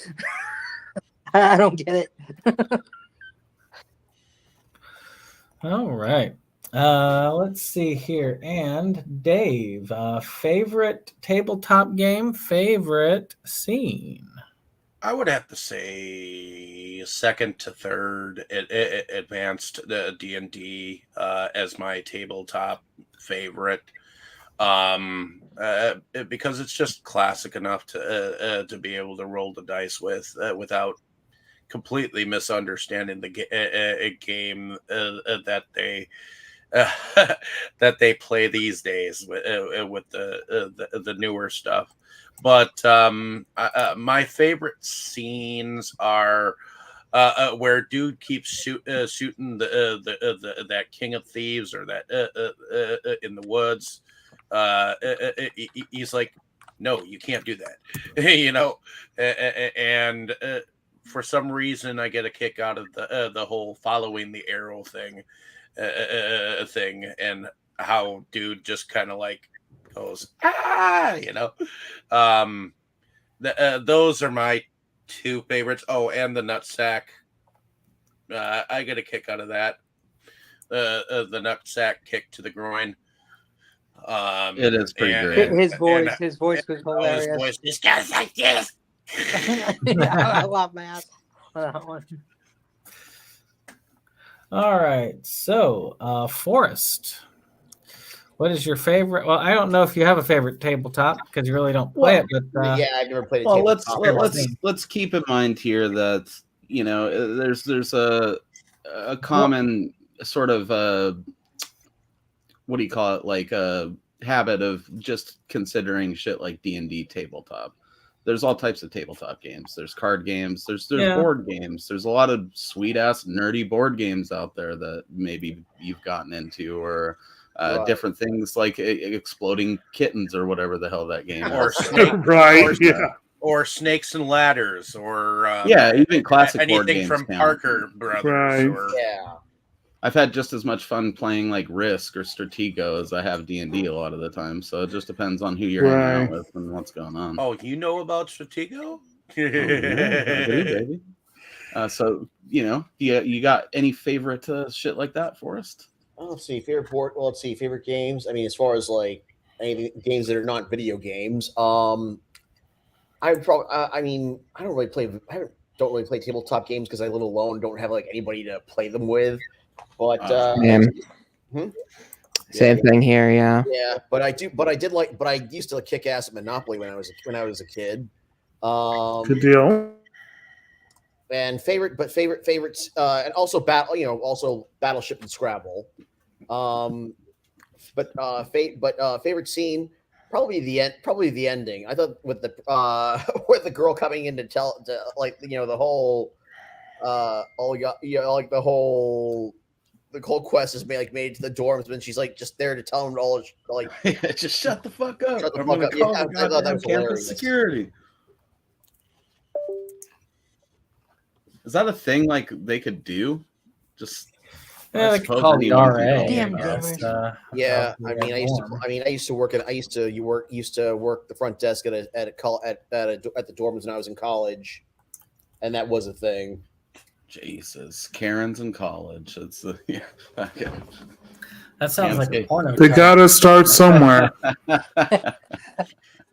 I don't get it. All right. Let's see here. And Dave, favorite tabletop game, favorite scene? I would have to say second to third advanced D&D as my tabletop favorite, because it's just classic enough to be able to roll the dice with without completely misunderstanding the game that they play these days with the newer stuff. But my favorite scenes are where dude keeps shooting that King of Thieves, or that in the woods. He's like, no, you can't do that, you know, and for some reason I get a kick out of the whole following the arrow thing, and how dude just kind of like goes, you know. Those are my two favorites. Oh, and the nutsack, I get a kick out of that. the nutsack kick to the groin. It is pretty and- great. and- His voice, and- his voice was hilarious. His voice just goes like this. Yeah, I love Matt on that one. All right. So, Forrest, what is your favorite? Well, I don't know if you have a favorite tabletop because you really don't play it. But yeah, I've never played. Well, tabletop. let's keep in mind here that there's a common sort of what do you call it, like a habit of just considering shit like D&D tabletop. There's all types of tabletop games. There's card games. There's board games. There's a lot of sweet ass nerdy board games out there that maybe you've gotten into, or different things like exploding kittens or whatever the hell that game Or is. snake, Right, or, yeah. or snakes and ladders, or even classic board anything games from count. Parker Brothers. Right. Or, Yeah. I've had just as much fun playing like Risk or Stratego as I have D&D a lot of the time. So it just depends on who you're hanging out with and what's going on. Oh, you know about Stratego? Yeah, I do, baby. So you got any favorite shit like that, Forrest? Let's see, favorite board. Well, let's see, favorite games. I mean, as far as like any games that are not video games, I probably. I mean, I don't really play. Don't really play tabletop games because I live alone. Don't have like anybody to play them with. But Same thing here, yeah. yeah, but I do. But I did like. But I used to kick ass at Monopoly when I was a kid. Good deal. And favorites, and also also Battleship and Scrabble. Favorite scene, probably the ending. I thought with the with the girl coming in to the whole like the whole quest is made to the dorms, but she's like just there to tell them all like just shut the fuck up. Shut the I'm fuck gonna up. call Yeah, the I thought that was goddamn campus hilarious. security. Is that a thing like they could do? Just Yeah, they could call the anyone RA. can call Damn it. gamers. yeah. I used to work the front desk at the dorms when I was in college, and that was a thing. Jesus, Karen's in college. It's yeah. Okay. that sounds like a porno. They type. gotta start somewhere.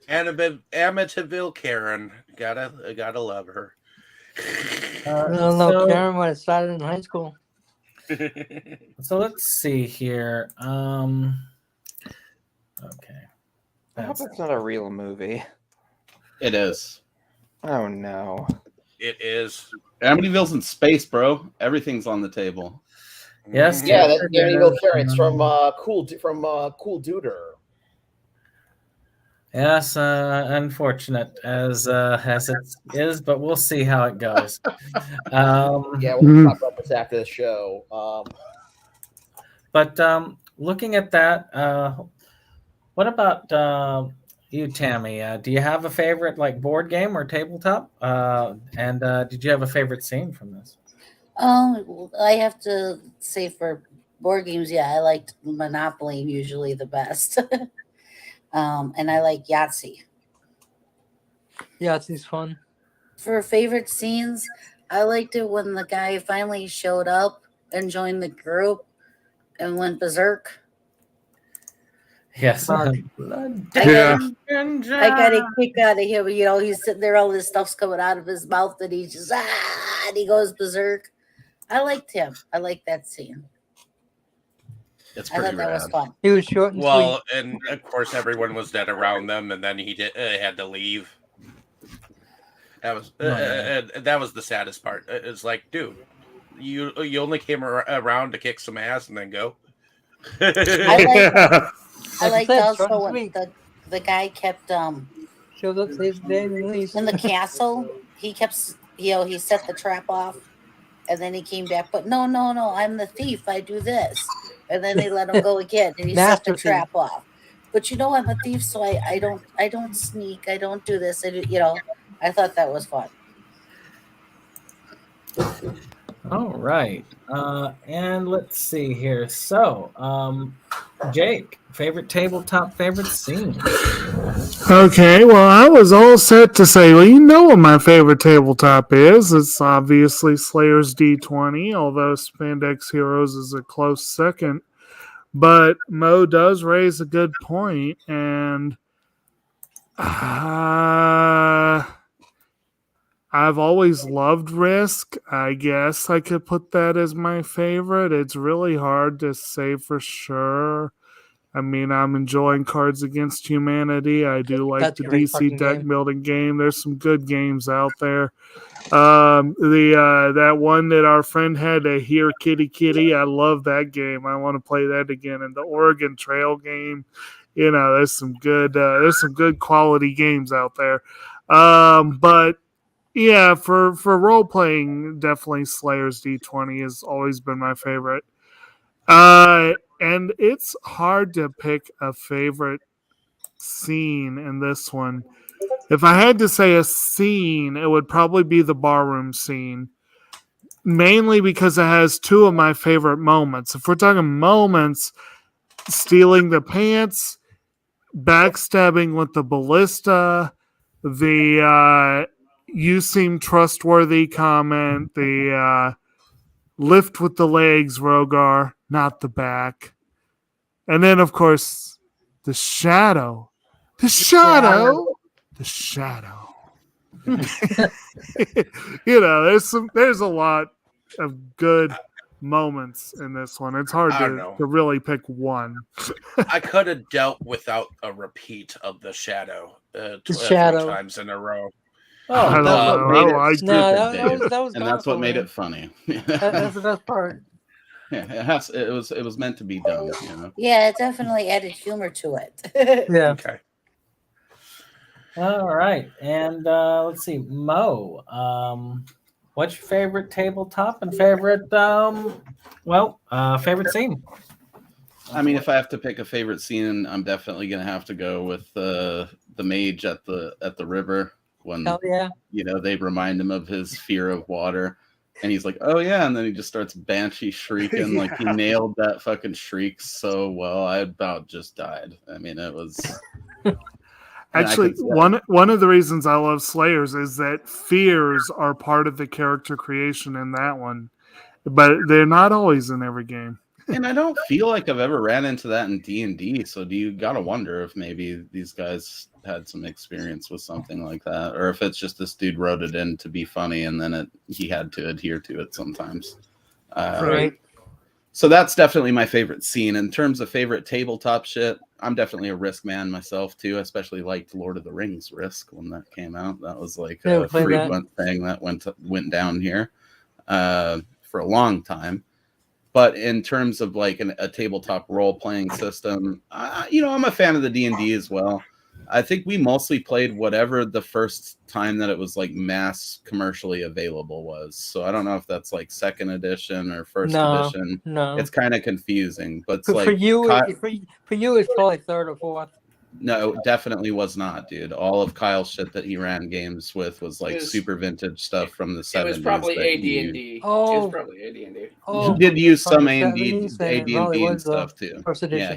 Amityville Karen, gotta love her. I don't know, Karen, when it started in high school. So let's see here. Okay. I hope That's it's not a real movie. It is. Oh no. It is. Amityville's in space, bro. Everything's on the table. Yes. Yeah, yes, that it Amityville is. Karen. It's from Cool Duder. Yes, unfortunate as it is, but we'll see how it goes. Yeah, we'll talk about this after the show. But looking at that, what about you, Tammy? Do you have a favorite like board game or tabletop? And did you have a favorite scene from this? I have to say for board games, yeah, I liked Monopoly usually the best. And I like Yahtzee. Yahtzee fun. For favorite scenes, I liked it when the guy finally showed up and joined the group and went berserk. Yes. Mark. Yeah. I got a kick out of him. He's sitting there, all this stuff's coming out of his mouth, and he's just and he goes berserk. I liked him. I liked that scene. It's I pretty thought that was rad. fun. He was short and Well, and of course everyone was dead around them, and then he had to leave. That was that was the saddest part. It's like, dude, you only came around to kick some ass and then go. I liked said, also short and when sweet. the guy kept sweet. Shows up, saves the day, and leaves. in the castle. He kept he set the trap off, and then he came back. But no, I'm the thief. I do this, and then they let him go again, and he set the Master thief. trap off. But I'm a thief, so I don't sneak. I don't do this. I thought that was fun. All right. And let's see here. So, Jake, favorite tabletop, favorite scene. Okay, well, I was all set to say, well, you know what my favorite tabletop is. It's obviously Slayer's D20, although Spandex Heroes is a close second. But Mo does raise a good point, and I've always loved Risk. I guess I could put that as my favorite. It's really hard to say for sure. I mean, I'm enjoying Cards Against Humanity. I do like That's the a great DC fucking deck game. building game. There's some good games out there. That one that our friend had, a Here Kitty Kitty. I love that game. I want to play that again. And the Oregon Trail game. You know, there's some good quality games out there. But yeah, for role playing, definitely Slayer's D20 has always been my favorite. And it's hard to pick a favorite scene in this one. If I had to say a scene, it would probably be the barroom scene. Mainly because it has two of my favorite moments. If we're talking moments, stealing the pants, backstabbing with the ballista, the you seem trustworthy comment, the lift with the legs, Rogar, not the back. And then, of course, the shadow. The shadow. You know, there's a lot of good moments in this one. It's hard I don't know. to really pick one. I could have dealt without a repeat of the Shadow, Shadow. 3 times in a row. I don't know. made I it liked No, stupid, that was and that's powerful, what made man. it funny. That's the best part. Yeah, it was meant to be dumb, you know. Yeah, it definitely added humor to it. Yeah. Okay. All right, and let's see, Mo. What's your favorite tabletop and favorite favorite scene? I mean, if I have to pick a favorite scene, I'm definitely gonna have to go with the mage at the river when Hell yeah. you know they remind him of his fear of water, and he's like, "Oh yeah," and then he just starts banshee shrieking like he nailed that fucking shriek so well. I about just died. I mean, it was. Actually, one of the reasons I love Slayers is that fears are part of the character creation in that one, but they're not always in every game. And I don't feel like I've ever ran into that in D&D. So you gotta wonder if maybe these guys had some experience with something like that, or if it's just this dude wrote it in to be funny, and then he had to adhere to it sometimes. Right. So that's definitely my favorite scene. In terms of favorite tabletop shit, I'm definitely a Risk man myself too. I especially liked Lord of the Rings Risk when that came out. That was like a frequent thing that went down here for a long time. But in terms of like a tabletop role playing system, I'm a fan of the D&D as well. I think we mostly played whatever the first time that it was like mass commercially available was. So I don't know if that's like second edition or first edition. No, it's kind of confusing. But it's for you, it's probably third or fourth. No, it definitely was not, dude. All of Kyle's shit that he ran games with was like super vintage stuff from the 70s. It was probably AD&D. Oh, it was probably AD&D. He did use some AD&D and stuff too. Yeah,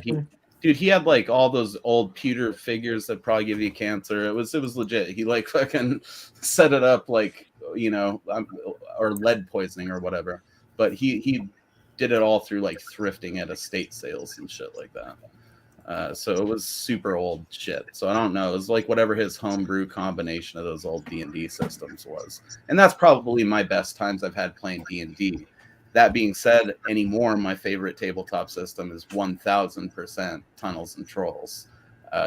he had like all those old pewter figures that probably give you cancer. It was legit. He like fucking set it up like or lead poisoning or whatever. But he did it all through like thrifting at estate sales and shit like that. So it was super old shit. So I don't know. It was like whatever his homebrew combination of those old D&D systems was. And that's probably my best times I've had playing D&D. That being said, anymore, my favorite tabletop system is 1000% Tunnels and Trolls.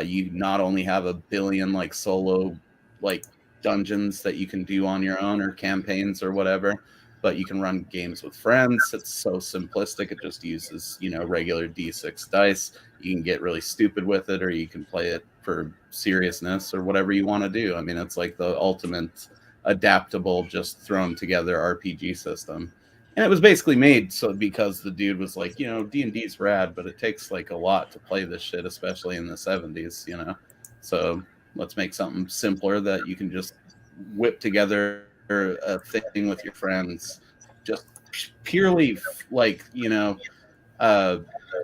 You not only have a billion like solo like dungeons that you can do on your own or campaigns or whatever, but you can run games with friends. It's so simplistic. It just uses, regular D6 dice. You can get really stupid with it, or you can play it for seriousness or whatever you want to do. I mean, it's like the ultimate adaptable, just thrown together RPG system. And it was basically made so because the dude was like, D&D's rad, but it takes like a lot to play this shit, especially in the 70s, So let's make something simpler that you can just whip together a thing with your friends, just purely like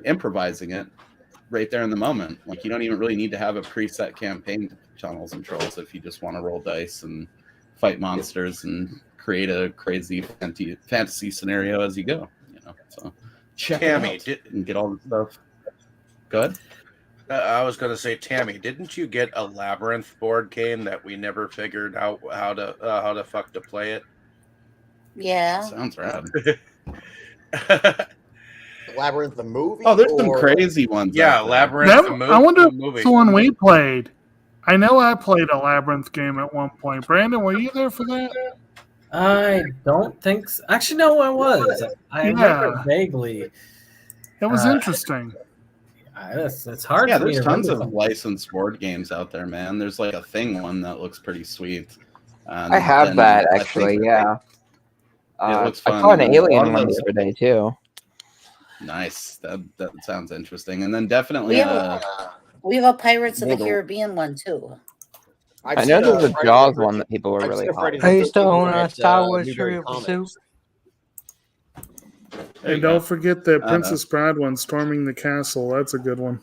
improvising it. right there in the moment. Like, you don't even really need to have a preset campaign to Tunnels and Trolls if you just want to roll dice and fight monsters and create a crazy fantasy scenario as you go. So check Tammy, it out and get all the stuff. Go ahead. I was going to say, Tammy, didn't you get a Labyrinth board game that we never figured out how to fuck to play it? Yeah. Sounds rad. Labyrinth the movie? Oh, there's some crazy ones. Yeah, out there. Labyrinth the movie. I wonder if movie. it's the one we played. I know I played a Labyrinth game at one point. Brandon, were you there for that? I don't think so. Actually, no, I was. I remember vaguely. It was interesting. It's hard. Yeah, for me there's to tons remember of licensed board games out there, man. There's like a Thing one that looks pretty sweet. I have that actually. Yeah. It looks fun. I saw an Alien one the other day too. Nice. That sounds interesting. And then definitely we have a Pirates of the Caribbean one too. I know there's a Jaws one that people were really hot. I used to own a Star Wars Trivial Pursuit. Hey, don't forget the Princess Bride one, Storming the Castle. That's a good one.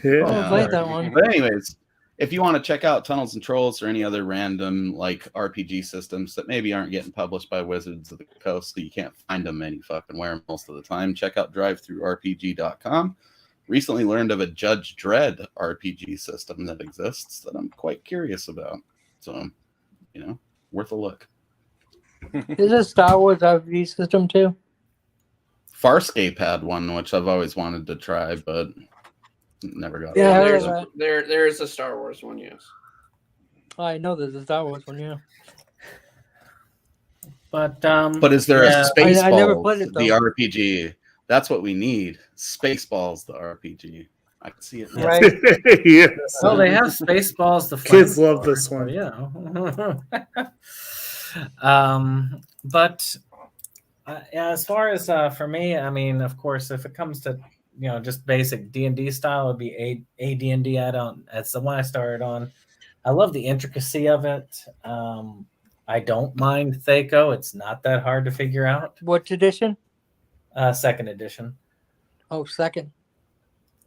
Yeah. I played that one. But anyways, if you want to check out Tunnels and Trolls or any other random like RPG systems that maybe aren't getting published by Wizards of the Coast, so you can't find them any fucking where most of the time, check out drivethrurpg.com. Recently learned of a Judge Dredd RPG system that exists that I'm quite curious about. So, worth a look. Is a Star Wars RPG system too? Farscape had one, which I've always wanted to try, but never got it. There's a Star Wars one, yes. I know there's a Star Wars one, yeah. But is there a Spaceballs, I never played it, though. the RPG? That's what we need. Spaceballs, the RPG. I can see it now. Right. Yes. Well, they have Spaceballs. The kids love this one. But as far as for me, I mean, of course, if it comes to just basic D&D style, it'd be a D&D add-on. That's the one I started on. I love the intricacy of it. I don't mind Thaco. It's not that hard to figure out. What edition? Second edition. Oh, second.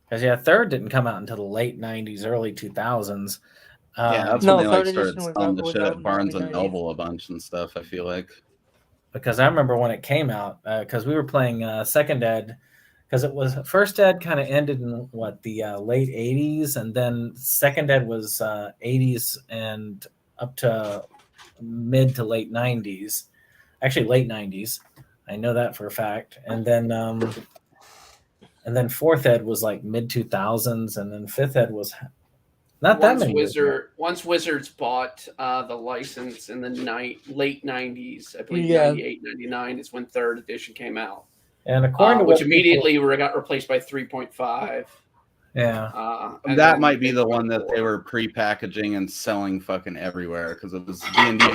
Because third didn't come out until the late 90s, early 2000s. That's when they started selling the shit at Barnes and Noble a bunch and stuff, I feel like. Because I remember when it came out, because we were playing second ed, because it was first ed kind of ended in the late 80s, and then second ed was 80s and up to mid to late 90s. Actually, late 90s. I know that for a fact. And then fourth ed was like mid 2000s, and then fifth ed was not that many. Once Wizards bought the license in the late 90s, I believe 98, 99 is when third edition came out. And according to which immediately got replaced by 3.5. Yeah. That might be the one that they were pre-packaging and selling fucking everywhere because it was D&D.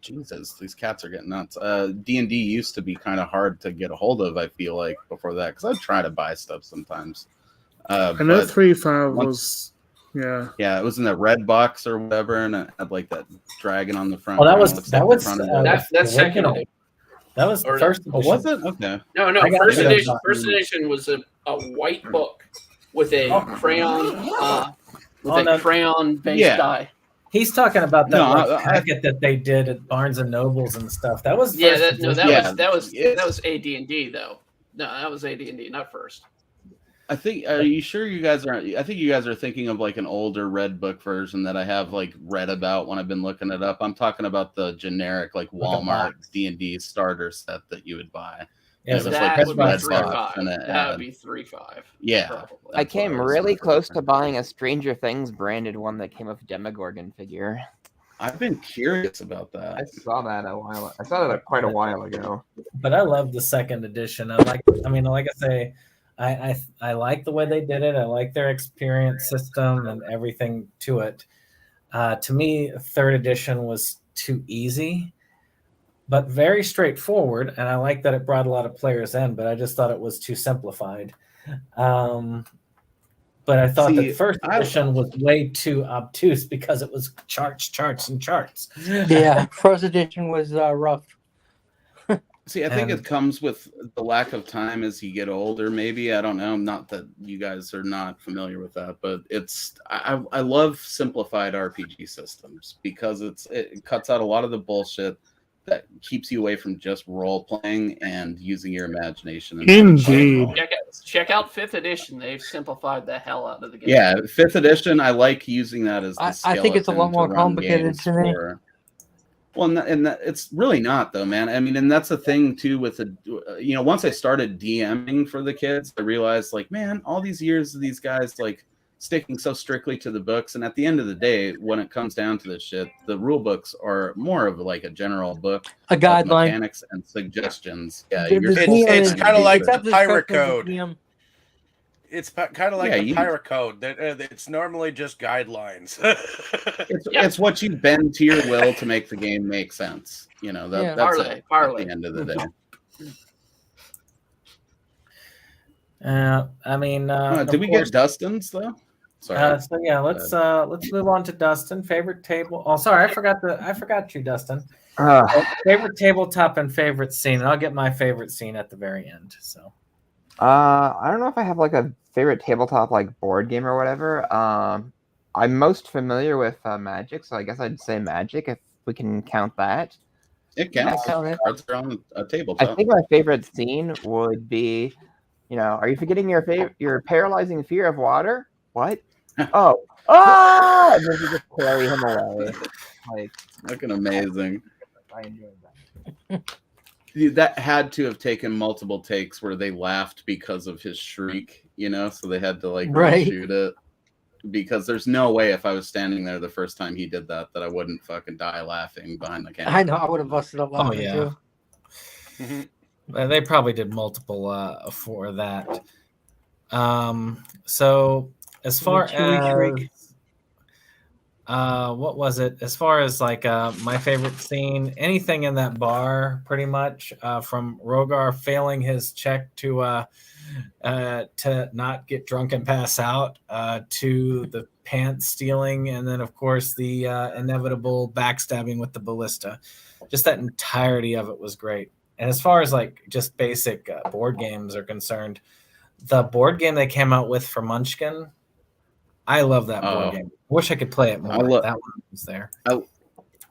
Jesus, these cats are getting nuts. D&D used to be kind of hard to get a hold of, I feel like, before that, because I'd try to buy stuff sometimes. I know 3.5 was, yeah, it was in the red box or whatever, and it had like that dragon on the front. Oh, that's second. That was the first edition. Oh, was it? Okay. No. First edition was a white book with a crayon crayon-based die. He's talking about that packet that they did at Barnes and Nobles and stuff. That was that was AD&D though. No, that was AD&D, not first. I think. Are you sure you guys are? I think you guys are thinking of like an older red book version that I have like read about when I've been looking it up. I'm talking about the generic like Walmart D&D starter set that you would buy. Yeah, that would be 3.5. That would be 3.5. Yeah, I came really close to buying a Stranger Things branded one that came with Demogorgon figure. I've been curious about that. I saw that quite a while ago. But I love the second edition. Like I say, I like the way they did it. I like their experience system and everything to it. To me, third edition was too easy, but very straightforward. And I like that it brought a lot of players in, but I just thought it was too simplified. But I thought that first edition was way too obtuse because it was charts, and charts. Yeah, first edition was rough. See, I think it comes with the lack of time as you get older. Maybe, I don't know. Not that you guys are not familiar with that, but I love simplified RPG systems because it cuts out a lot of the bullshit that keeps you away from just role playing and using your imagination. Indeed. Check out 5th edition. They've simplified the hell out of the game. Yeah, 5th edition. I like using that as the I think it's a lot skeleton more to run complicated games to me. for. Well, and it's really not though, man. I mean, and that's the thing too with the, once I started DMing for the kids, I realized like, man, all these years of these guys like sticking so strictly to the books, and at the end of the day, when it comes down to this shit, the rule books are more of like a general book, a guideline, mechanics and suggestions. Yeah, it's kind of like the pirate code. DM. It's kind of like the pirate code. That it's normally just guidelines. It's what you bend to your will to make the game make sense. That's parlay. At the end of the day. I mean, did we get Dustin's though? Sorry. So yeah, let's move on to Dustin. Favorite table. Oh, sorry, I forgot you, Dustin. Favorite tabletop and favorite scene. And I'll get my favorite scene at the very end. So. I don't know if I have like a favorite tabletop like board game or whatever. I'm most familiar with Magic, so I guess I'd say Magic if we can count that. It counts. Cards are on a tabletop. I think my favorite scene would be, are you forgetting your paralyzing fear of water? What? Oh! And then you just carry him away. Like, looking amazing. I enjoyed that. Dude, that had to have taken multiple takes where they laughed because of his shriek, so they had to like reshoot it. Because there's no way if I was standing there the first time he did that I wouldn't fucking die laughing behind the camera. I know, I would have busted up laughing too. They probably did multiple for that. So as far as what was it? As far as like my favorite scene, anything in that bar, pretty much, from Rogar failing his check to not get drunk and pass out, to the pants stealing, and then of course the inevitable backstabbing with the ballista. Just that entirety of it was great. And as far as like just basic board games are concerned, the board game they came out with for Munchkin, I love that board game. I wish I could play it more. That one was there.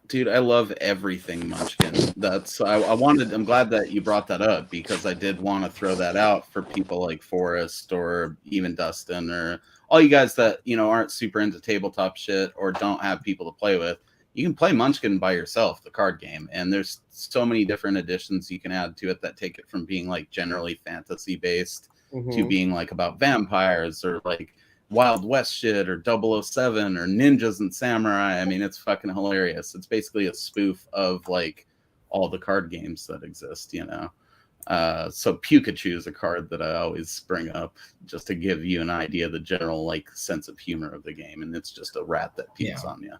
Dude, I love everything Munchkin. I'm glad that you brought that up because I did want to throw that out for people like Forrest or even Dustin or all you guys that, aren't super into tabletop shit or don't have people to play with. You can play Munchkin by yourself, the card game, and there's so many different additions you can add to it that take it from being like generally fantasy based to being like about vampires or like Wild West shit or 007 or ninjas and samurai. I mean, it's fucking hilarious. It's basically a spoof of like all the card games that exist, So Pikachu is a card that I always bring up just to give you an idea of the general like sense of humor of the game, and it's just a rat that peeks on you.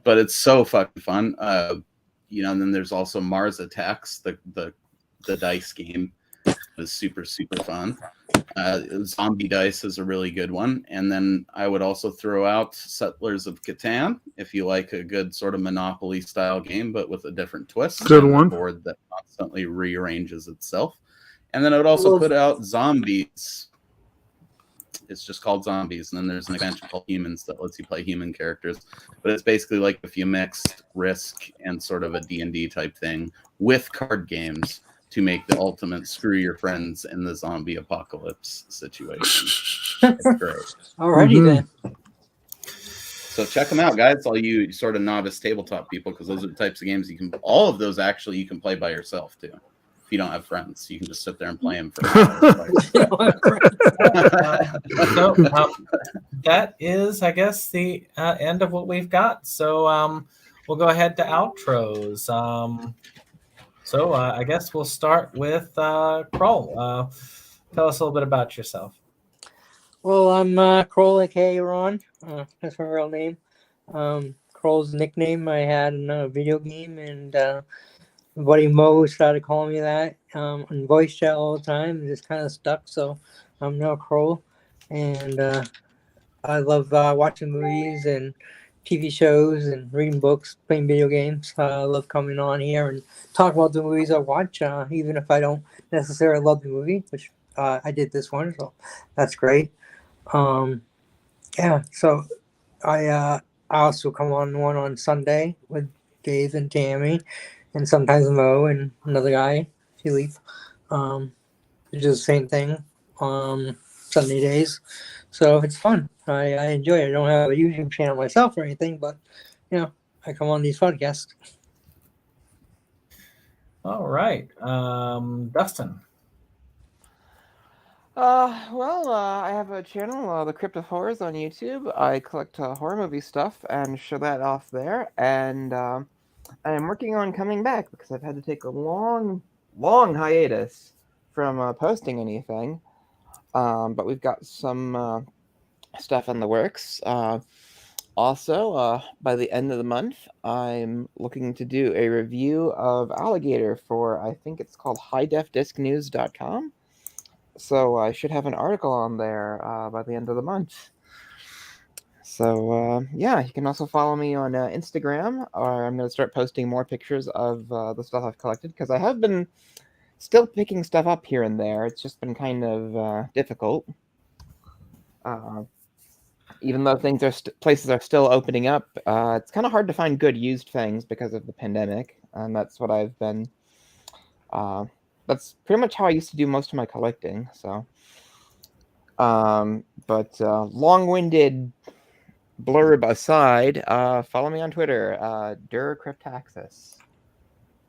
But it's so fucking fun. And then there's also Mars Attacks, the dice game. Is super fun. Zombie Dice is a really good one, and then I would also throw out Settlers of Catan if you like a good sort of Monopoly style game but with a different twist. Good one. A board that constantly rearranges itself. And then I would also put out Zombies. It's just called Zombies, and then there's an expansion called Humans that lets you play human characters. But it's basically like if you mixed Risk and sort of a D&D type thing with card games to make the ultimate screw your friends in the zombie apocalypse situation. It's great. Alrighty then. So check them out, guys. All you sort of novice tabletop people, because those are the types of games all of those actually you can play by yourself too. If you don't have friends, you can just sit there and play them for that is, I guess, the end of what we've got. So we'll go ahead to outros. So I guess we'll start with Kroll. Tell us a little bit about yourself. Well, I'm Kroll, aka Ron. That's my real name. Kroll's nickname I had in a video game, and my buddy Mo started calling me that in voice chat all the time. It just kind of stuck, so I'm now Kroll. And I love watching movies and TV shows and reading books, playing video games. I love coming on here and talk about the movies I watch, even if I don't necessarily love the movie, which I did this one, so that's great. Yeah, so I also come on one on Sunday with Dave and Tammy, and sometimes Mo and another guy, Philippe. We do the same thing Sunday days, so it's fun. I enjoy it. I don't have a YouTube channel myself or anything, but I come on these podcasts. All right, Dustin. I have a channel, The Crypt of Horrors on YouTube. I collect horror movie stuff and show that off there. And I am working on coming back because I've had to take a long hiatus from posting anything. But we've got some stuff in the works. Also, by the end of the month, I'm looking to do a review of Alligator for, I think it's called highdefdiscnews.com. So I should have an article on there by the end of the month. So yeah, you can also follow me on Instagram, or I'm going to start posting more pictures of the stuff I've collected, because I have been still picking stuff up here and there. It's just been kind of difficult. Even though things are places are still opening up, it's kind of hard to find good used things because of the pandemic, and that's what I've been. That's pretty much how I used to do most of my collecting. So, but long-winded blurb aside, follow me on Twitter, Cryptaxis.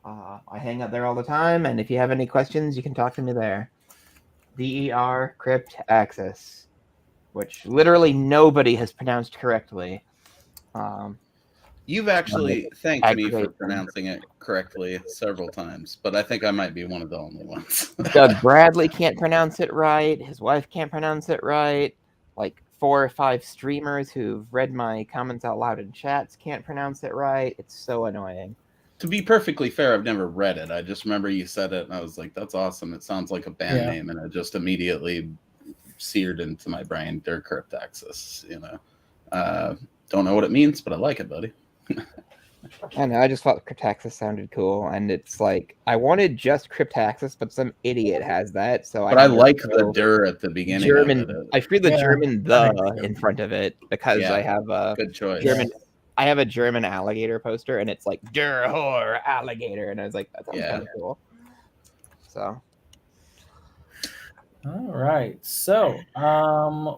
I hang out there all the time, and if you have any questions, you can talk to me there. DER Cryptaxis, which literally nobody has pronounced correctly. You've actually thanked me for pronouncing it correctly several times, but I think I might be one of the only ones. Doug Bradley can't pronounce it right. His wife can't pronounce it right. Like 4 or 5 streamers who've read my comments out loud in chats can't pronounce it right. It's so annoying. To be perfectly fair, I've never read it. I just remember you said it, and I was like, that's awesome. It sounds like a band name, and it just immediately seared into my brain. They're Cryptaxis, Don't know what it means, but I like it, buddy. I know, I just thought Cryptaxis sounded cool, and it's like, I wanted just Cryptaxis, but some idiot has that, so I like the "der" at the beginning. German, I threw the German "the" in front of it because I have a good choice. German. I have a German alligator poster, and it's like "der Hor alligator," and I was like, that sounds kind of cool. So. All right, so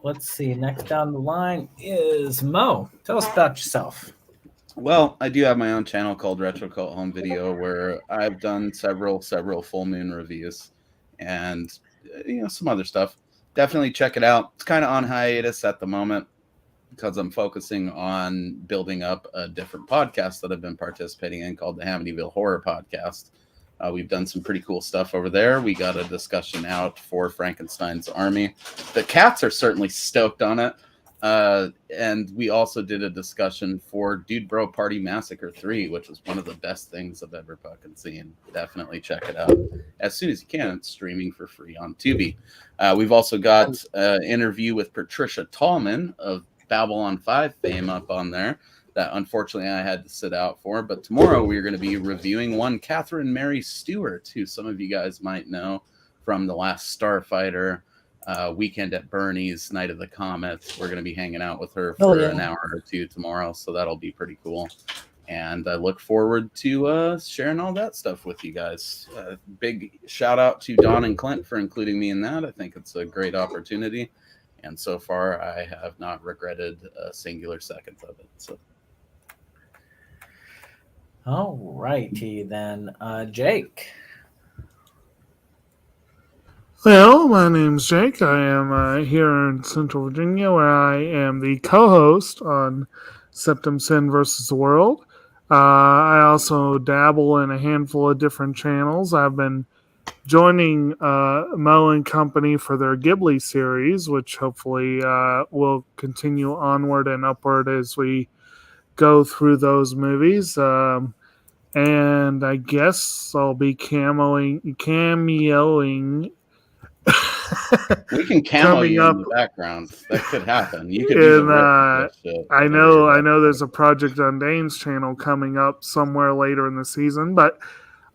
let's see. Next down the line is Mo. Tell us about yourself. Well, I do have my own channel called Retro Cult Home Video, where I've done several full moon reviews and some other stuff. Definitely check it out. It's kind of on hiatus at the moment because I'm focusing on building up a different podcast that I've been participating in called the Amityville Horror Podcast. We've done some pretty cool stuff over there. We got a discussion out for Frankenstein's Army. The cats are certainly stoked on it. And we also did a discussion for Dude Bro Party Massacre 3, which was one of the best things I've ever fucking seen. Definitely check it out as soon as you can. It's streaming for free on Tubi. We've also got an interview with Patricia Tallman of Babylon 5 fame up on there that unfortunately I had to sit out for. But tomorrow we're going to be reviewing one Catherine Mary Stewart, who some of you guys might know from The Last Starfighter, Weekend at Bernie's, Night of the Comet. We're going to be hanging out with her for an hour or two tomorrow, so that'll be pretty cool. And I look forward to sharing all that stuff with you guys. Big shout out to Don and Clint for including me in that. I think it's a great opportunity. And so far, I have not regretted a singular second of it. So. All righty then, Jake. Well, my name's Jake. I am here in Central Virginia, where I am the co-host on SeptumSin versus the World. I also dabble in a handful of different channels. I've been joining Mo and Company for their Ghibli series, which hopefully will continue onward and upward as we go through those movies. And I guess I'll be cameoing We can camo coming you up in the background. That could happen. You could be the in rip for this shit. I know there's a Project Undane's channel coming up somewhere later in the season, but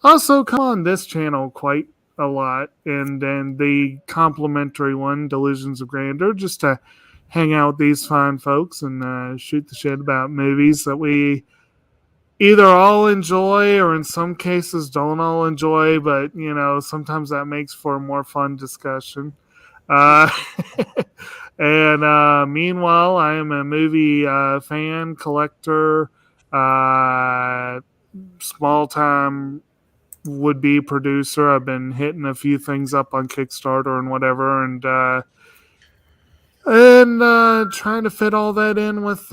also come on this channel quite a lot, and then the complimentary one, Delusions of Grandeur, just to hang out with these fine folks and shoot the shit about movies that we either all enjoy or in some cases don't all enjoy, but you know, sometimes that makes for a more fun discussion. And meanwhile, I am a movie fan, collector, small time would-be producer. I've been hitting a few things up on Kickstarter and whatever, and trying to fit all that in with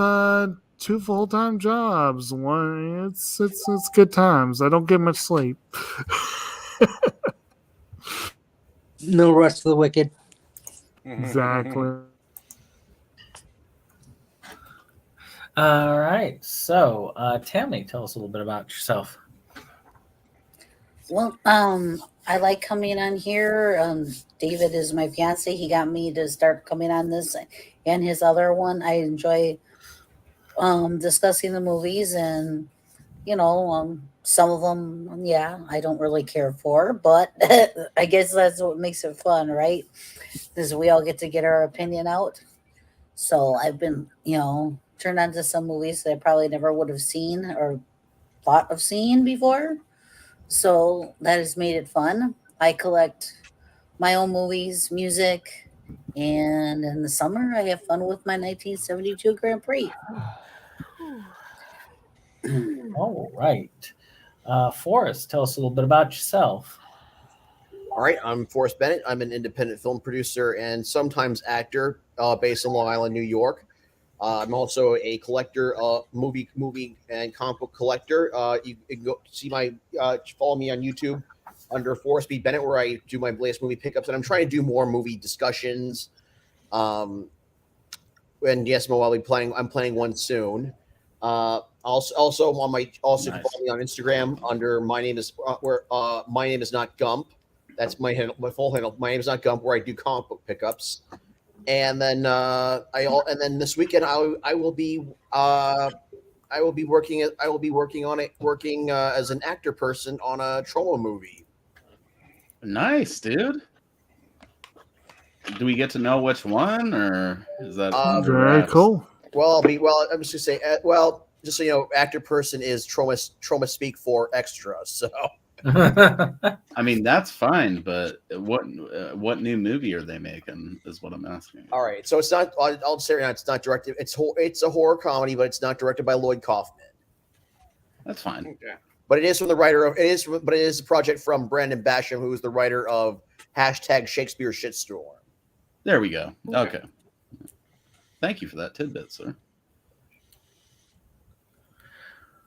2 full-time jobs. One, it's good times. I don't get much sleep. No rest for the wicked. Exactly. All right. So, Tammy, tell us a little bit about yourself. Well, I like coming on here. David is my fiance. He got me to start coming on this and his other one. I enjoy discussing the movies, and some of them, yeah, I don't really care for, but I guess that's what makes it fun, right? Is we all get to get our opinion out. So I've been, turned on to some movies that I probably never would have seen or thought of seeing before. So that has made it fun. I collect my own movies, music, and in the summer I have fun with my 1972 Grand Prix. All right. Forrest, tell us a little bit about yourself. All right, I'm Forrest Bennett. I'm an independent film producer and sometimes actor based in Long Island, New York. I'm also a collector, movie and comic book collector. You can go see follow me on YouTube under Forrest B. Bennett, where I do my latest movie pickups, and I'm trying to do more movie discussions. And yes, I'm planning one soon. Also on my nice. Follow me on Instagram under my name is not Gump. That's my full handle. My name is not Gump, where I do comic book pickups. And then this weekend I will be working as an actor person on a Trauma movie. Nice, dude. Do we get to know which one, or is that very cool? Well, I'm just gonna say, just so you know, actor person is trauma speak for extra. So, I mean, that's fine, but what new movie are they making? Is what I'm asking. All right, so it's not. I'll say right now, it's not directed. It's a horror comedy, but it's not directed by Lloyd Kaufman. That's fine. Okay. But it is from the writer of But it is a project from Brandon Basham, who is the writer of #Shakespeare Shitstorm. There we go. Okay. Thank you for that tidbit, sir.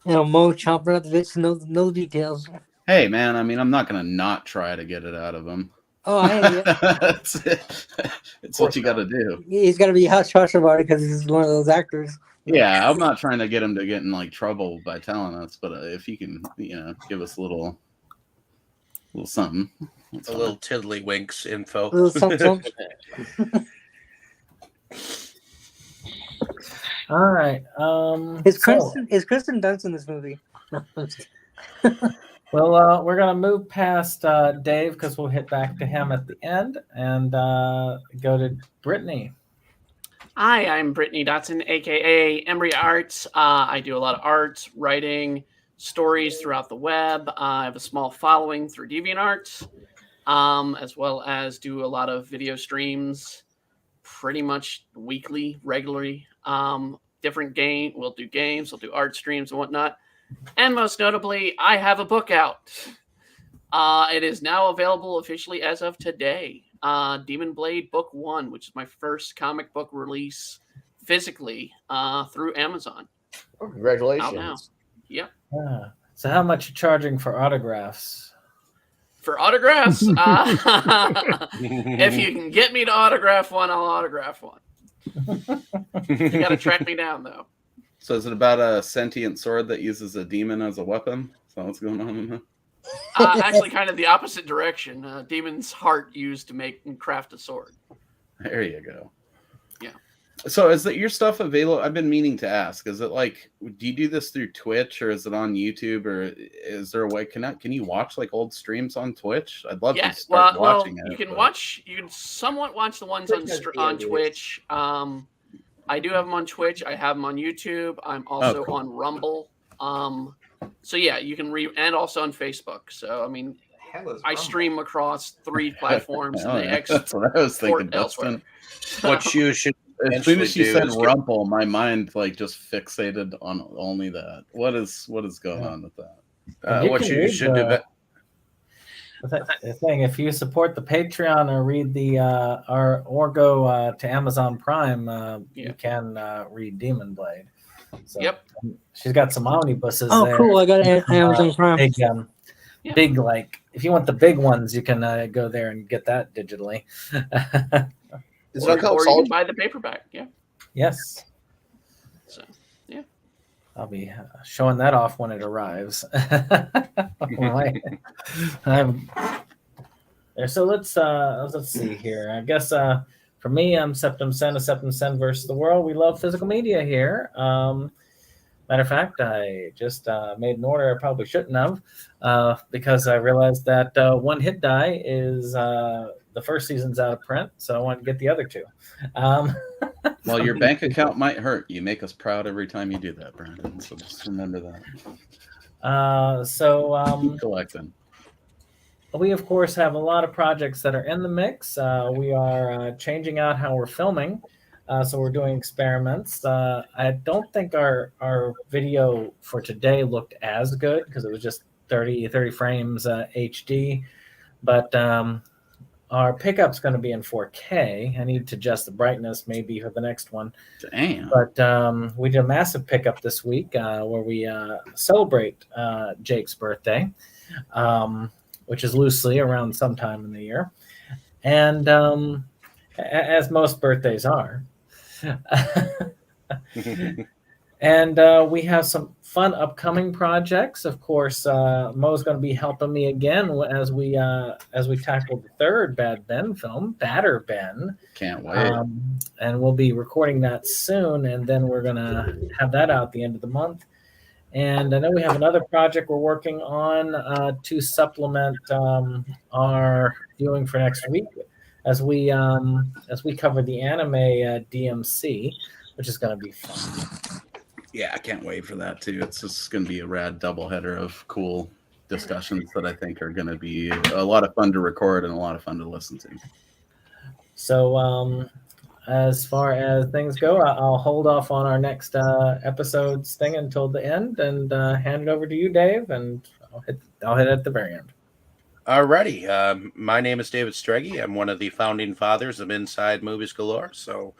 Mo chomping at the bits, no details. Hey, man, I mean, I'm not going to not try to get it out of him. Oh, I hear you. It's what you got to do. He's got to be hush hush about it because he's one of those actors. Yeah, I'm not trying to get him to get in trouble by telling us, but if you can, give us a little something. A little tiddlywinks info. A little something. All right. Is Kristen Dunst in this movie? No, well, we're gonna move past Dave because we'll hit back to him at the end and go to Brittany. Hi, I'm Brittany Dotson, aka Embry Arts. I do a lot of art, writing, stories throughout the web. I have a small following through DeviantArt, as well as do a lot of video streams, pretty much weekly, regularly. Different game. We'll do games, we'll do art streams and whatnot. And most notably, I have a book out. It is now available officially as of today. Demon Blade Book 1, which is my first comic book release physically through Amazon. Oh, congratulations. Out now. Yep. So how much are you charging for autographs? For autographs? If you can get me to autograph one, I'll autograph one. You got to track me down, though. So is it about a sentient sword that uses a demon as a weapon? Is that what's going on in there? Actually, kind of the opposite direction. Demon's heart used to make and craft a sword. There you go. Yeah. So is that your stuff available? I've been meaning to ask. Is it like, do you do this through Twitch or is it on YouTube or is there a way? Can you watch like old streams on Twitch? I'd love to start watching it. You can watch. You can somewhat watch the ones on Twitch. I do have them on Twitch. I have them on YouTube. I'm also on Rumble. So yeah, you can and also on Facebook. So I mean, I stream across 3 platforms. That's what I was thinking, Dustin. What you should as soon as you said Rumble, my mind like just fixated on only that. What is going on with that? What you should do. The thing, if you support the Patreon or read the or go to Amazon Prime, you can read Demon Blade. So, yep, she's got some omnibuses. Oh, there. cool! I got Amazon Prime. Big, like if you want the big ones, you can go there and get that digitally. Is or you can buy the paperback. Yeah. Yes. So yeah, I'll be showing that off when it arrives. So let's see here. I guess for me, I'm SeptumSin, a SeptumSin versus the world. We love physical media here. Matter of fact, I just made an order I probably shouldn't have because I realized that One Hit Die is the first season's out of print, so I wanted to get the other 2. Well, your bank account might hurt. You make us proud every time you do that, Brandon. So just remember that. Keep collecting. We, of course, have a lot of projects that are in the mix. We are changing out how we're filming. So we're doing experiments. I don't think our video for today looked as good because it was just 30 frames HD. But our pickup's going to be in 4K. I need to adjust the brightness maybe for the next one. Damn. But we did a massive pickup this week where we celebrate Jake's birthday, which is loosely around sometime in the year. And as most birthdays are. And we have some fun upcoming projects. Of course, Mo's going to be helping me again as we tackle the 3rd Bad Ben film, Batter Ben. Can't wait. And we'll be recording that soon, and then we're going to have that out at the end of the month. And I know we have another project we're working on to supplement our viewing for next week as we cover the anime DMC, which is going to be fun. Yeah, I can't wait for that too. It's just going to be a rad doubleheader of cool discussions that I think are going to be a lot of fun to record and a lot of fun to listen to. So as far as things go, I'll hold off on our next episode's thing until the end and hand it over to you, Dave, and I'll hit at the very end. Alrighty. My name is David Streggy. I'm one of the founding fathers of Inside Movies Galore. So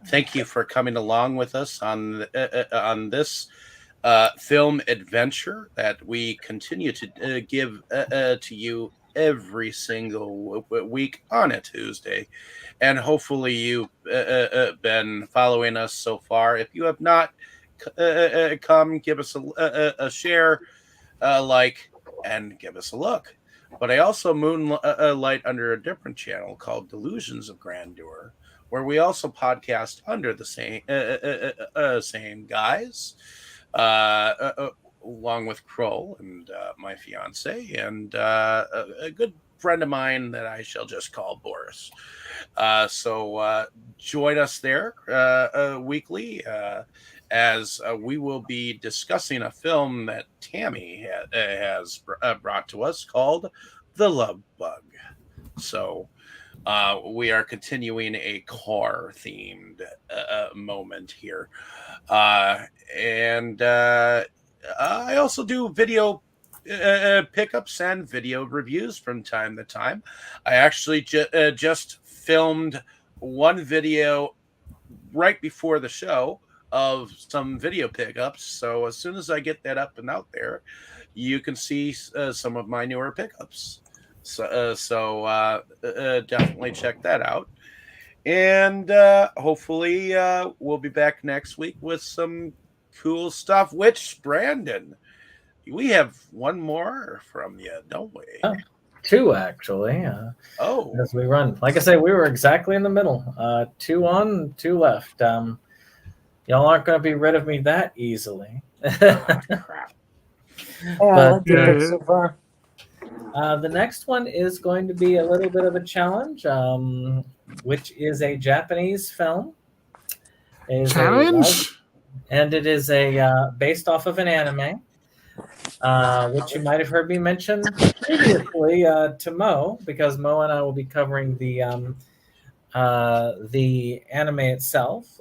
thank you for coming along with us on this film adventure that we continue to give to you every single week on a Tuesday. And hopefully you've been following us so far. If you have not, come give us a share, like, and give us a look. But I also moonlight under a different channel called Delusions of Grandeur, where we also podcast under the same guys, along with Kroll and my fiance and a good friend of mine that I shall just call Boris. So join us there weekly as we will be discussing a film that Tammy has brought to us called The Love Bug. So we are continuing a car-themed moment here. And I also do video pickups and video reviews from time to time. I actually just filmed one video right before the show of some video pickups. So as soon as I get that up and out there, you can see some of my newer pickups. So definitely check that out. And hopefully we'll be back next week with some cool stuff, which Brandon, We have one more from you, don't we? Oh, 2 actually. Oh, As we run, like I say, we were exactly in the middle. 2 on, 2 left. Y'all aren't going to be rid of me that easily. crap. Yeah, I But like the pick so far. the next one is going to be a little bit of a challenge, which is a Japanese film. Challenge? And it is based off of an anime, which you might have heard me mention previously to Mo, because Mo and I will be covering the anime itself,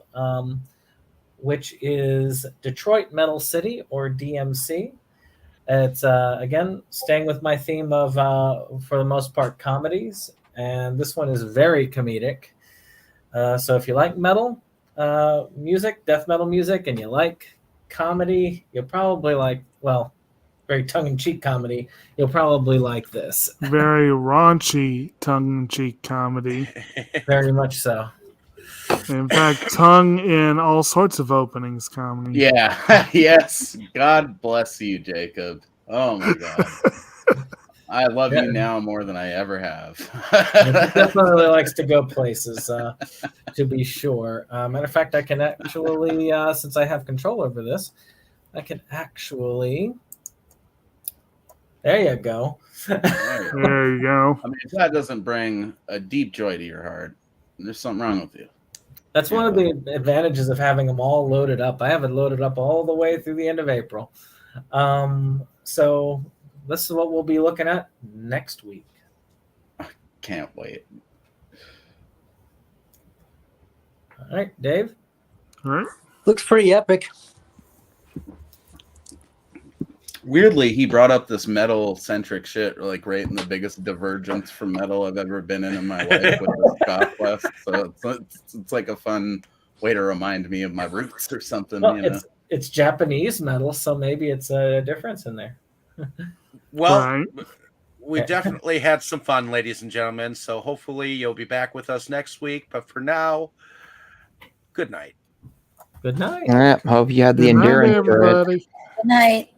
which is Detroit Metal City, or DMC. It's again staying with my theme of, for the most part, comedies, and this one is very comedic. So if you like metal music, death metal music, and you like comedy, you'll probably like, well, very tongue-in-cheek comedy, you'll probably like this. Very raunchy tongue-in-cheek comedy. Very much so. In fact, tongue in all sorts of openings comedy. Yeah. Yes. God bless you, Jacob. Oh my God. I love you now more than I ever have. He definitely likes to go places, to be sure. Matter of fact, I can actually, since I have control over this, I can actually. There you go. There you go. I mean, if that doesn't bring a deep joy to your heart, there's something wrong with you. That's one of the advantages of having them all loaded up. I have it loaded up all the way through the end of April. So this is what we'll be looking at next week. Can't wait. All right, Dave? All right. Looks pretty epic. Weirdly, he brought up this metal-centric shit, like right in the biggest divergence from metal I've ever been in my life with this Goth Quest. So it's like a fun way to remind me of my roots or something. Well, you know? it's Japanese metal, so maybe it's a difference in there. Well, Right. we definitely had some fun, ladies and gentlemen. So hopefully you'll be back with us next week. But for now, good night. Good night. All right. Hope you had the Good night, endurance for it. everybody. Good night.